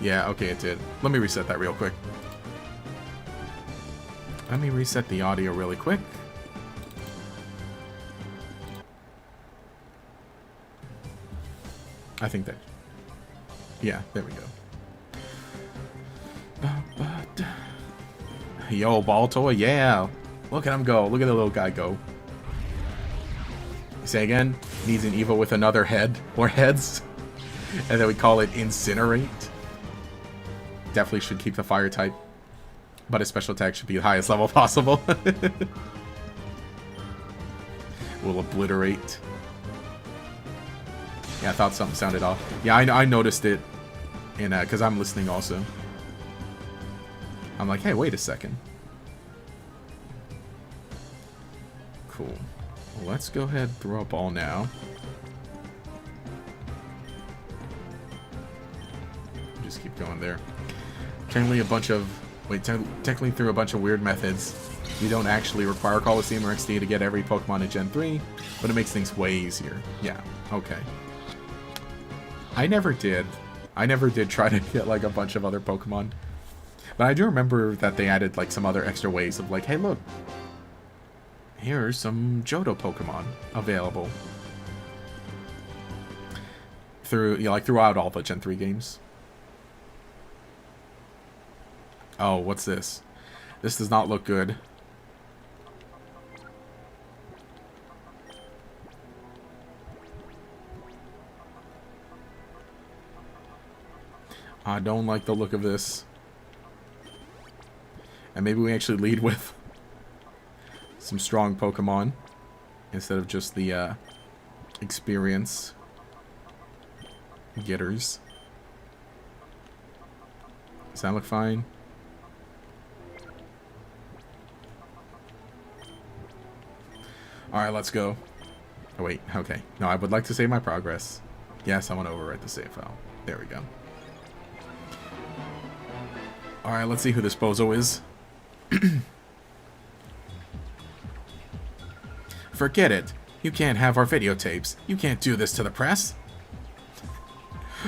Yeah, okay, it did. Let me reset that real quick. Let me reset the audio really quick. I think that... Yeah, there we go. Yo, Baltoy, yeah! Look at him go. Look at the little guy go. Say again? Needs an Evo with another head. Or heads. And then we call it Incinerate. Definitely should keep the fire type. But his special attack should be the highest level possible. Will obliterate. Yeah, I thought something sounded off. Yeah, I noticed it. In because I'm listening also. I'm like, hey, wait a second. Cool. Well, let's go ahead and throw a ball now. Just keep going there. Technically a bunch of... Wait, technically through a bunch of weird methods. You don't actually require Coliseum or XD to get every Pokemon in Gen 3, but it makes things way easier. Yeah, okay. I never did try to get like a bunch of other Pokemon. But I do remember that they added like some other extra ways of like, hey look, here's some Johto Pokemon available. Throughout all the Gen 3 games. Oh, what's this? This does not look good. I don't like the look of this. And maybe we actually lead with some strong Pokemon instead of just the experience getters. Does that look fine? Alright, let's go. Oh, wait, okay. No, I would like to save my progress. Yes, I want to overwrite the save file. There we go. Alright, let's see who this bozo is. Forget it. You can't have our videotapes. You can't do this to the press.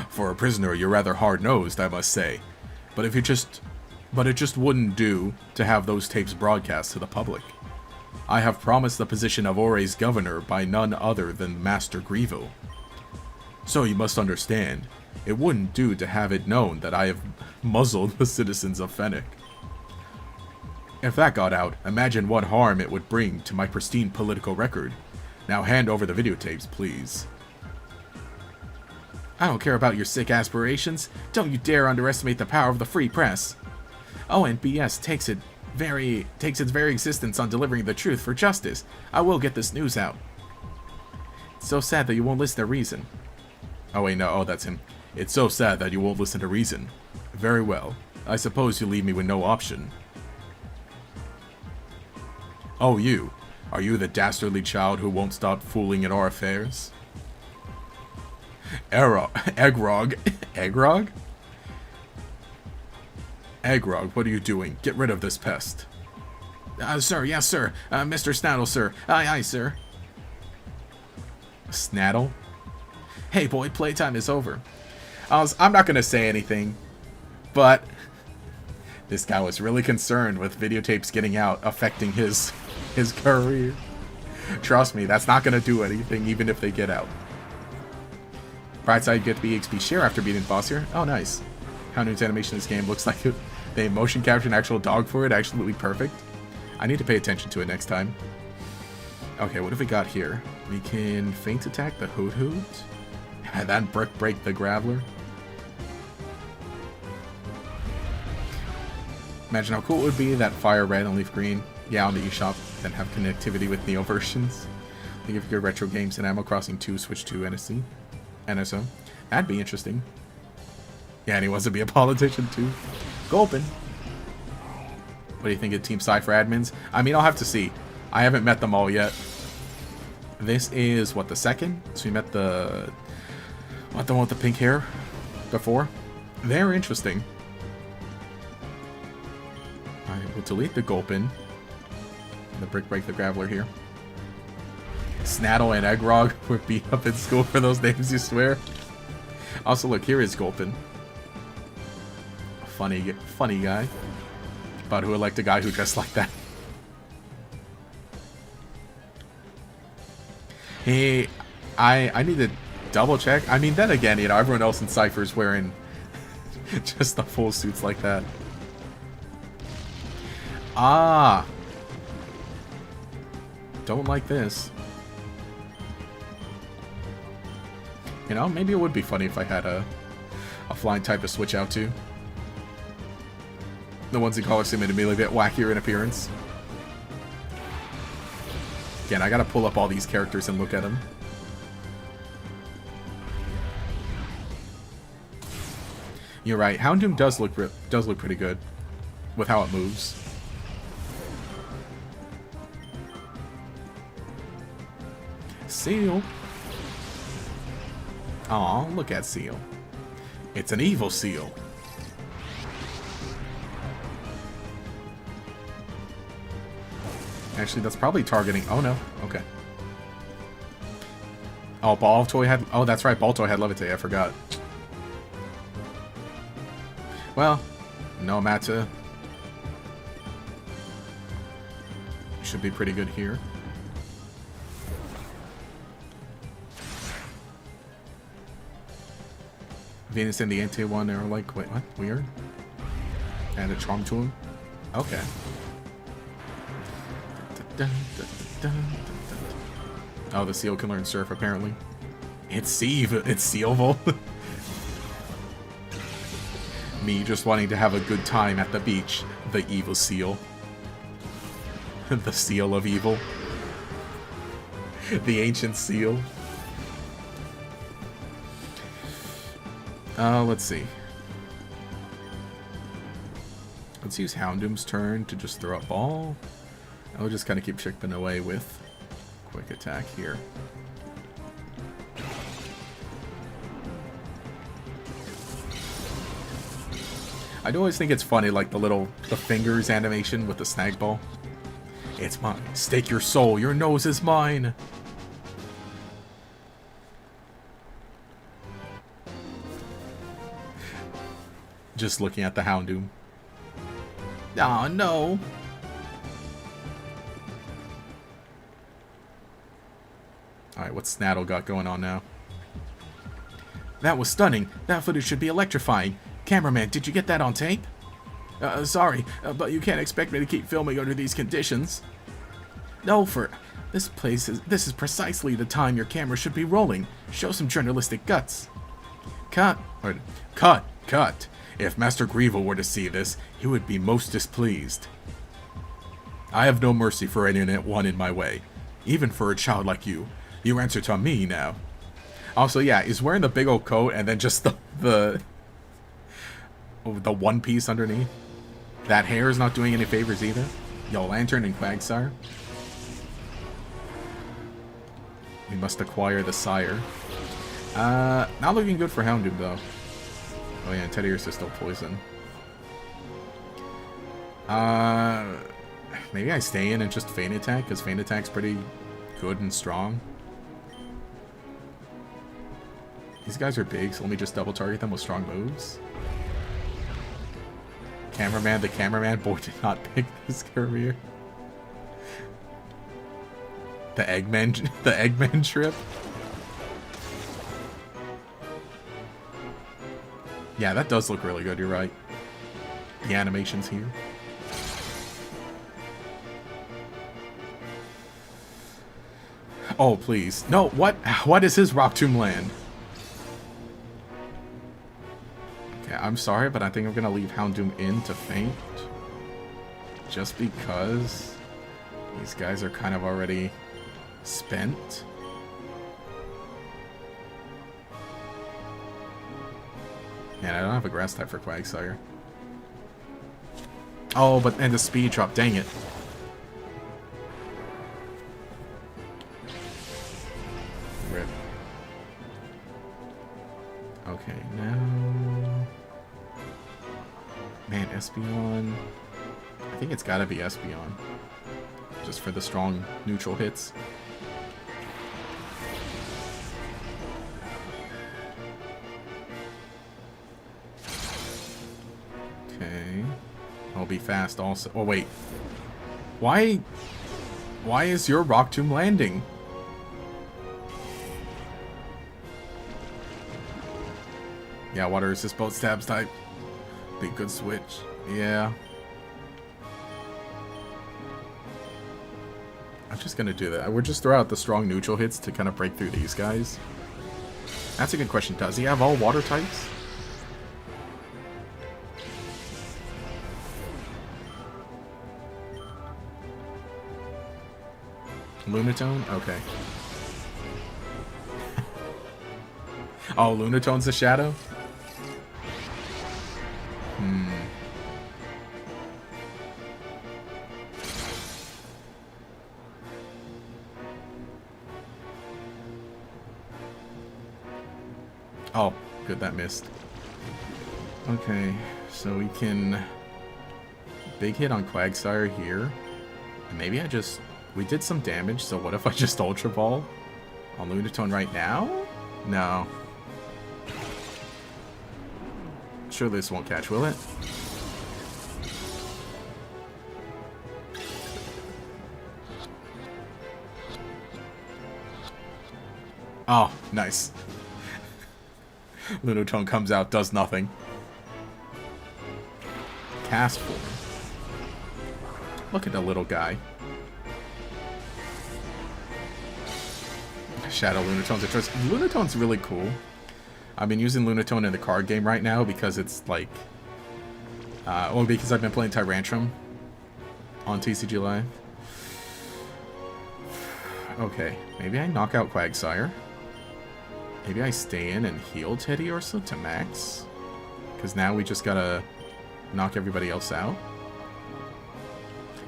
For a prisoner, you're rather hard-nosed, I must say. But it just wouldn't do to have those tapes broadcast to the public. I have promised the position of Ore's governor by none other than Master Grievo. So you must understand, it wouldn't do to have it known that I have muzzled the citizens of Fennec. If that got out, imagine what harm it would bring to my pristine political record. Now hand over the videotapes, please. I don't care about your sick aspirations. Don't you dare underestimate the power of the free press. ONBS takes its very existence on delivering the truth for justice. I will get this news out. It's so sad that you won't listen to reason. Oh wait, no, that's him. It's so sad that you won't listen to reason. Very well. I suppose you leave me with no option. Oh, you. Are you the dastardly child who won't stop fooling at our affairs? Eggrog? Eggrog? Eggrog, what are you doing? Get rid of this pest. Sir, yes, sir. Mr. Snaddle, sir. Aye, sir. Snaddle? Hey, boy, playtime is over. I'm not going to say anything, but this guy was really concerned with videotapes getting out, affecting his career. Trust me, that's not going to do anything, even if they get out. Bright side, you get the EXP share after beating the boss here. Oh, nice. How New's animation in this game looks like they motion captured an actual dog for it. Absolutely perfect. I need to pay attention to it next time. Okay, what have we got here? We can feint attack the Hoot Hoot. And then break the Graveler. Imagine how cool it would be that Fire Red and Leaf Green, yeah, on the eShop, then have connectivity with Neo versions. Think if your retro games and Animal Crossing 2 switch to NSO. That'd be interesting. Yeah, and he wants to be a politician too. Gulpin. What do you think of Team Cypher admins? I mean, I'll have to see. I haven't met them all yet. This is, what, the second? So we met the... What, the one with the pink hair before? Very interesting. Alright, we'll delete the Gulpin. The Brick Break the Graveler here. Snaddle and Eggrog were beat up in school for those names, you swear? Also, look, here is Gulpin. Funny guy. But who would like a guy who dressed like that? Hey, I need to double check. I mean, then again, you know, everyone else in Cypher's wearing just the full suits like that. Ah. Don't like this. You know, maybe it would be funny if I had a flying type to switch out to. The ones in Color Sim admittedly a bit wackier in appearance. Again, I gotta pull up all these characters and look at them. You're right. Houndoom does look pretty good with how it moves. Seal. Aw, look at Seal. It's an evil Seal. Actually, that's probably targeting... Oh, no. Okay. Oh, Baltoy had... Oh, that's right. Baltoy had Levitate. I forgot. Well, no matter. Should be pretty good here. Venus and the Anti-1 are like... Wait, what? Weird. And a Charm to him? Okay. Oh, the Seal can learn Surf, apparently. It's Sealville. Me just wanting to have a good time at the beach. The evil Seal. The Seal of Evil. The ancient Seal. Let's see. Let's use Houndoom's turn to just throw a ball. I'll just kind of keep chipping away with quick attack here. I do always think it's funny, like the fingers animation with the snag ball. It's mine. Stake your soul. Your nose is mine. Just looking at the Houndoom. Aw, no. Alright, what's Snaddle got going on now? That was stunning. That footage should be electrifying. Cameraman, did you get that on tape? Sorry, but you can't expect me to keep filming under these conditions. No, this is precisely the time your camera should be rolling. Show some journalistic guts. Cut. If Master Grievel were to see this, he would be most displeased. I have no mercy for anyone in my way, even for a child like you. You answer to me now. Also, yeah, he's wearing the big old coat and then just the one piece underneath. That hair is not doing any favors either. Yo, Lantern and Quagsire. We must acquire the Sire. Not looking good for Houndoom, though. Oh yeah, Teddiursa is still poison. Maybe I stay in and just Feint Attack, because Feint Attack's pretty good and strong. These guys are big, so let me just double target them with strong moves. The cameraman boy did not pick this career. The Eggman trip. Yeah, that does look really good, you're right. The animations here. Oh, please. No, what is his Rock Tomb land? Okay, I'm sorry, but I think I'm gonna leave Houndoom in to Feint. Just because these guys are kind of already spent. And I don't have a grass type for Quagsire. Oh, but and the speed drop. Dang it. Rip. Okay, now... Man, Espeon... I think it's gotta be Espeon. Just for the strong neutral hits. Okay. I'll be fast also. Oh, wait. Why is your Rock Tomb landing? Yeah, water resist both stabs type. Be a good switch. Yeah. I'm just gonna do that. We're just throw out the strong neutral hits to kind of break through these guys. That's a good question. Does he have all water types? Lunatone? Okay. Oh, Lunatone's a shadow? Oh, good, that missed. Okay, so we can... Big hit on Quagsire here. And maybe I just... We did some damage, so what if I just Ultra Ball on Lunatone right now? No. Surely this won't catch, will it? Oh, nice. Lunatone comes out, does nothing. Cast form. Look at the little guy. Shadow Lunatone's a choice. Lunatone's really cool. I've been using Lunatone in the card game right now because it's like... well, because I've been playing Tyrantrum on TCG Live. Okay, maybe I knock out Quagsire. Maybe I stay in and heal Teddiursa to max. Because now we just gotta knock everybody else out.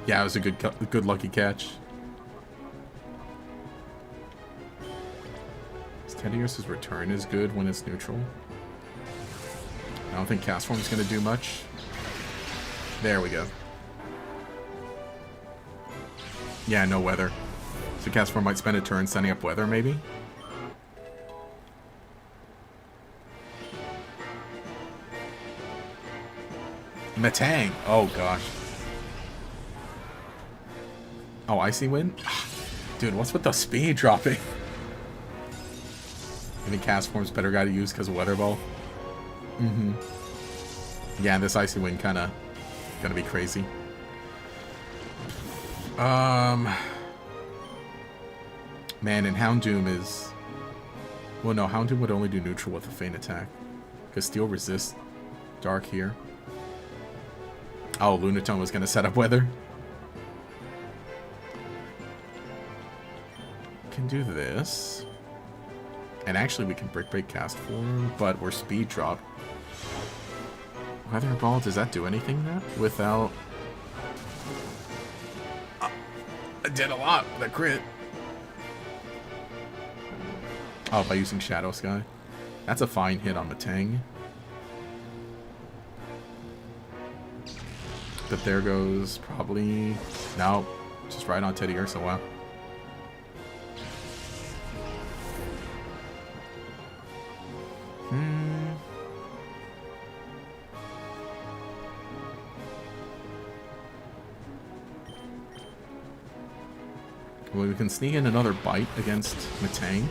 Yeah, it was a good lucky catch. Teddiursa's return is good when it's neutral. I don't think Cast Form's gonna do much. There we go. Yeah, no weather. So Cast Form might spend a turn setting up weather, maybe? Metang! Oh, gosh. Oh, Icy Wind? Dude, what's with the speed dropping? I think Cast Form's better guy to use because of Weather Ball. Mm-hmm. Yeah, this Icy Wind kind of gonna be crazy. Man, and Houndoom is... Well, no, Houndoom would only do neutral with a Feint attack. Because Steel resists Dark here. Oh, Lunatone was gonna set up Weather. Can do this. And actually we can break Cast Form, but we're speed dropped. Weather Ball, does that do anything now? Without... I did a lot, the crit. Oh, by using Shadow Sky. That's a fine hit on Metang. But there goes probably... No, just right on Teddiursa, wow. Well, we can sneak in another bite against Metang.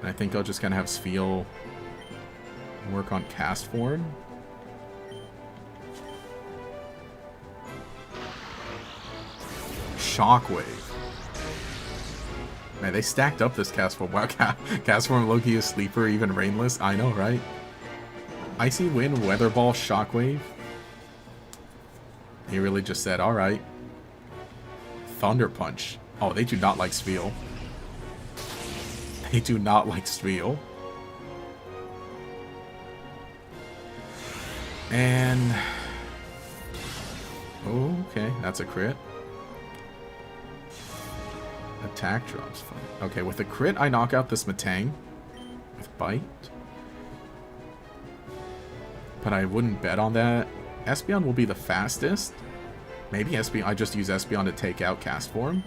And I think I'll just kind of have Spheal work on Cast Form. Shockwave. Man, they stacked up this Cast Form. Wow, Cast Form Loki is Sleeper, even Rainless. I know, right? Icy Wind, Weather Ball, Shockwave. He really just said, alright. Thunder Punch. Oh, they do not like Spheal. They do not like Spheal. And Okay, that's a crit. Attack drops. Okay, with a crit, I knock out this Metang with Bite. But I wouldn't bet on that. Espeon will be the fastest. Maybe Espeon, I just use Espeon to take out Cast Form.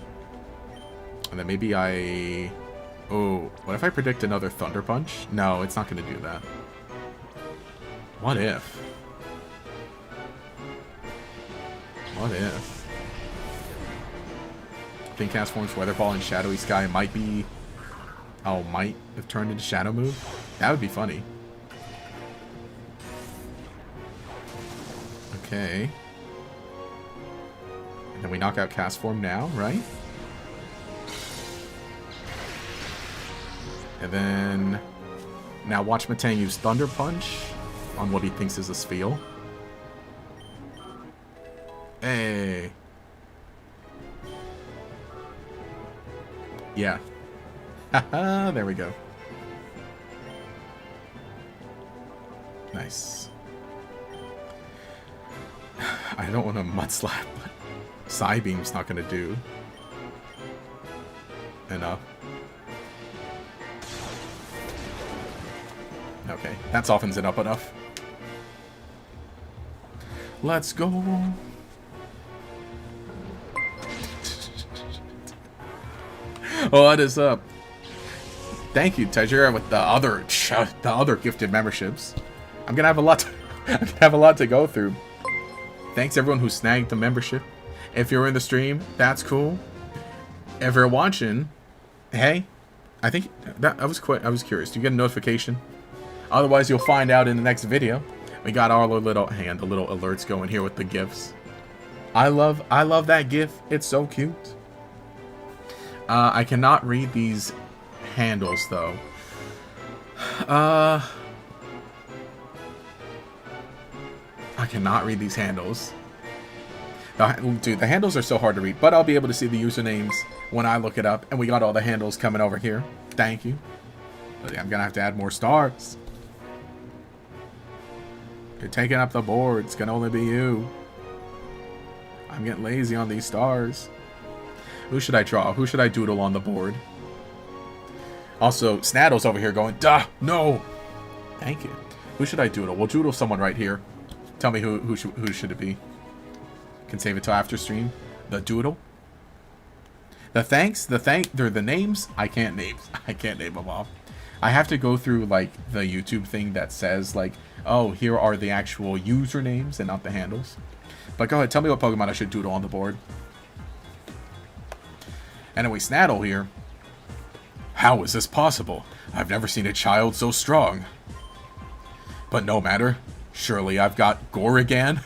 And then maybe I... Oh, what if I predict another Thunder Punch? No, it's not going to do that. What if? What if? I think Cast Form's Weather Ball and Shadowy Sky might be... Oh, might have turned into Shadow Move? That would be funny. Okay. And then we knock out Cast Form now, right? And then... Now watch Metang use Thunder Punch on what he thinks is a Spheal. Hey. Yeah. Haha, there we go. Nice. I don't want to Mudslap, but Psybeam's not going to do enough. Okay, that softens it up enough. Let's go. What is up? Thank you, Tajira, with the other gifted memberships. I'm gonna have a lot to go through. Thanks everyone who snagged the membership. If you're in the stream, that's cool. If you're watching, hey, I think that I was curious. Do you get a notification? Otherwise, you'll find out in the next video. We got all the little alerts going here with the gifs. I love that gif. It's so cute. I cannot read these handles though. I cannot read these handles. Dude, the handles are so hard to read, but I'll be able to see the usernames when I look it up. And we got all the handles coming over here. Thank you. But yeah, I'm gonna have to add more stars. You're taking up the board. It's gonna only be you. I'm getting lazy on these stars. Who should I draw? Who should I doodle on the board? Also, Snaddle's over here going, duh, no. Thank you. Who should I doodle? We'll doodle someone right here. Tell me who should it be? Can save it till after stream. The doodle. They're the names. I can't name them all. I have to go through like the YouTube thing that says like, oh, here are the actual usernames and not the handles. But go ahead, tell me what Pokemon I should doodle on the board. Anyway, Snaddle here. How is this possible? I've never seen a child so strong. But no matter. Surely I've got Goragan.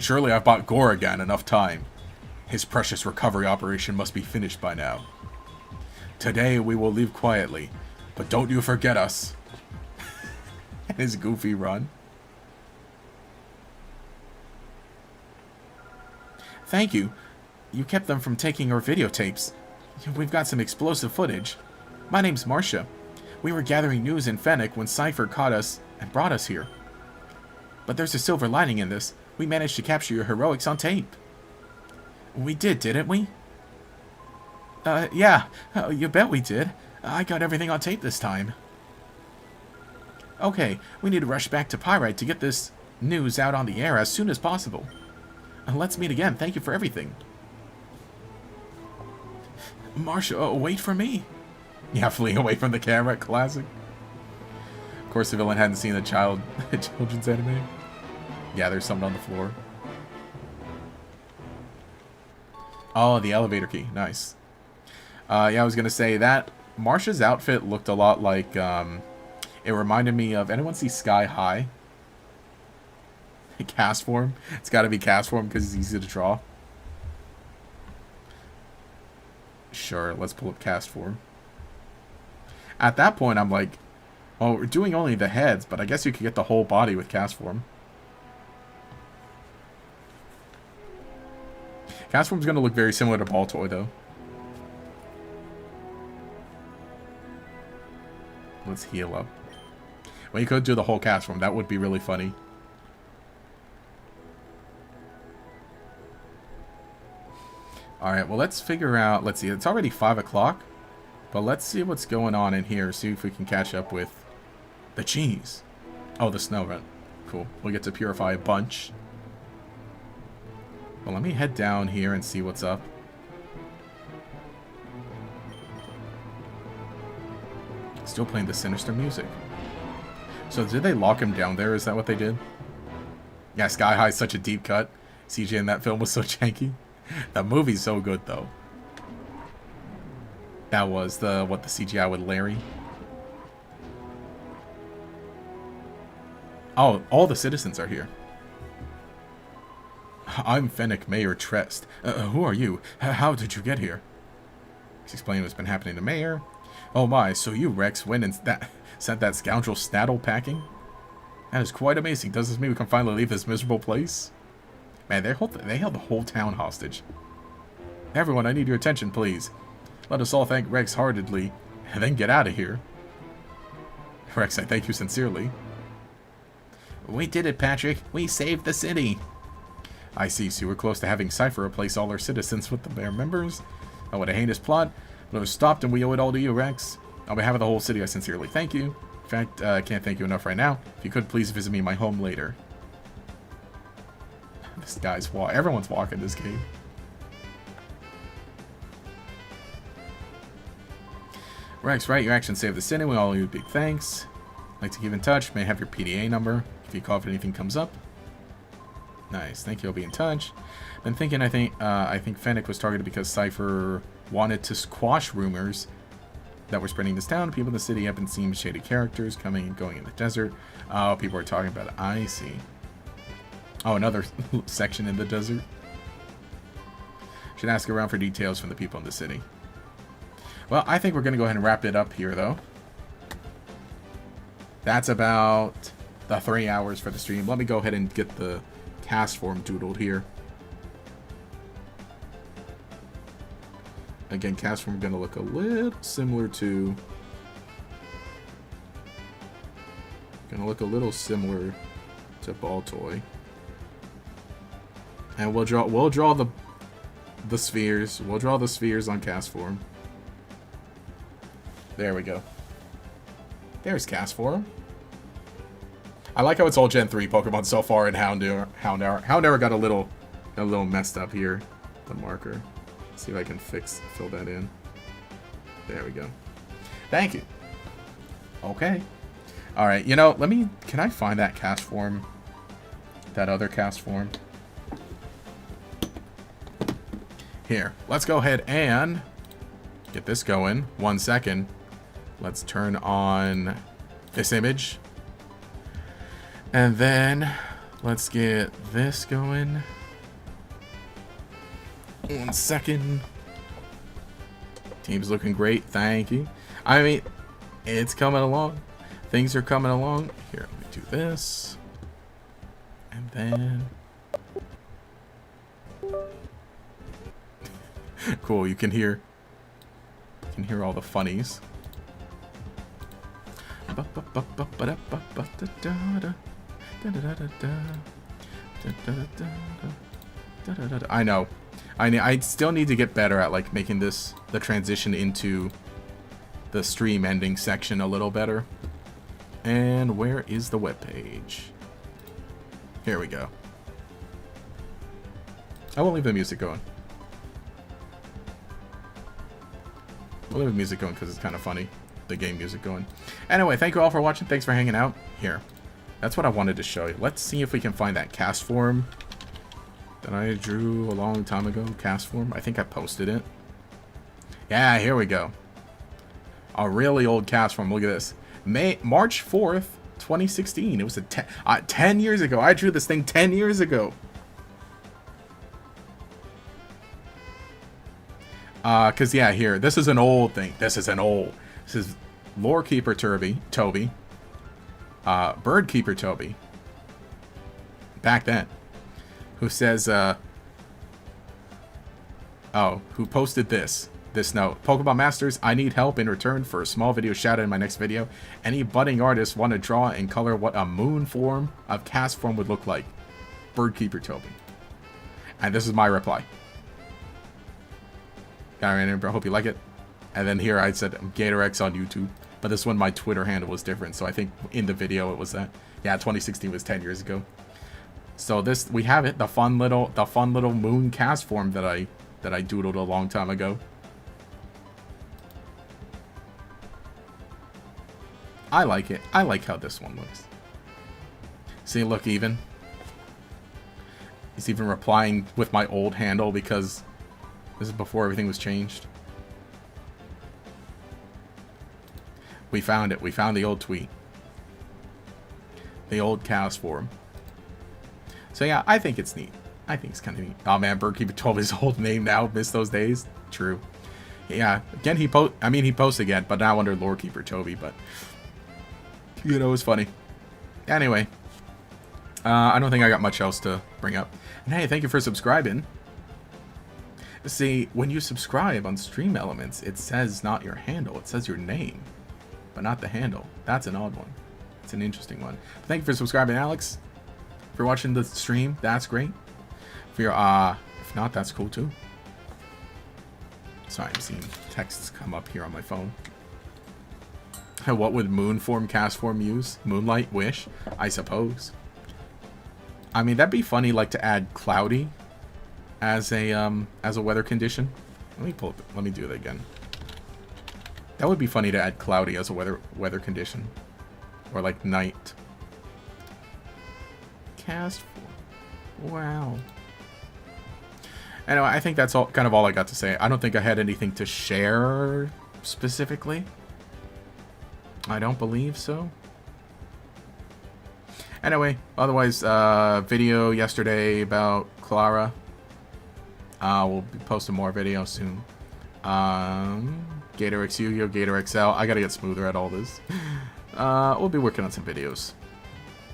Surely I've bought Goragan enough time. His precious recovery operation must be finished by now. Today we will leave quietly, but don't you forget us. And his goofy run. Thank you. You kept them from taking our videotapes. We've got some explosive footage. My name's Marcia. We were gathering news in Fennec when Cypher caught us and brought us here. But there's a silver lining in this. We managed to capture your heroics on tape. We did, didn't we? Yeah. You bet we did. I got everything on tape this time. Okay, we need to rush back to Pyrite to get this news out on the air as soon as possible. Let's meet again. Thank you for everything. Marcia, wait for me. Yeah, fleeing away from the camera. Classic. Of course, the villain hadn't seen a children's anime. Yeah, there's something on the floor. Oh, the elevator key. Nice. Yeah, I was going to say that Marcia's outfit looked a lot like, it reminded me of, anyone see Sky High? Cast Form. It's got to be Cast Form because it's easy to draw. Sure, let's pull up Cast Form. At that point, I'm like, well, we're doing only the heads, but I guess you could get the whole body with Cast Form. Cast Form's going to look very similar to Baltoy, though. Let's heal up. Well, you could do the whole Cast Form. That would be really funny. Alright, well, let's figure out... Let's see, it's already 5 o'clock. But let's see what's going on in here. See if we can catch up with the cheese. Oh, the snow run. Cool. We'll get to purify a bunch. Well, let me head down here and see what's up. Still playing the sinister music. So did they lock him down there? Is that what they did? Yeah, Sky High is such a deep cut. CJ in that film was so janky. That movie's so good, though. That was the CGI with Larry. Oh, all the citizens are here. I'm Fennec Mayor Trest. Who are you? How did you get here? He's explaining what's been happening to Mayor. Oh my, so you, Rex, went and sent that scoundrel Snaddle packing? That is quite amazing. Does this mean we can finally leave this miserable place? Man, they held the whole town hostage. Everyone, I need your attention, please. Let us all thank Rex heartedly, and then get out of here. Rex, I thank you sincerely. We did it, Patrick. We saved the city. I see, so we're close to having Cypher replace all our citizens with their members. Oh, what a heinous plot. But it was stopped, and we owe it all to you, Rex. On behalf of the whole city, I sincerely thank you. In fact, I can't thank you enough right now. If you could, please visit me in my home later. This guy's everyone's walking this game. Rex, right? Your actions saved the city. We all owe you big thanks. Like to keep in touch. May I have your PDA number if you call if anything comes up. Nice. Thank you. I'll be in touch. Been thinking. I think Fennec was targeted because Cypher wanted to squash rumors that were spreading this town. People in the city have been seeing shady characters coming and going in the desert. Oh, people are talking about it. I see. Oh, another section in the desert. Should ask around for details from the people in the city. Well, I think we're going to go ahead and wrap it up here, though. That's about the 3 hours for the stream. Let me go ahead and get the cast form doodled here. Again, cast form going to look a little similar to... Going to look a little similar to Baltoy. And we'll draw the spheres. We'll draw the spheres on cast form. There we go. There's cast form. I like how it's all Gen 3 Pokemon so far in Houndour got a little messed up here. The marker. Let's see if I can fill that in. There we go. Thank you. Okay. Alright, you know, can I find that cast form? That other cast form? Here, let's go ahead and get this going. 1 second. Let's turn on this image. And then let's get this going. 1 second. Team's looking great. Thank you. I mean, it's coming along. Things are coming along. Here, let me do this. And then... Cool, you can hear all the funnies. I know. I still need to get better at like making the transition into the stream ending section a little better. And where is the webpage? Here we go. I won't leave the music going. We'll leave the music going because it's kind of funny. The game music going. Anyway, thank you all for watching. Thanks for hanging out. Here. That's what I wanted to show you. Let's see if we can find that cast form that I drew a long time ago. Cast form. I think I posted it. Yeah, here we go. A really old cast form. Look at this. March 4th, 2016. It was 10 years ago. I drew this thing 10 years ago. Because, yeah, here. This is an old thing. This is Lore Keeper Toby. Bird Keeper Toby. Back then. Who says, who posted this note. Pokemon Masters, I need help in return for a small video shout out in my next video. Any budding artists want to draw and color what a moon form of cast form would look like? Bird Keeper Toby. And this is my reply. I hope you like it. And then here I said GatorX on YouTube. But this one, my Twitter handle was different. So I think in the video it was that. Yeah, 2016 was 10 years ago. So this, we have it. The fun little moon cast form that I doodled a long time ago. I like it. I like how this one looks. See, look even. He's even replying with my old handle because this is before everything was changed. We found it. We found the old tweet. The old cast form. So yeah, I think it's neat. I think it's kind of neat. Oh man, Birdkeeper 12 is his old name now. Miss those days. True. Yeah. Again, he posts again, but now under Lorekeeper Toby. But you know, it's funny. Anyway, I don't think I got much else to bring up. And hey, thank you for subscribing. See, when you subscribe on Stream Elements, it says not your handle. It says your name, but not the handle. That's an odd one. It's an interesting one. But thank you for subscribing, Alex. For watching the stream, that's great. If you're, if not, that's cool too. Sorry, I'm seeing texts come up here on my phone. What would Moonform cast form use? Moonlight Wish, I suppose. I mean, that'd be funny, like to add cloudy as a weather condition. Let me pull it. Let me do that again. That would be funny to add cloudy as a weather condition, or like night. Cast form. Wow. Anyway, I think that's all kind of all I got to say. I don't think I had anything to share specifically. I don't believe so. Anyway, otherwise, video yesterday about Clara. We'll be posting more videos soon. Gator X Yu-Gi-Oh, Gator XL. I gotta get smoother at all this. We'll be working on some videos.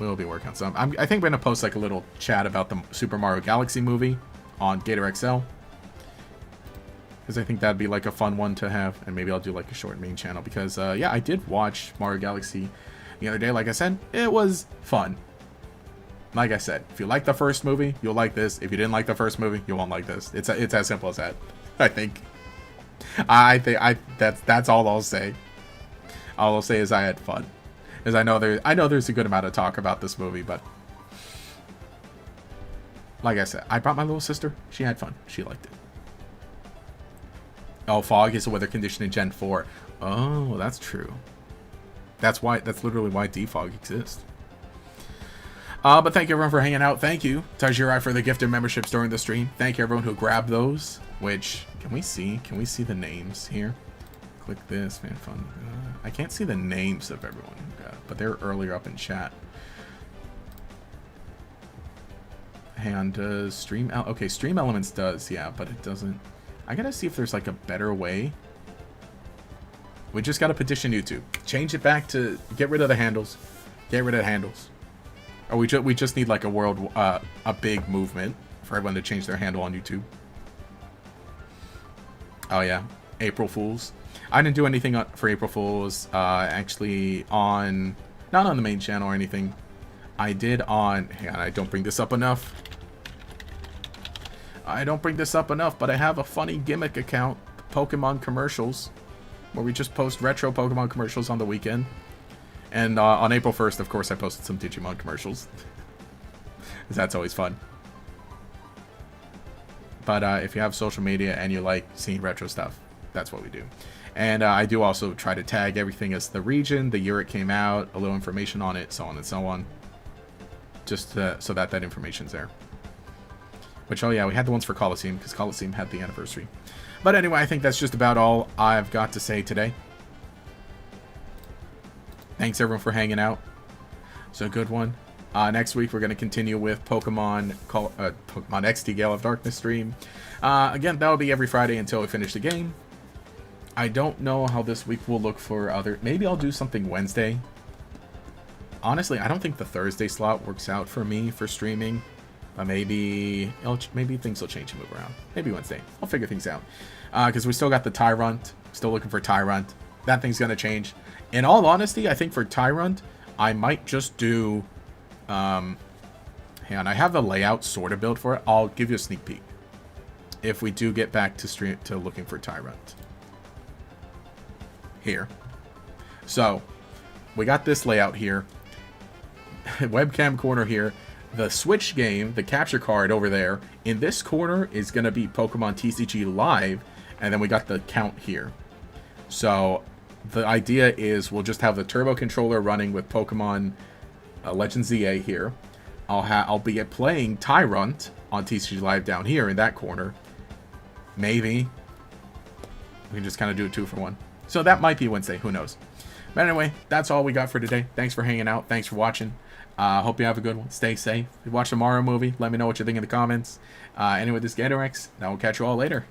We'll be working on some. I think we're gonna post like a little chat about the Super Mario Galaxy movie on Gator XL. Because I think that'd be like a fun one to have. And maybe I'll do like a short main channel. Because, yeah, I did watch Mario Galaxy the other day. Like I said, it was fun. Like I said, if you like the first movie, you'll like this. If you didn't like the first movie, you won't like this. It's as simple as that. I think. That's all I'll say. All I'll say is I had fun. Because I know there's a good amount of talk about this movie, but like I said, I brought my little sister. She had fun. She liked it. Oh, fog is a weather condition in Gen 4. Oh, that's true. That's literally why defog exists. But thank you everyone for hanging out. Thank you, Tajirai, for the gifted memberships during the stream. Thank you everyone who grabbed those. Which, can we see the names here? Click this, man, fun. I can't see the names of everyone who got, but they're earlier up in chat. Hang on, does Stream... Okay, Stream Elements does, yeah, but it doesn't... I gotta see if there's like a better way. We just gotta petition YouTube. Change it back to... Get rid of the handles. Get rid of the handles. Or we just need like a big movement for everyone to change their handle on YouTube. Oh yeah, April Fools. I didn't do anything for April Fools, actually on... Not on the main channel or anything. I did on... Hang on, I don't bring this up enough. But I have a funny gimmick account, Pokemon commercials, where we just post retro Pokemon commercials on the weekend. And on April 1st, of course, I posted some Digimon commercials. Because that's always fun. But if you have social media and you like seeing retro stuff, that's what we do. And I do also try to tag everything as the region, the year it came out, a little information on it, so on and so on. Just so that information's there. Which, oh yeah, we had the ones for Coliseum, because Coliseum had the anniversary. But anyway, I think that's just about all I've got to say today. Thanks everyone for hanging out. It's a good one. Next week, we're going to continue with Pokemon XD Gale of Darkness stream. Again, that'll be every Friday until we finish the game. I don't know how this week will look for other... Maybe I'll do something Wednesday. Honestly, I don't think the Thursday slot works out for me for streaming. But maybe things will change and move around. Maybe Wednesday. I'll figure things out. Because we still got the Tyrunt. Still looking for Tyrunt. That thing's going to change. In all honesty, I think for Tyrunt, I might just do... hang on, I have the layout sort of built for it. I'll give you a sneak peek. if we do get back to looking for Tyrant. Here. So, we got this layout here. Webcam corner here. The Switch game, the capture card over there, in this corner is going to be Pokemon TCG Live, and then we got the count here. So, the idea is we'll just have the Turbo controller running with Pokemon Legends ZA here. I'll be playing Tyrant on TCG Live down here in that corner. Maybe we can just kind of do it 2 for 1. So that might be Wednesday. Who knows? But anyway, that's all we got for today. Thanks for hanging out. Thanks for watching. Hope you have a good one. Stay safe. Watch the Mario movie. Let me know what you think in the comments. Anyway, this is Gatorx. I will catch you all later.